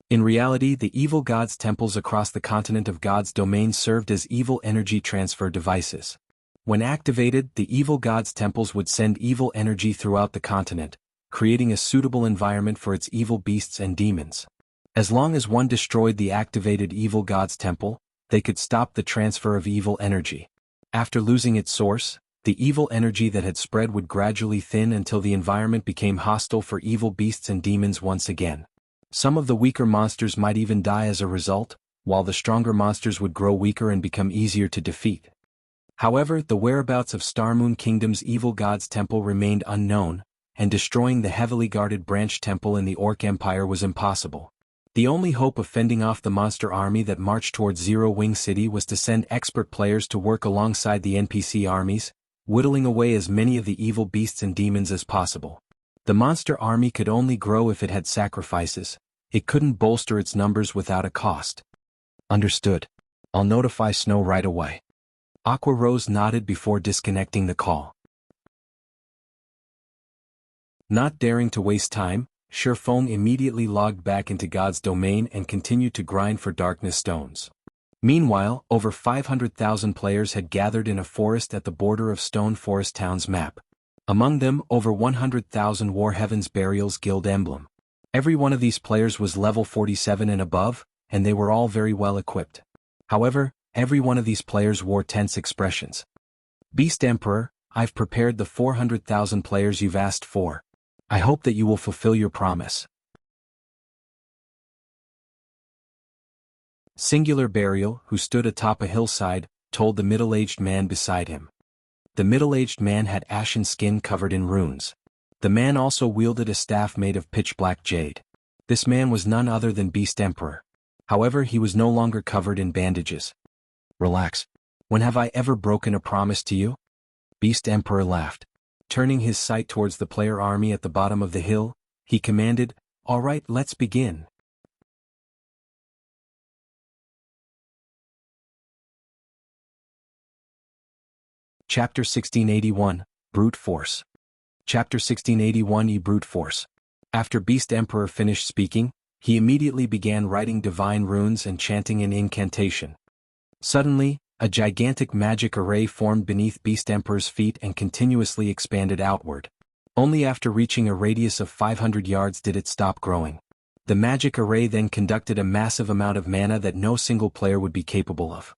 In reality, the evil god's temples across the continent of God's domain served as evil energy transfer devices. When activated, the evil god's temples would send evil energy throughout the continent, creating a suitable environment for its evil beasts and demons. As long as one destroyed the activated evil god's temple, they could stop the transfer of evil energy. After losing its source, the evil energy that had spread would gradually thin until the environment became hostile for evil beasts and demons once again. Some of the weaker monsters might even die as a result, while the stronger monsters would grow weaker and become easier to defeat. However, the whereabouts of Starmoon Kingdom's evil god's temple remained unknown, and destroying the heavily guarded branch temple in the Orc Empire was impossible. The only hope of fending off the monster army that marched towards Zero Wing City was to send expert players to work alongside the NPC armies, whittling away as many of the evil beasts and demons as possible. The monster army could only grow if it had sacrifices. It couldn't bolster its numbers without a cost. Understood. I'll notify Snow right away. Aqua Rose nodded before disconnecting the call. Not daring to waste time, Shi Feng immediately logged back into God's domain and continued to grind for darkness stones. Meanwhile, over 500,000 players had gathered in a forest at the border of Stone Forest Town's map. Among them, over 100,000 wore Heaven's Burial's guild emblem. Every one of these players was level 47 and above, and they were all very well equipped. However, every one of these players wore tense expressions. Beast Emperor, I've prepared the 400,000 players you've asked for. I hope that you will fulfill your promise. Singular Burial, who stood atop a hillside, told the middle-aged man beside him. The middle-aged man had ashen skin covered in runes. The man also wielded a staff made of pitch-black jade. This man was none other than Beast Emperor. However, he was no longer covered in bandages. Relax. When have I ever broken a promise to you? Beast Emperor laughed. Turning his sight towards the player army at the bottom of the hill, he commanded, "All right, let's begin." Chapter 1681, Brute Force. Chapter 1681 Brute Force. After Beast Emperor finished speaking, he immediately began writing divine runes and chanting an incantation. Suddenly, a gigantic magic array formed beneath Beast Emperor's feet and continuously expanded outward. Only after reaching a radius of 500 yards did it stop growing. The magic array then conducted a massive amount of mana that no single player would be capable of.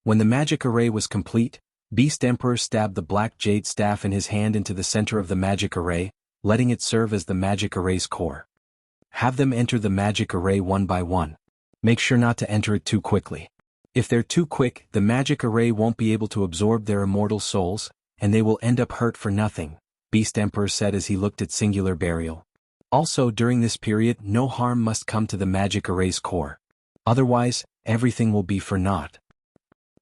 When the magic array was complete, Beast Emperor stabbed the black jade staff in his hand into the center of the magic array, letting it serve as the magic array's core. Have them enter the magic array one by one. Make sure not to enter it too quickly. If they're too quick, the magic array won't be able to absorb their immortal souls, and they will end up hurt for nothing, Beast Emperor said as he looked at Singular Burial. Also during this period, no harm must come to the magic array's core. Otherwise, everything will be for naught.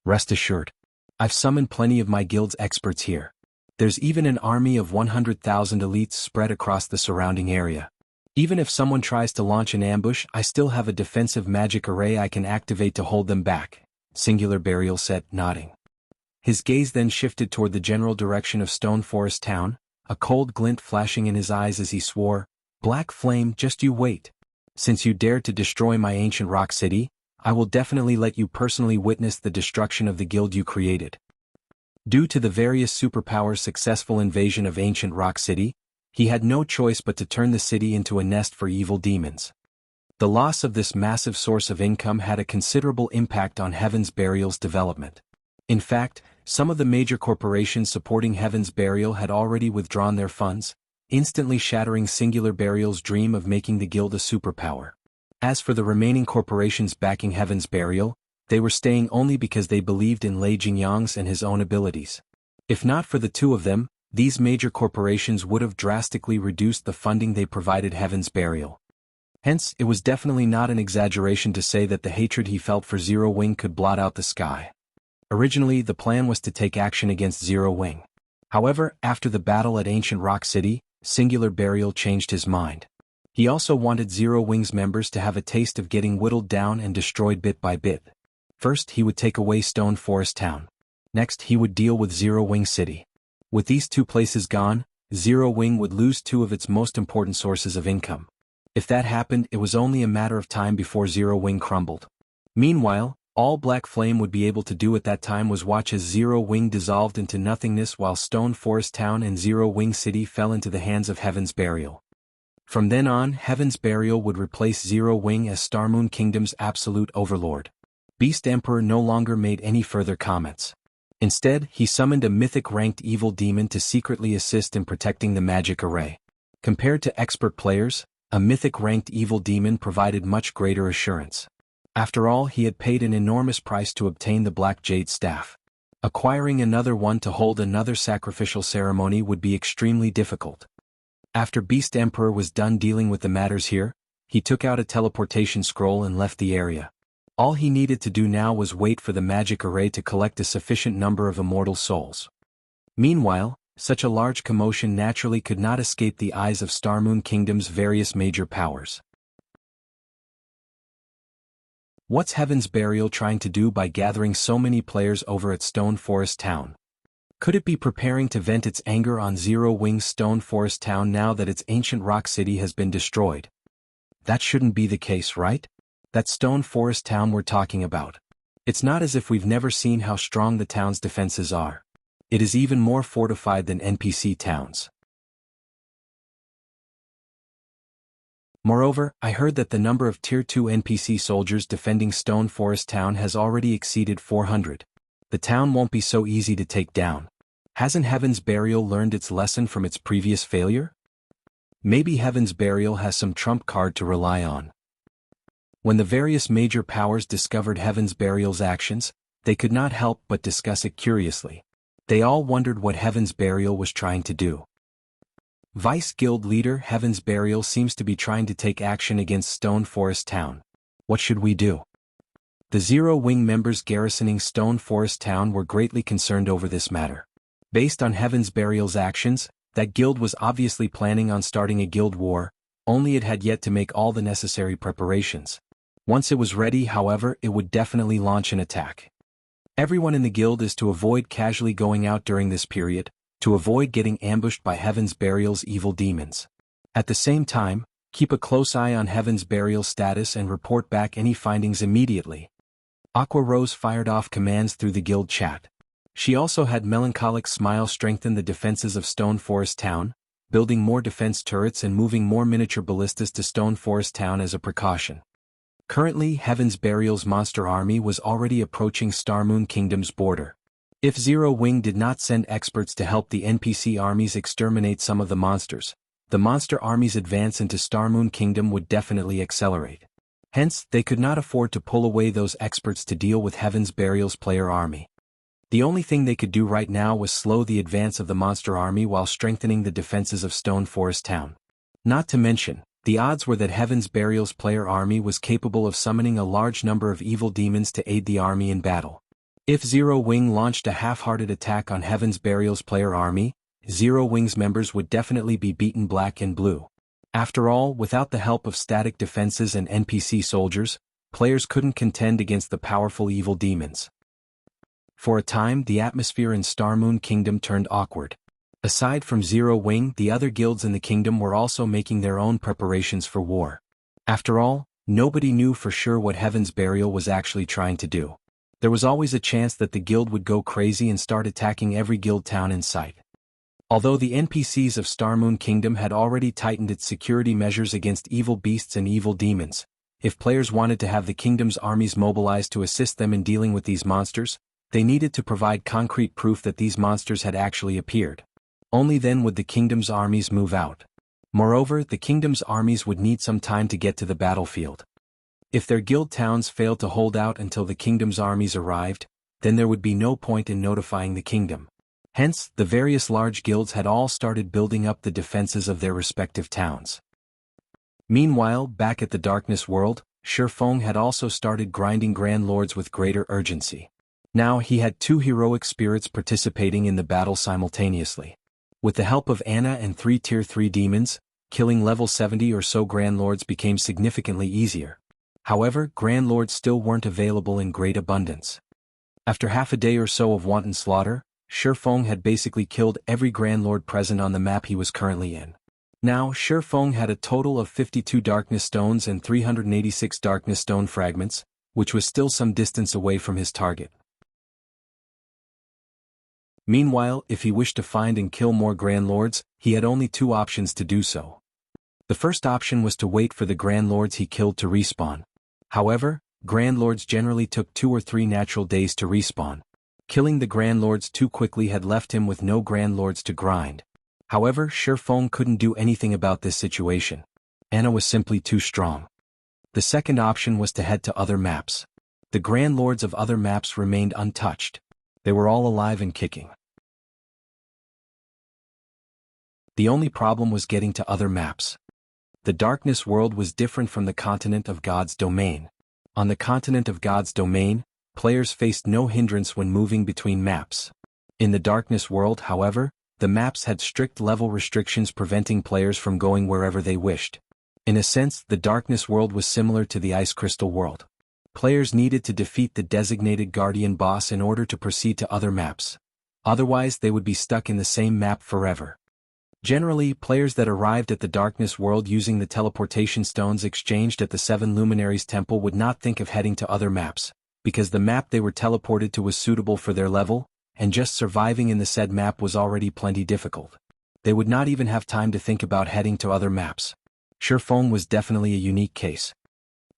Rest assured. I've summoned plenty of my guild's experts here. There's even an army of 100,000 elites spread across the surrounding area. Even if someone tries to launch an ambush, I still have a defensive magic array I can activate to hold them back, Singular Burial said, nodding. His gaze then shifted toward the general direction of Stone Forest Town, a cold glint flashing in his eyes as he swore, "Black Flame, just you wait. Since you dared to destroy my ancient rock city, I will definitely let you personally witness the destruction of the guild you created." Due to the various superpowers' successful invasion of ancient rock city, he had no choice but to turn the city into a nest for evil demons. The loss of this massive source of income had a considerable impact on Heaven's Burial's development. In fact, some of the major corporations supporting Heaven's Burial had already withdrawn their funds, instantly shattering Singular Burial's dream of making the guild a superpower. As for the remaining corporations backing Heaven's Burial, they were staying only because they believed in Lei Jingyang's and his own abilities. If not for the two of them, these major corporations would have drastically reduced the funding they provided Heaven's Burial. Hence, it was definitely not an exaggeration to say that the hatred he felt for Zero Wing could blot out the sky. Originally, the plan was to take action against Zero Wing. However, after the battle at Ancient Rock City, Singular Burial changed his mind. He also wanted Zero Wing's members to have a taste of getting whittled down and destroyed bit by bit. First, he would take away Stone Forest Town. Next, he would deal with Zero Wing City. With these two places gone, Zero Wing would lose two of its most important sources of income. If that happened, it was only a matter of time before Zero Wing crumbled. Meanwhile, all Black Flame would be able to do at that time was watch as Zero Wing dissolved into nothingness while Stone Forest Town and Zero Wing City fell into the hands of Heaven's Burial. From then on, Heaven's Burial would replace Zero Wing as Starmoon Kingdom's absolute overlord. Beast Emperor no longer made any further comments. Instead, he summoned a mythic-ranked evil demon to secretly assist in protecting the magic array. Compared to expert players, a mythic-ranked evil demon provided much greater assurance. After all, he had paid an enormous price to obtain the Black Jade Staff. Acquiring another one to hold another sacrificial ceremony would be extremely difficult. After Beast Emperor was done dealing with the matters here, he took out a teleportation scroll and left the area. All he needed to do now was wait for the magic array to collect a sufficient number of immortal souls. Meanwhile, such a large commotion naturally could not escape the eyes of Starmoon Kingdom's various major powers. What's Heaven's Burial trying to do by gathering so many players over at Stone Forest Town? Could it be preparing to vent its anger on Zero Wing's Stone Forest Town now that its ancient rock city has been destroyed? That shouldn't be the case, right? That Stone Forest Town we're talking about. It's not as if we've never seen how strong the town's defenses are. It is even more fortified than NPC towns. Moreover, I heard that the number of Tier 2 NPC soldiers defending Stone Forest Town has already exceeded 400. The town won't be so easy to take down. Hasn't Heaven's Burial learned its lesson from its previous failure? Maybe Heaven's Burial has some trump card to rely on. When the various major powers discovered Heaven's Burial's actions, they could not help but discuss it curiously. They all wondered what Heaven's Burial was trying to do. Vice Guild Leader Heaven's Burial seems to be trying to take action against Stone Forest Town. What should we do? The Zero Wing members garrisoning Stone Forest Town were greatly concerned over this matter. Based on Heaven's Burial's actions, that guild was obviously planning on starting a guild war, only it had yet to make all the necessary preparations. Once it was ready, however, it would definitely launch an attack. Everyone in the guild is to avoid casually going out during this period, to avoid getting ambushed by Heaven's Burial's evil demons. At the same time, keep a close eye on Heaven's Burial's status and report back any findings immediately. Aqua Rose fired off commands through the guild chat. She also had Melancholic Smile strengthen the defenses of Stone Forest Town, building more defense turrets and moving more miniature ballistas to Stone Forest Town as a precaution. Currently, Heaven's Burial's monster army was already approaching Starmoon Kingdom's border. If Zero Wing did not send experts to help the NPC armies exterminate some of the monster army's advance into Starmoon Kingdom would definitely accelerate. Hence, they could not afford to pull away those experts to deal with Heaven's Burial's player army. The only thing they could do right now was slow the advance of the monster army while strengthening the defenses of Stone Forest Town. Not to mention, the odds were that Heaven's Burial's player army was capable of summoning a large number of evil demons to aid the army in battle. If Zero Wing launched a half-hearted attack on Heaven's Burial's player army, Zero Wing's members would definitely be beaten black and blue. After all, without the help of static defenses and NPC soldiers, players couldn't contend against the powerful evil demons. For a time, the atmosphere in Starmoon Kingdom turned awkward. Aside from Zero Wing, the other guilds in the kingdom were also making their own preparations for war. After all, nobody knew for sure what Heaven's Burial was actually trying to do. There was always a chance that the guild would go crazy and start attacking every guild town in sight. Although the NPCs of Starmoon Kingdom had already tightened its security measures against evil beasts and evil demons, if players wanted to have the kingdom's armies mobilized to assist them in dealing with these monsters, they needed to provide concrete proof that these monsters had actually appeared. Only then would the kingdom's armies move out. Moreover, the kingdom's armies would need some time to get to the battlefield. If their guild towns failed to hold out until the kingdom's armies arrived, then there would be no point in notifying the kingdom. Hence, the various large guilds had all started building up the defenses of their respective towns. Meanwhile, back at the Darkness World, Shifeng had also started grinding Grand Lords with greater urgency. Now he had 2 heroic spirits participating in the battle simultaneously. With the help of Anna and 3 Tier 3 demons, killing level 70 or so Grand Lords became significantly easier. However, Grand Lords still weren't available in great abundance. After half a day or so of wanton slaughter, Shifeng had basically killed every Grand Lord present on the map he was currently in. Now, Shifeng had a total of 52 Darkness Stones and 386 Darkness Stone fragments, which was still some distance away from his target. Meanwhile, if he wished to find and kill more Grand Lords, he had only 2 options to do so. The first option was to wait for the Grand Lords he killed to respawn. However, Grand Lords generally took 2 or 3 natural days to respawn. Killing the Grand Lords too quickly had left him with no Grand Lords to grind. However, Shifeng couldn't do anything about this situation. Anna was simply too strong. The second option was to head to other maps. The Grand Lords of other maps remained untouched. They were all alive and kicking. The only problem was getting to other maps. The Darkness World was different from the continent of God's domain. On the continent of God's domain, players faced no hindrance when moving between maps. In the Darkness World, however, the maps had strict level restrictions preventing players from going wherever they wished. In a sense, the Darkness World was similar to the Ice Crystal World. Players needed to defeat the designated Guardian boss in order to proceed to other maps. Otherwise, they would be stuck in the same map forever. Generally, players that arrived at the Darkness World using the teleportation stones exchanged at the 7 Luminaries Temple would not think of heading to other maps, because the map they were teleported to was suitable for their level, and just surviving in the said map was already plenty difficult. They would not even have time to think about heading to other maps. Shifeng was definitely a unique case.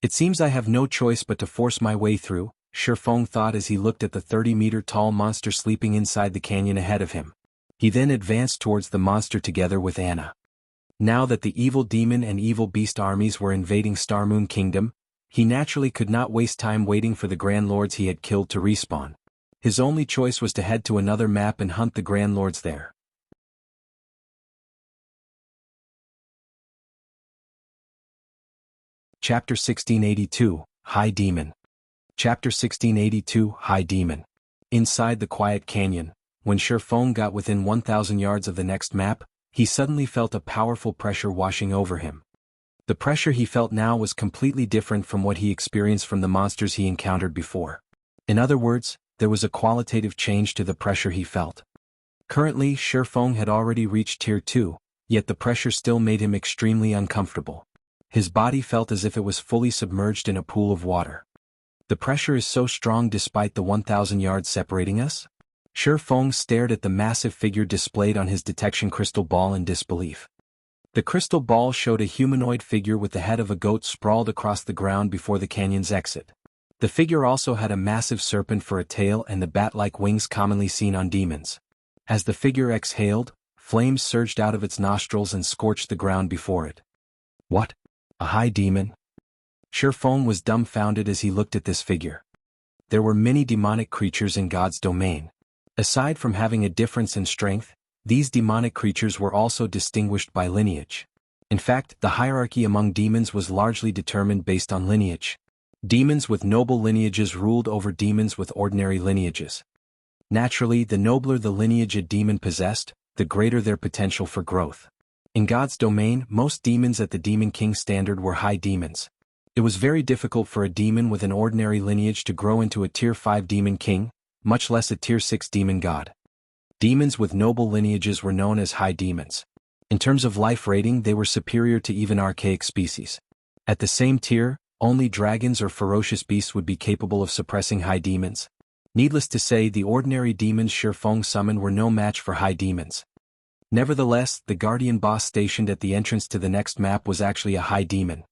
It seems I have no choice but to force my way through, Shifeng thought as he looked at the 30-meter-tall monster sleeping inside the canyon ahead of him. He then advanced towards the monster together with Anna. Now that the evil demon and evil beast armies were invading Starmoon Kingdom, he naturally could not waste time waiting for the Grand Lords he had killed to respawn. His only choice was to head to another map and hunt the Grand Lords there. Chapter 1682, High Demon. Chapter 1682, High Demon. Inside the quiet canyon, when Shifeng got within 1,000 yards of the next map, he suddenly felt a powerful pressure washing over him. The pressure he felt now was completely different from what he experienced from the monsters he encountered before. In other words, there was a qualitative change to the pressure he felt. Currently, Shifeng had already reached Tier 2, yet the pressure still made him extremely uncomfortable. His body felt as if it was fully submerged in a pool of water. The pressure is so strong despite the 1,000 yards separating us? Shifeng stared at the massive figure displayed on his detection crystal ball in disbelief. The crystal ball showed a humanoid figure with the head of a goat sprawled across the ground before the canyon's exit. The figure also had a massive serpent for a tail and the bat-like wings commonly seen on demons. As the figure exhaled, flames surged out of its nostrils and scorched the ground before it. What? A high demon? Shifeng was dumbfounded as he looked at this figure. There were many demonic creatures in God's domain. Aside from having a difference in strength, these demonic creatures were also distinguished by lineage. In fact, the hierarchy among demons was largely determined based on lineage. Demons with noble lineages ruled over demons with ordinary lineages. Naturally, the nobler the lineage a demon possessed, the greater their potential for growth. In God's domain, most demons at the Demon King standard were high demons. It was very difficult for a demon with an ordinary lineage to grow into a Tier 5 Demon King, much less a Tier 6 Demon God. Demons with noble lineages were known as high demons. In terms of life rating, they were superior to even archaic species. At the same tier, only dragons or ferocious beasts would be capable of suppressing high demons. Needless to say, the ordinary demons Shifeng summoned were no match for high demons. Nevertheless, the guardian boss stationed at the entrance to the next map was actually a high demon.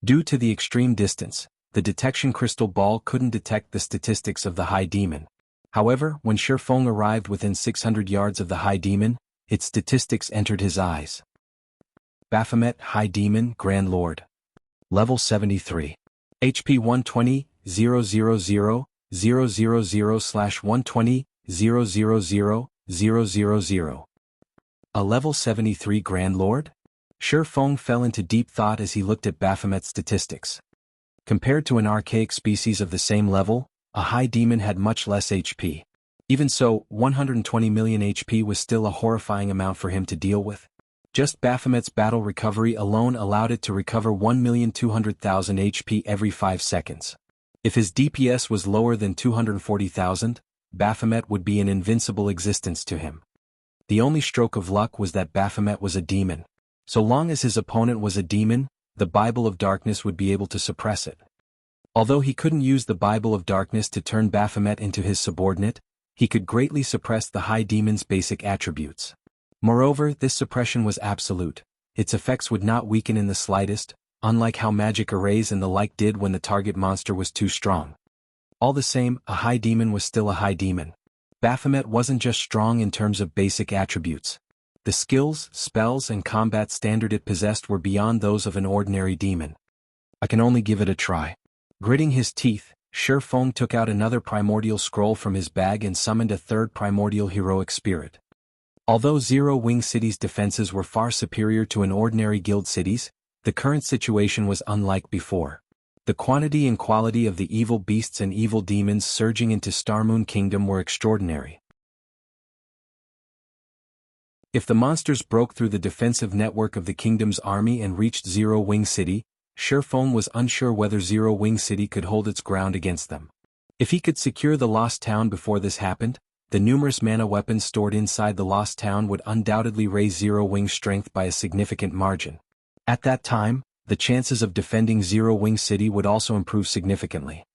Due to the extreme distance, the detection crystal ball couldn't detect the statistics of the high demon. However, when Shifeng arrived within 600 yards of the high demon, its statistics entered his eyes. Baphomet, High Demon, Grand Lord. Level 73. HP 120, 000, 000/120, 000, 000. A level 73 Grand Lord? Shifeng fell into deep thought as he looked at Baphomet's statistics. Compared to an archaic species of the same level, a high demon had much less HP. Even so, 120 million HP was still a horrifying amount for him to deal with. Just Baphomet's battle recovery alone allowed it to recover 1,200,000 HP every 5 seconds. If his DPS was lower than 240,000, Baphomet would be an invincible existence to him. The only stroke of luck was that Baphomet was a demon. So long as his opponent was a demon, the Bible of Darkness would be able to suppress it. Although he couldn't use the Bible of Darkness to turn Baphomet into his subordinate, he could greatly suppress the high demon's basic attributes. Moreover, this suppression was absolute. Its effects would not weaken in the slightest, unlike how magic arrays and the like did when the target monster was too strong. All the same, a high demon was still a high demon. Baphomet wasn't just strong in terms of basic attributes. The skills, spells, and combat standard it possessed were beyond those of an ordinary demon. I can only give it a try. Gritting his teeth, Shifeng took out another primordial scroll from his bag and summoned a third primordial heroic spirit. Although Zero Wing City's defenses were far superior to an ordinary guild city's, the current situation was unlike before. The quantity and quality of the evil beasts and evil demons surging into Starmoon Kingdom were extraordinary. If the monsters broke through the defensive network of the kingdom's army and reached Zero Wing City, Shifeng was unsure whether Zero Wing City could hold its ground against them. If he could secure the Lost Town before this happened, the numerous mana weapons stored inside the Lost Town would undoubtedly raise Zero Wing's strength by a significant margin. At that time, the chances of defending Zero Wing City would also improve significantly.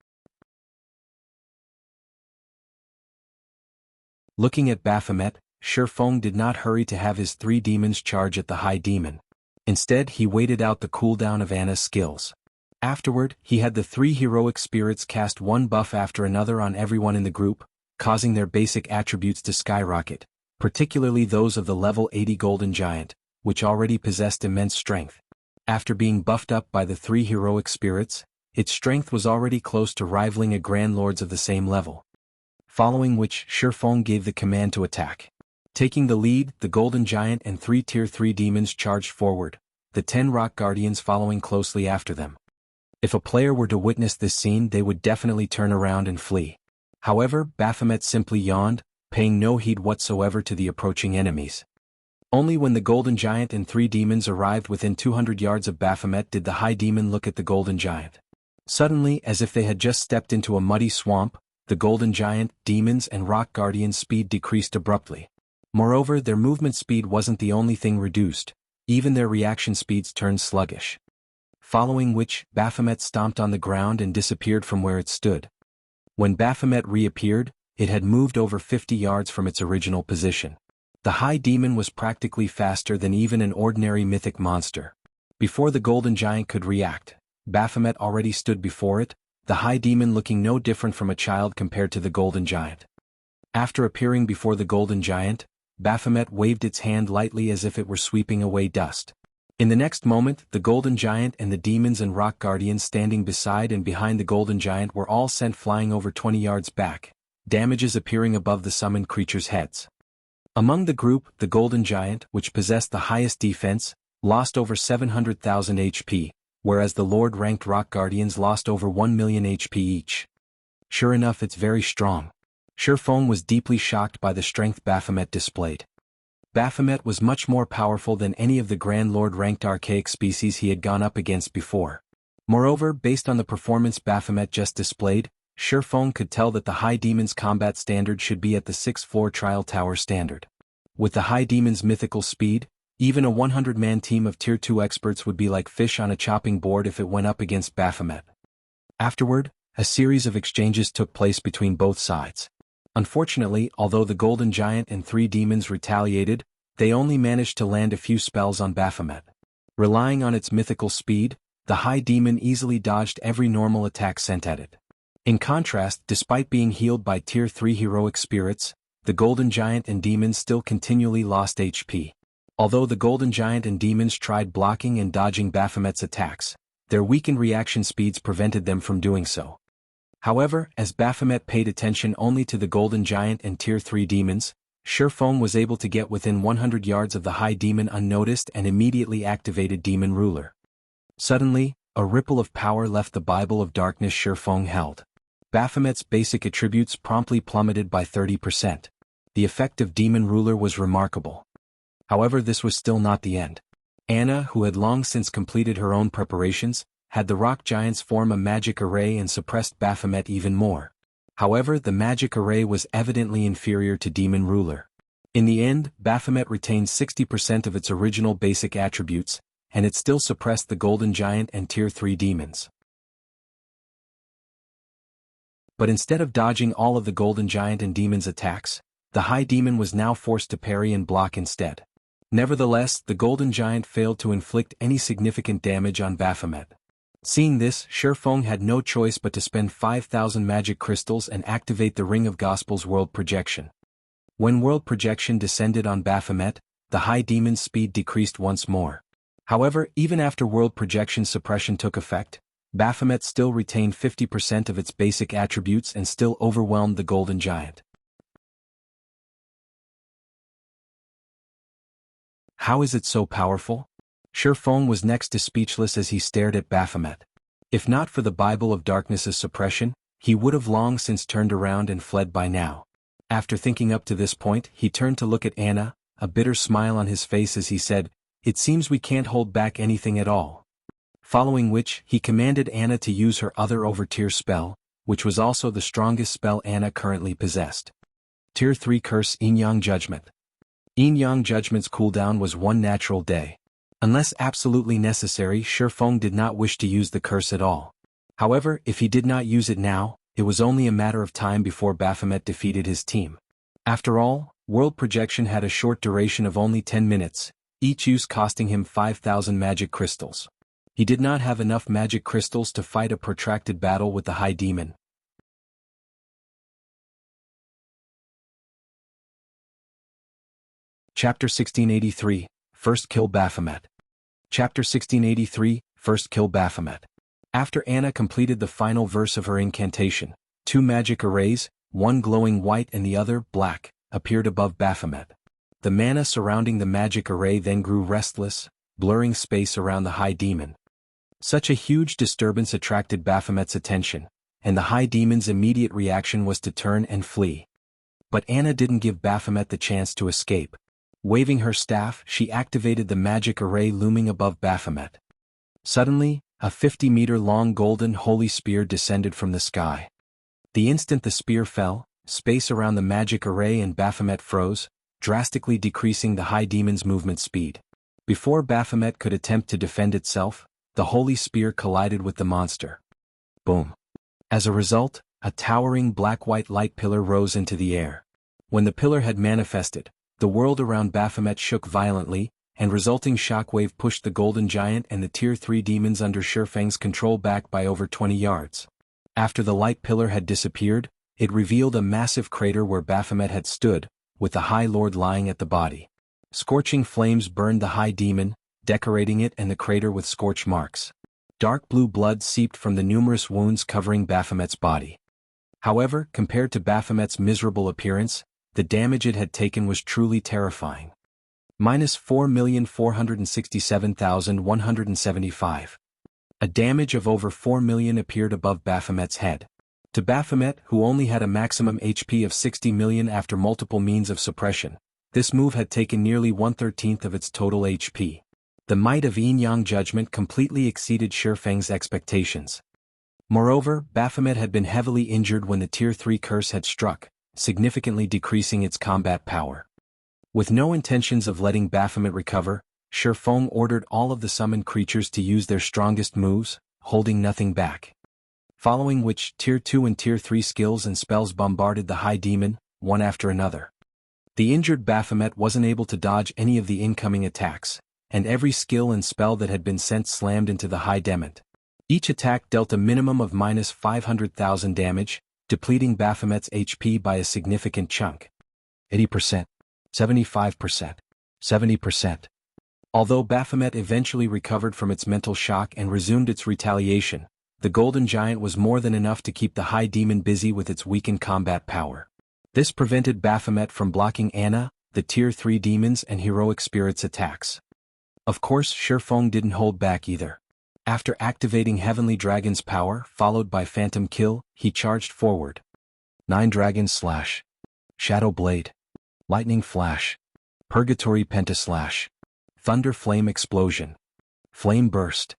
Looking at Baphomet, Shifeng did not hurry to have his 3 demons charge at the high demon. Instead, he waited out the cooldown of Anna's skills. Afterward, he had the 3 heroic spirits cast one buff after another on everyone in the group, causing their basic attributes to skyrocket, particularly those of the level 80 Golden Giant, which already possessed immense strength. After being buffed up by the 3 heroic spirits, its strength was already close to rivaling a Grand Lord's of the same level. Following which, Shifeng gave the command to attack. Taking the lead, the Golden Giant and 3 Tier 3 demons charged forward, the 10 Rock Guardians following closely after them. If a player were to witness this scene, they would definitely turn around and flee. However, Baphomet simply yawned, paying no heed whatsoever to the approaching enemies. Only when the Golden Giant and 3 demons arrived within 200 yards of Baphomet did the High Demon look at the Golden Giant. Suddenly, as if they had just stepped into a muddy swamp, the Golden Giant, demons and Rock Guardians' speed decreased abruptly. Moreover, their movement speed wasn't the only thing reduced, even their reaction speeds turned sluggish. Following which, Baphomet stomped on the ground and disappeared from where it stood. When Baphomet reappeared, it had moved over 50 yards from its original position. The High Demon was practically faster than even an ordinary mythic monster. Before the Golden Giant could react, Baphomet already stood before it, the high demon looking no different from a child compared to the golden giant. After appearing before the golden giant, Baphomet waved its hand lightly as if it were sweeping away dust. In the next moment, the golden giant and the demons and rock guardians standing beside and behind the golden giant were all sent flying over 20 yards back, damages appearing above the summoned creatures' heads. Among the group, the golden giant, which possessed the highest defense, lost over 700,000 HP, whereas the Lord-ranked rock guardians lost over 1 million HP each. Sure enough, it's very strong. Shifeng was deeply shocked by the strength Baphomet displayed. Baphomet was much more powerful than any of the Grand Lord-ranked archaic species he had gone up against before. Moreover, based on the performance Baphomet just displayed, Shifeng could tell that the High Demon's combat standard should be at the 6th floor Trial Tower standard. With the High Demon's mythical speed, even a 100-man team of Tier 2 experts would be like fish on a chopping board if it went up against Baphomet. Afterward, a series of exchanges took place between both sides. Unfortunately, although the Golden Giant and 3 demons retaliated, they only managed to land a few spells on Baphomet. Relying on its mythical speed, the High Demon easily dodged every normal attack sent at it. In contrast, despite being healed by Tier 3 heroic spirits, the Golden Giant and demons still continually lost HP. Although the Golden Giant and demons tried blocking and dodging Baphomet's attacks, their weakened reaction speeds prevented them from doing so. However, as Baphomet paid attention only to the Golden Giant and Tier 3 demons, Shifeng was able to get within 100 yards of the High Demon unnoticed and immediately activated Demon Ruler. Suddenly, a ripple of power left the Bible of Darkness Shifeng held. Baphomet's basic attributes promptly plummeted by 30%. The effect of Demon Ruler was remarkable. However, this was still not the end. Anna, who had long since completed her own preparations, had the rock giants form a magic array and suppressed Baphomet even more. However, the magic array was evidently inferior to Demon Ruler. In the end, Baphomet retained 60% of its original basic attributes, and it still suppressed the Golden Giant and Tier 3 demons. But instead of dodging all of the Golden Giant and demons' attacks, the High Demon was now forced to parry and block instead. Nevertheless, the Golden Giant failed to inflict any significant damage on Baphomet. Seeing this, Shifeng had no choice but to spend 5,000 magic crystals and activate the Ring of Gospel's World Projection. When World Projection descended on Baphomet, the High Demon's speed decreased once more. However, even after World Projection suppression took effect, Baphomet still retained 50% of its basic attributes and still overwhelmed the Golden Giant. How is it so powerful? Shifeng was next to speechless as he stared at Baphomet. If not for the Bible of Darkness's suppression, he would have long since turned around and fled by now. After thinking up to this point, he turned to look at Anna, a bitter smile on his face as he said, "It seems we can't hold back anything at all." Following which, he commanded Anna to use her other over-tier spell, which was also the strongest spell Anna currently possessed. Tier 3 Curse Yin-Yang Judgment. Yin-Yang Judgment's cooldown was 1 natural day. Unless absolutely necessary, Shifeng did not wish to use the curse at all. However, if he did not use it now, it was only a matter of time before Baphomet defeated his team. After all, World Projection had a short duration of only 10 minutes, each use costing him 5,000 magic crystals. He did not have enough magic crystals to fight a protracted battle with the High Demon. Chapter 1683, First Kill Baphomet. Chapter 1683, First Kill Baphomet. After Anna completed the final verse of her incantation, 2 magic arrays, one glowing white and the other black, appeared above Baphomet. The mana surrounding the magic array then grew restless, blurring space around the High Demon. Such a huge disturbance attracted Baphomet's attention, and the High Demon's immediate reaction was to turn and flee. But Anna didn't give Baphomet the chance to escape. Waving her staff, she activated the magic array looming above Baphomet. Suddenly, a 50-meter-long golden holy spear descended from the sky. The instant the spear fell, space around the magic array and Baphomet froze, drastically decreasing the High Demon's movement speed. Before Baphomet could attempt to defend itself, the holy spear collided with the monster. Boom. As a result, a towering black-white light pillar rose into the air. When the pillar had manifested, the world around Baphomet shook violently, and resulting shockwave pushed the Golden Giant and the Tier 3 demons under Shifeng's control back by over 20 yards. After the light pillar had disappeared, it revealed a massive crater where Baphomet had stood, with the High Lord lying at the body. Scorching flames burned the High Demon, decorating it and the crater with scorch marks. Dark blue blood seeped from the numerous wounds covering Baphomet's body. However, compared to Baphomet's miserable appearance, the damage it had taken was truly terrifying. -4,467,175. A damage of over 4 million appeared above Baphomet's head. To Baphomet, who only had a maximum HP of 60 million after multiple means of suppression, this move had taken nearly 1/13 of its total HP. The might of Yin-Yang judgment completely exceeded Shifeng's expectations. Moreover, Baphomet had been heavily injured when the Tier 3 curse had struck, significantly decreasing its combat power. With no intentions of letting Baphomet recover, Shifeng ordered all of the summoned creatures to use their strongest moves, holding nothing back. Following which, Tier 2 and Tier 3 skills and spells bombarded the High Demon, one after another. The injured Baphomet wasn't able to dodge any of the incoming attacks, and every skill and spell that had been sent slammed into the High Demon. Each attack dealt a minimum of -500,000 damage, depleting Baphomet's HP by a significant chunk. 80%, 75%, 70%. Although Baphomet eventually recovered from its mental shock and resumed its retaliation, the Golden Giant was more than enough to keep the High Demon busy with its weakened combat power. This prevented Baphomet from blocking Anna, the Tier 3 demons and heroic spirits' attacks. Of course, Shifeng didn't hold back either. After activating Heavenly Dragon's power, followed by Phantom Kill, he charged forward. 9 Dragon Slash. Shadow Blade. Lightning Flash. Purgatory Pentaslash. Thunder Flame Explosion. Flame Burst.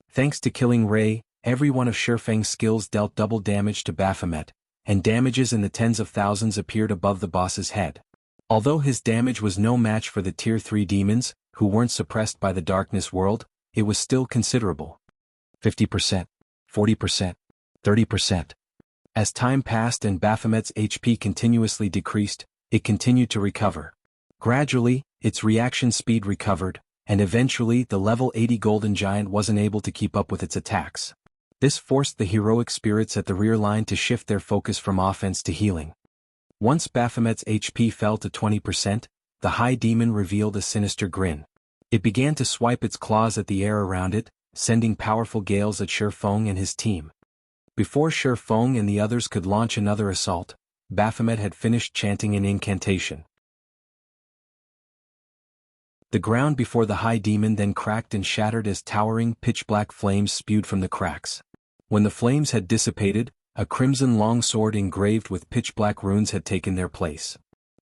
Thanks to Killing Ray, every one of Shifeng's skills dealt double damage to Baphomet, and damages in the tens of thousands appeared above the boss's head. Although his damage was no match for the Tier 3 demons, who weren't suppressed by the darkness world, it was still considerable. 50%, 40%, 30%. As time passed and Baphomet's HP continuously decreased, it continued to recover. Gradually, its reaction speed recovered, and eventually the level 80 Golden Giant wasn't able to keep up with its attacks. This forced the heroic spirits at the rear line to shift their focus from offense to healing. Once Baphomet's HP fell to 20%, the High Demon revealed a sinister grin. It began to swipe its claws at the air around it, sending powerful gales at Shifeng and his team. Before Shifeng and the others could launch another assault, Baphomet had finished chanting an incantation. The ground before the High Demon then cracked and shattered as towering, pitch-black flames spewed from the cracks. When the flames had dissipated, a crimson longsword engraved with pitch-black runes had taken their place.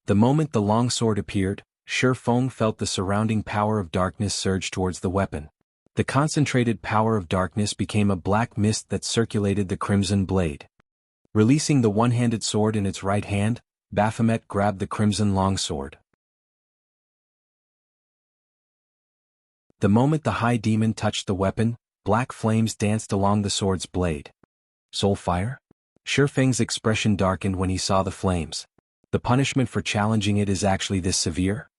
The moment the longsword appeared, Shifeng felt the surrounding power of darkness surge towards the weapon. The concentrated power of darkness became a black mist that circulated the crimson blade. Releasing the one-handed sword in its right hand, Baphomet grabbed the crimson longsword. The moment the High Demon touched the weapon, black flames danced along the sword's blade. Soulfire? Shifeng's expression darkened when he saw the flames. The punishment for challenging it is actually this severe?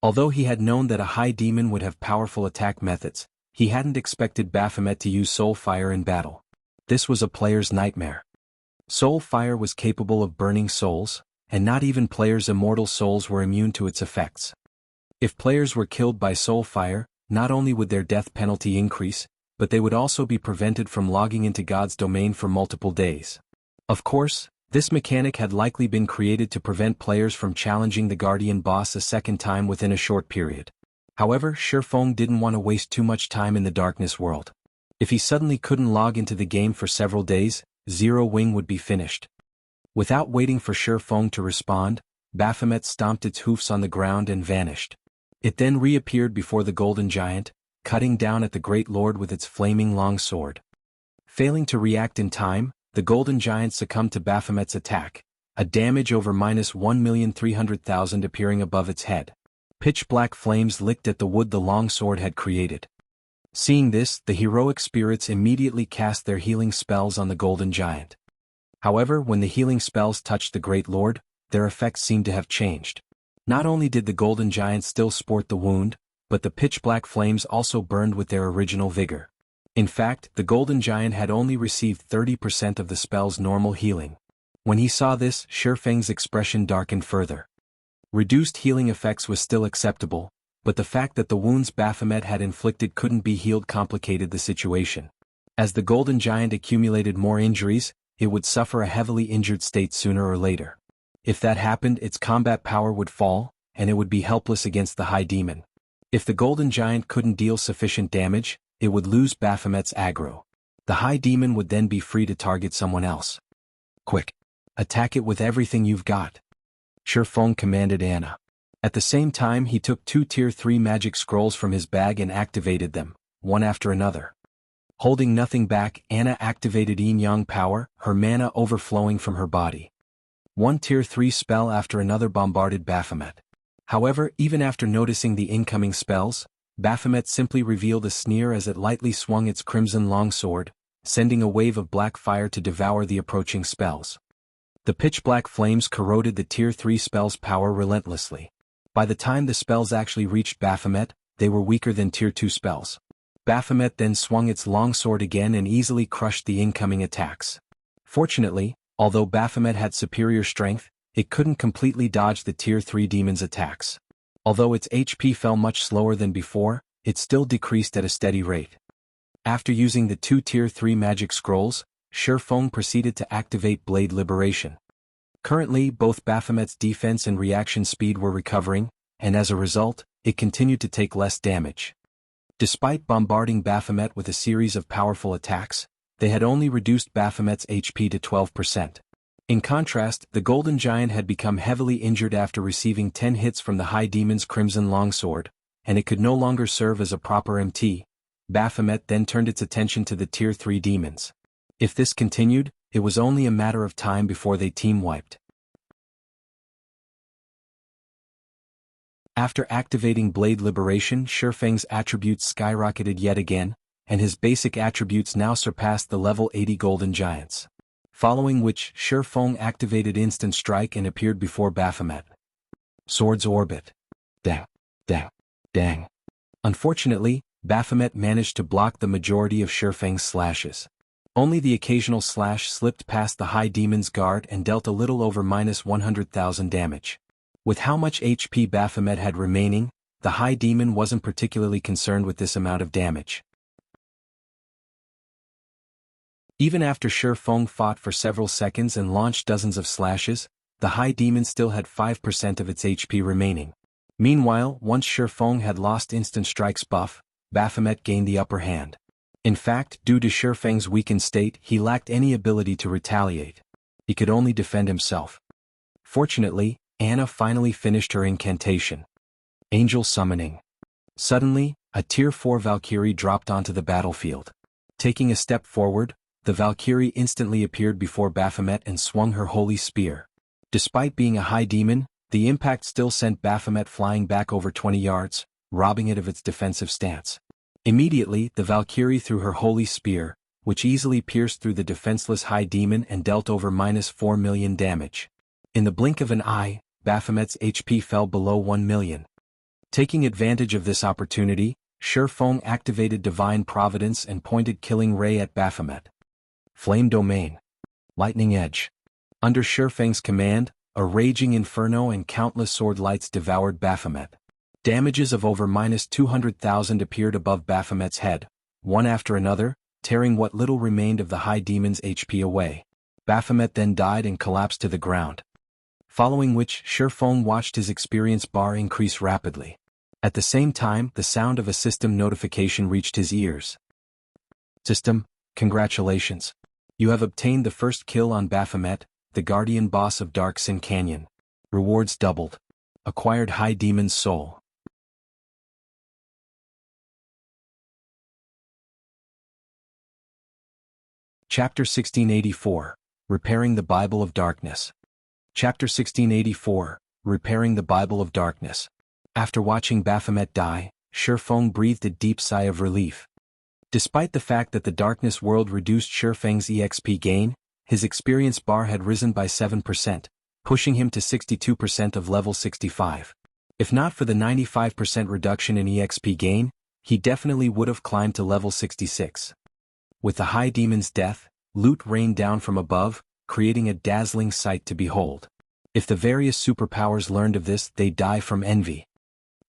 Although he had known that a High Demon would have powerful attack methods, he hadn't expected Baphomet to use Soulfire in battle. This was a player's nightmare. Soulfire was capable of burning souls, and not even players' immortal souls were immune to its effects. If players were killed by Soulfire, not only would their death penalty increase, but they would also be prevented from logging into God's domain for multiple days. Of course, this mechanic had likely been created to prevent players from challenging the Guardian boss a second time within a short period. However, Shifeng didn't want to waste too much time in the darkness world. If he suddenly couldn't log into the game for several days, Zero Wing would be finished. Without waiting for Shifeng to respond, Baphomet stomped its hoofs on the ground and vanished. It then reappeared before the Golden Giant, cutting down at the Great Lord with its flaming long sword. Failing to react in time, the Golden Giant succumbed to Baphomet's attack, a damage over -1,300,000 appearing above its head. Pitch-black flames licked at the wood the long sword had created. Seeing this, the heroic spirits immediately cast their healing spells on the Golden Giant. However, when the healing spells touched the Great Lord, their effects seemed to have changed. Not only did the Golden Giant still sport the wound, but the pitch-black flames also burned with their original vigor. In fact, the Golden Giant had only received 30% of the spell's normal healing. When he saw this, Shifeng's expression darkened further. Reduced healing effects was still acceptable, but the fact that the wounds Baphomet had inflicted couldn't be healed complicated the situation. As the Golden Giant accumulated more injuries, it would suffer a heavily injured state sooner or later. If that happened, its combat power would fall, and it would be helpless against the High Demon. If the Golden Giant couldn't deal sufficient damage, it would lose Baphomet's aggro. The High Demon would then be free to target someone else. Quick! Attack it with everything you've got. Shifeng commanded Anna. At the same time he took 2 Tier 3 magic scrolls from his bag and activated them, one after another. Holding nothing back, Anna activated Yin-Yang power, her mana overflowing from her body. 1 Tier 3 spell after another bombarded Baphomet. However, even after noticing the incoming spells, Baphomet simply revealed a sneer as it lightly swung its crimson longsword, sending a wave of black fire to devour the approaching spells. The pitch-black flames corroded the Tier 3 spell's power relentlessly. By the time the spells actually reached Baphomet, they were weaker than Tier 2 spells. Baphomet then swung its longsword again and easily crushed the incoming attacks. Fortunately, although Baphomet had superior strength, it couldn't completely dodge the Tier 3 demon's attacks. Although its HP fell much slower than before, it still decreased at a steady rate. After using the 2 Tier 3 magic scrolls, Shifeng proceeded to activate Blade Liberation. Currently, both Baphomet's defense and reaction speed were recovering, and as a result, it continued to take less damage. Despite bombarding Baphomet with a series of powerful attacks, they had only reduced Baphomet's HP to 12%. In contrast, the Golden Giant had become heavily injured after receiving 10 hits from the High Demon's Crimson Longsword, and it could no longer serve as a proper MT. Baphomet then turned its attention to the Tier 3 demons. If this continued, it was only a matter of time before they team-wiped. After activating Blade Liberation, Shifeng's attributes skyrocketed yet again, and his basic attributes now surpassed the level 80 Golden Giants. Following which, Shifeng activated Instant Strike and appeared before Baphomet. Sword's Orbit. Dang. Dang. Dang. Unfortunately, Baphomet managed to block the majority of Shifeng's slashes. Only the occasional slash slipped past the High Demon's guard and dealt a little over -100,000 damage. With how much HP Baphomet had remaining, the High Demon wasn't particularly concerned with this amount of damage. Even after Shifeng fought for several seconds and launched dozens of slashes, the High Demon still had 5% of its HP remaining. Meanwhile, once Shifeng had lost Instant Strike's buff, Baphomet gained the upper hand. In fact, due to Shifeng's weakened state, he lacked any ability to retaliate. He could only defend himself. Fortunately, Anna finally finished her incantation. Angel Summoning. Suddenly, a Tier 4 Valkyrie dropped onto the battlefield. Taking a step forward, the Valkyrie instantly appeared before Baphomet and swung her holy spear. Despite being a High Demon, the impact still sent Baphomet flying back over 20 yards, robbing it of its defensive stance. Immediately, the Valkyrie threw her holy spear, which easily pierced through the defenseless High Demon and dealt over -4 million damage. In the blink of an eye, Baphomet's HP fell below 1 million. Taking advantage of this opportunity, Shifeng activated Divine Providence and pointed Killing Ray at Baphomet. Flame Domain. Lightning Edge. Under Shifeng's command, a raging inferno and countless sword lights devoured Baphomet. Damages of over -200,000 appeared above Baphomet's head, one after another, tearing what little remained of the High Demon's HP away. Baphomet then died and collapsed to the ground. Following which, Shifeng watched his experience bar increase rapidly. At the same time, the sound of a system notification reached his ears. System, congratulations. You have obtained the first kill on Baphomet, the guardian boss of Dark Sin Canyon. Rewards doubled. Acquired High Demon's Soul. Chapter 1684, Repairing the Bible of Darkness. Chapter 1684, Repairing the Bible of Darkness. After watching Baphomet die, Shifeng breathed a deep sigh of relief. Despite the fact that the Darkness world reduced Shifeng's EXP gain, his experience bar had risen by 7%, pushing him to 62% of level 65. If not for the 95% reduction in EXP gain, he definitely would have climbed to level 66. With the High Demon's death, loot rained down from above, creating a dazzling sight to behold. If the various superpowers learned of this, they'd die from envy.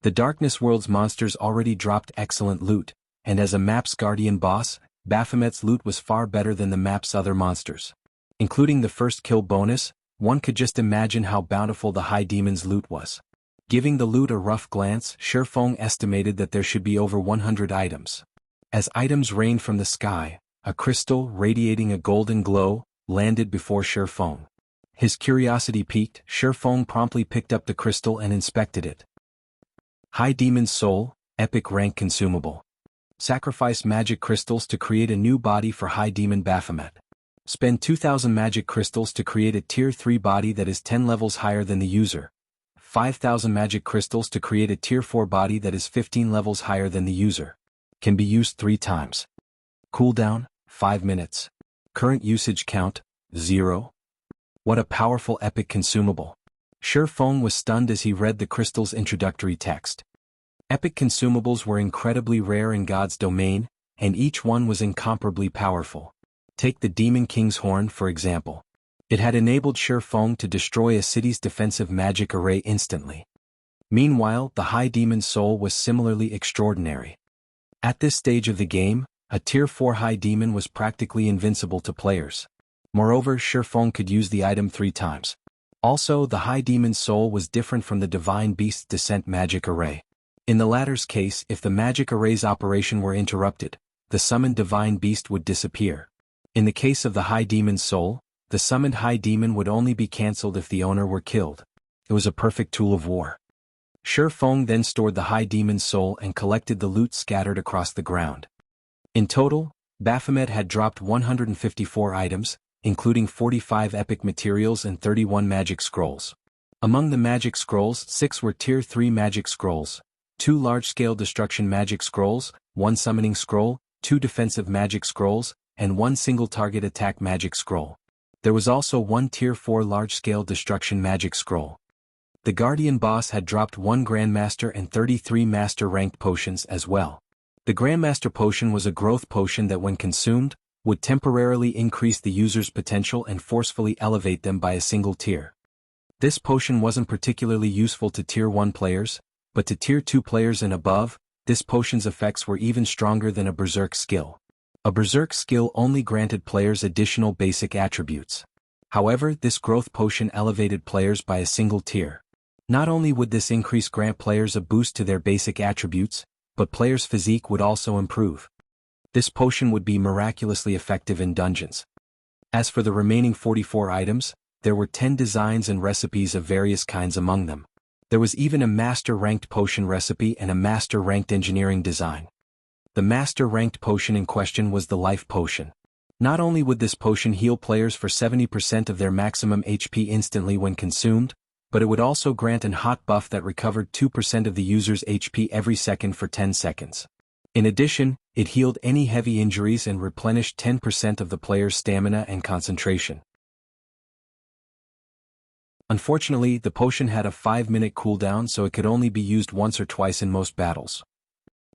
The Darkness World's monsters already dropped excellent loot, and as a map's guardian boss, Baphomet's loot was far better than the map's other monsters. Including the first kill bonus, one could just imagine how bountiful the High Demon's loot was. Giving the loot a rough glance, Shifeng estimated that there should be over 100 items. As items rained from the sky, a crystal radiating a golden glow landed before Shifeng. His curiosity piqued, Shifeng promptly picked up the crystal and inspected it. High Demon's Soul, Epic Rank Consumable. Sacrifice magic crystals to create a new body for High Demon Baphomet. Spend 2,000 magic crystals to create a Tier 3 body that is 10 levels higher than the user. 5,000 magic crystals to create a Tier 4 body that is 15 levels higher than the user. Can be used 3 times. Cooldown, 5 minutes. Current usage count, 0. What a powerful epic consumable. Shifeng was stunned as he read the crystal's introductory text. Epic consumables were incredibly rare in God's domain, and each one was incomparably powerful. Take the Demon King's Horn for example. It had enabled Shifeng to destroy a city's defensive magic array instantly. Meanwhile, the High Demon's Soul was similarly extraordinary. At this stage of the game, a Tier 4 High Demon was practically invincible to players. Moreover, Shifeng could use the item 3 times. Also, the High Demon's Soul was different from the Divine Beast's Descent magic array. In the latter's case, if the magic array's operation were interrupted, the summoned Divine Beast would disappear. In the case of the High Demon's Soul, the summoned High Demon would only be cancelled if the owner were killed. It was a perfect tool of war. Shifeng then stored the High Demon's Soul and collected the loot scattered across the ground. In total, Baphomet had dropped 154 items, including 45 epic materials and 31 magic scrolls. Among the magic scrolls, 6 were Tier 3 magic scrolls, 2 large-scale destruction magic scrolls, 1 summoning scroll, 2 defensive magic scrolls, and 1 single-target attack magic scroll. There was also 1 Tier 4 large-scale destruction magic scroll. The Guardian boss had dropped 1 Grandmaster and 33 Master-ranked potions as well. The Grandmaster potion was a growth potion that when consumed, would temporarily increase the user's potential and forcefully elevate them by a single tier. This potion wasn't particularly useful to Tier 1 players, but to Tier 2 players and above, this potion's effects were even stronger than a Berserk skill. A Berserk skill only granted players additional basic attributes. However, this growth potion elevated players by a single tier. Not only would this increase grant players a boost to their basic attributes, but players' physique would also improve. This potion would be miraculously effective in dungeons. As for the remaining 44 items, there were 10 designs and recipes of various kinds among them. There was even a Master-ranked potion recipe and a Master-ranked engineering design. The Master-ranked potion in question was the Life Potion. Not only would this potion heal players for 70% of their maximum HP instantly when consumed, but it would also grant an hot buff that recovered 2% of the user's HP every second for 10 seconds. In addition, it healed any heavy injuries and replenished 10% of the player's stamina and concentration. Unfortunately, the potion had a 5-minute cooldown, so it could only be used once or twice in most battles.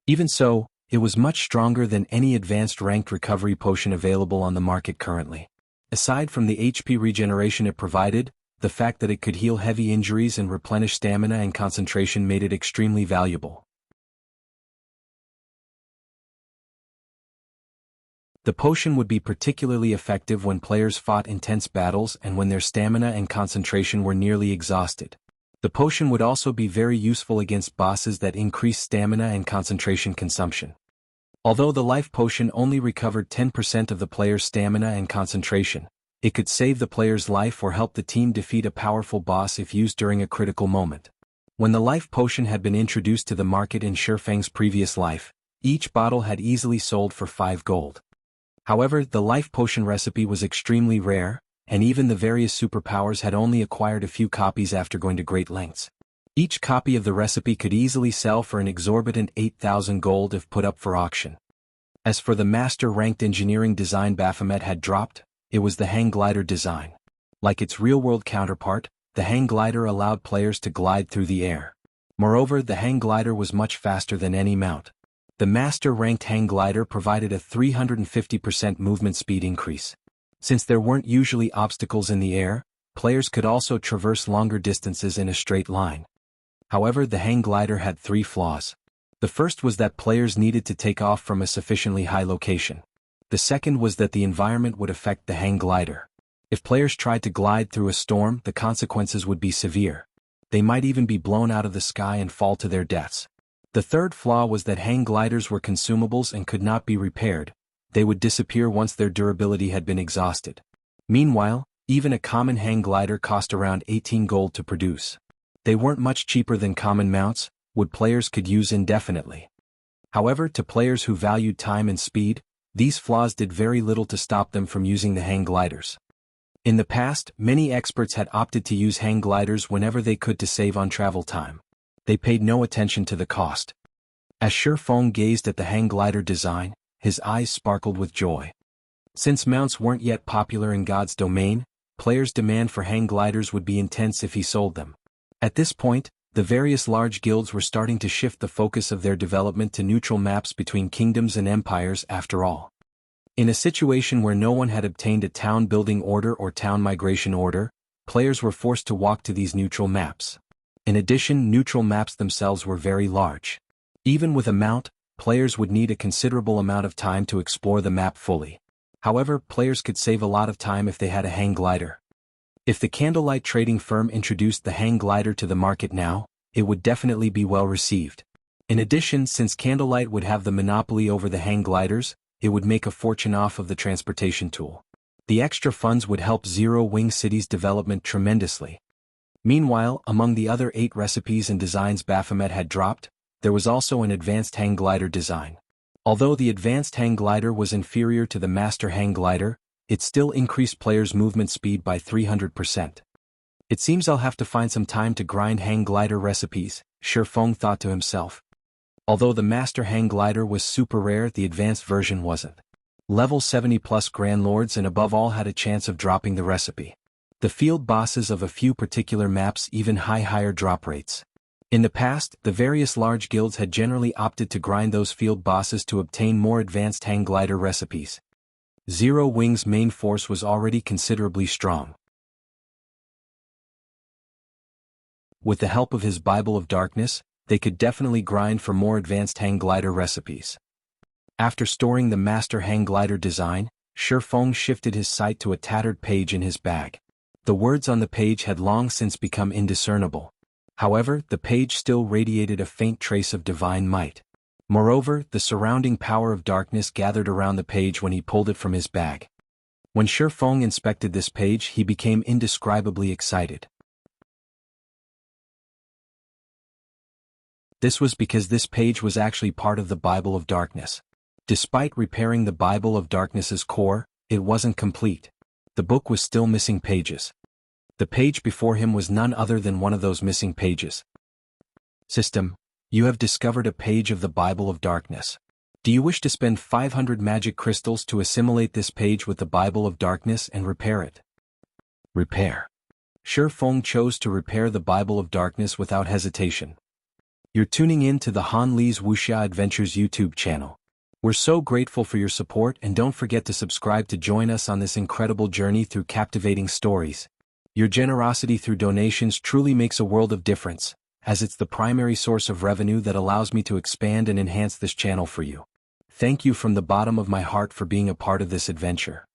Even so, it was much stronger than any advanced ranked recovery potion available on the market currently. Aside from the HP regeneration it provided, the fact that it could heal heavy injuries and replenish stamina and concentration made it extremely valuable. The potion would be particularly effective when players fought intense battles and when their stamina and concentration were nearly exhausted. The potion would also be very useful against bosses that increase stamina and concentration consumption. Although the Life Potion only recovered 10% of the player's stamina and concentration, it could save the player's life or help the team defeat a powerful boss if used during a critical moment. When the Life Potion had been introduced to the market in Shifeng's previous life, each bottle had easily sold for 5 gold. However, the Life Potion recipe was extremely rare, and even the various superpowers had only acquired a few copies after going to great lengths. Each copy of the recipe could easily sell for an exorbitant 8,000 gold if put up for auction. As for the Master-ranked engineering design Baphomet had dropped, it was the Hang Glider design. Like its real-world counterpart, the Hang Glider allowed players to glide through the air. Moreover, the Hang Glider was much faster than any mount. The master-ranked hang glider provided a 350% movement speed increase. Since there weren't usually obstacles in the air, players could also traverse longer distances in a straight line. However, the hang glider had 3 flaws. The first was that players needed to take off from a sufficiently high location. The second was that the environment would affect the hang glider. If players tried to glide through a storm, the consequences would be severe. They might even be blown out of the sky and fall to their deaths. The third flaw was that hang gliders were consumables and could not be repaired. They would disappear once their durability had been exhausted. Meanwhile, even a common hang glider cost around 18 gold to produce. They weren't much cheaper than common mounts, which players could use indefinitely. However, to players who valued time and speed, these flaws did very little to stop them from using the hang gliders. In the past, many experts had opted to use hang gliders whenever they could to save on travel time. They paid no attention to the cost. As Shifeng gazed at the hang glider design, his eyes sparkled with joy. Since mounts weren't yet popular in God's domain, players' demand for hang gliders would be intense if he sold them. At this point, the various large guilds were starting to shift the focus of their development to neutral maps between kingdoms and empires after all. In a situation where no one had obtained a town-building order or town migration order, players were forced to walk to these neutral maps. In addition, neutral maps themselves were very large. Even with a mount, players would need a considerable amount of time to explore the map fully. However, players could save a lot of time if they had a hang glider. If the candlelight trading firm introduced the hang glider to the market now, it would definitely be well received. In addition, since Candlelight would have the monopoly over the hang gliders, it would make a fortune off of the transportation tool. The extra funds would help Zero Wing City's development tremendously. Meanwhile, among the other 8 recipes and designs Baphomet had dropped, there was also an advanced hang glider design. Although the advanced hang glider was inferior to the master hang glider, it still increased players' movement speed by 300%. It seems I'll have to find some time to grind hang glider recipes, Shifeng thought to himself. Although the master hang glider was super rare, the advanced version wasn't. Level 70 plus Grand Lords and above all had a chance of dropping the recipe. The field bosses of a few particular maps even higher drop rates. In the past, the various large guilds had generally opted to grind those field bosses to obtain more advanced hang glider recipes. Zero Wing's main force was already considerably strong. With the help of his Bible of Darkness, they could definitely grind for more advanced hang glider recipes. After storing the master hang glider design, Shifeng shifted his sight to a tattered page in his bag. The words on the page had long since become indiscernible. However, the page still radiated a faint trace of divine might. Moreover, the surrounding power of darkness gathered around the page when he pulled it from his bag. When Shifeng inspected this page, he became indescribably excited. This was because this page was actually part of the Bible of Darkness. Despite repairing the Bible of Darkness's core, it wasn't complete. The book was still missing pages. The page before him was none other than one of those missing pages. System, you have discovered a page of the Bible of Darkness. Do you wish to spend 500 magic crystals to assimilate this page with the Bible of Darkness and repair it? Repair. Shifeng chose to repair the Bible of Darkness without hesitation. You're tuning in to the Han Li's Wuxia Adventures YouTube channel. We're so grateful for your support, and don't forget to subscribe to join us on this incredible journey through captivating stories. Your generosity through donations truly makes a world of difference, as it's the primary source of revenue that allows me to expand and enhance this channel for you. Thank you from the bottom of my heart for being a part of this adventure.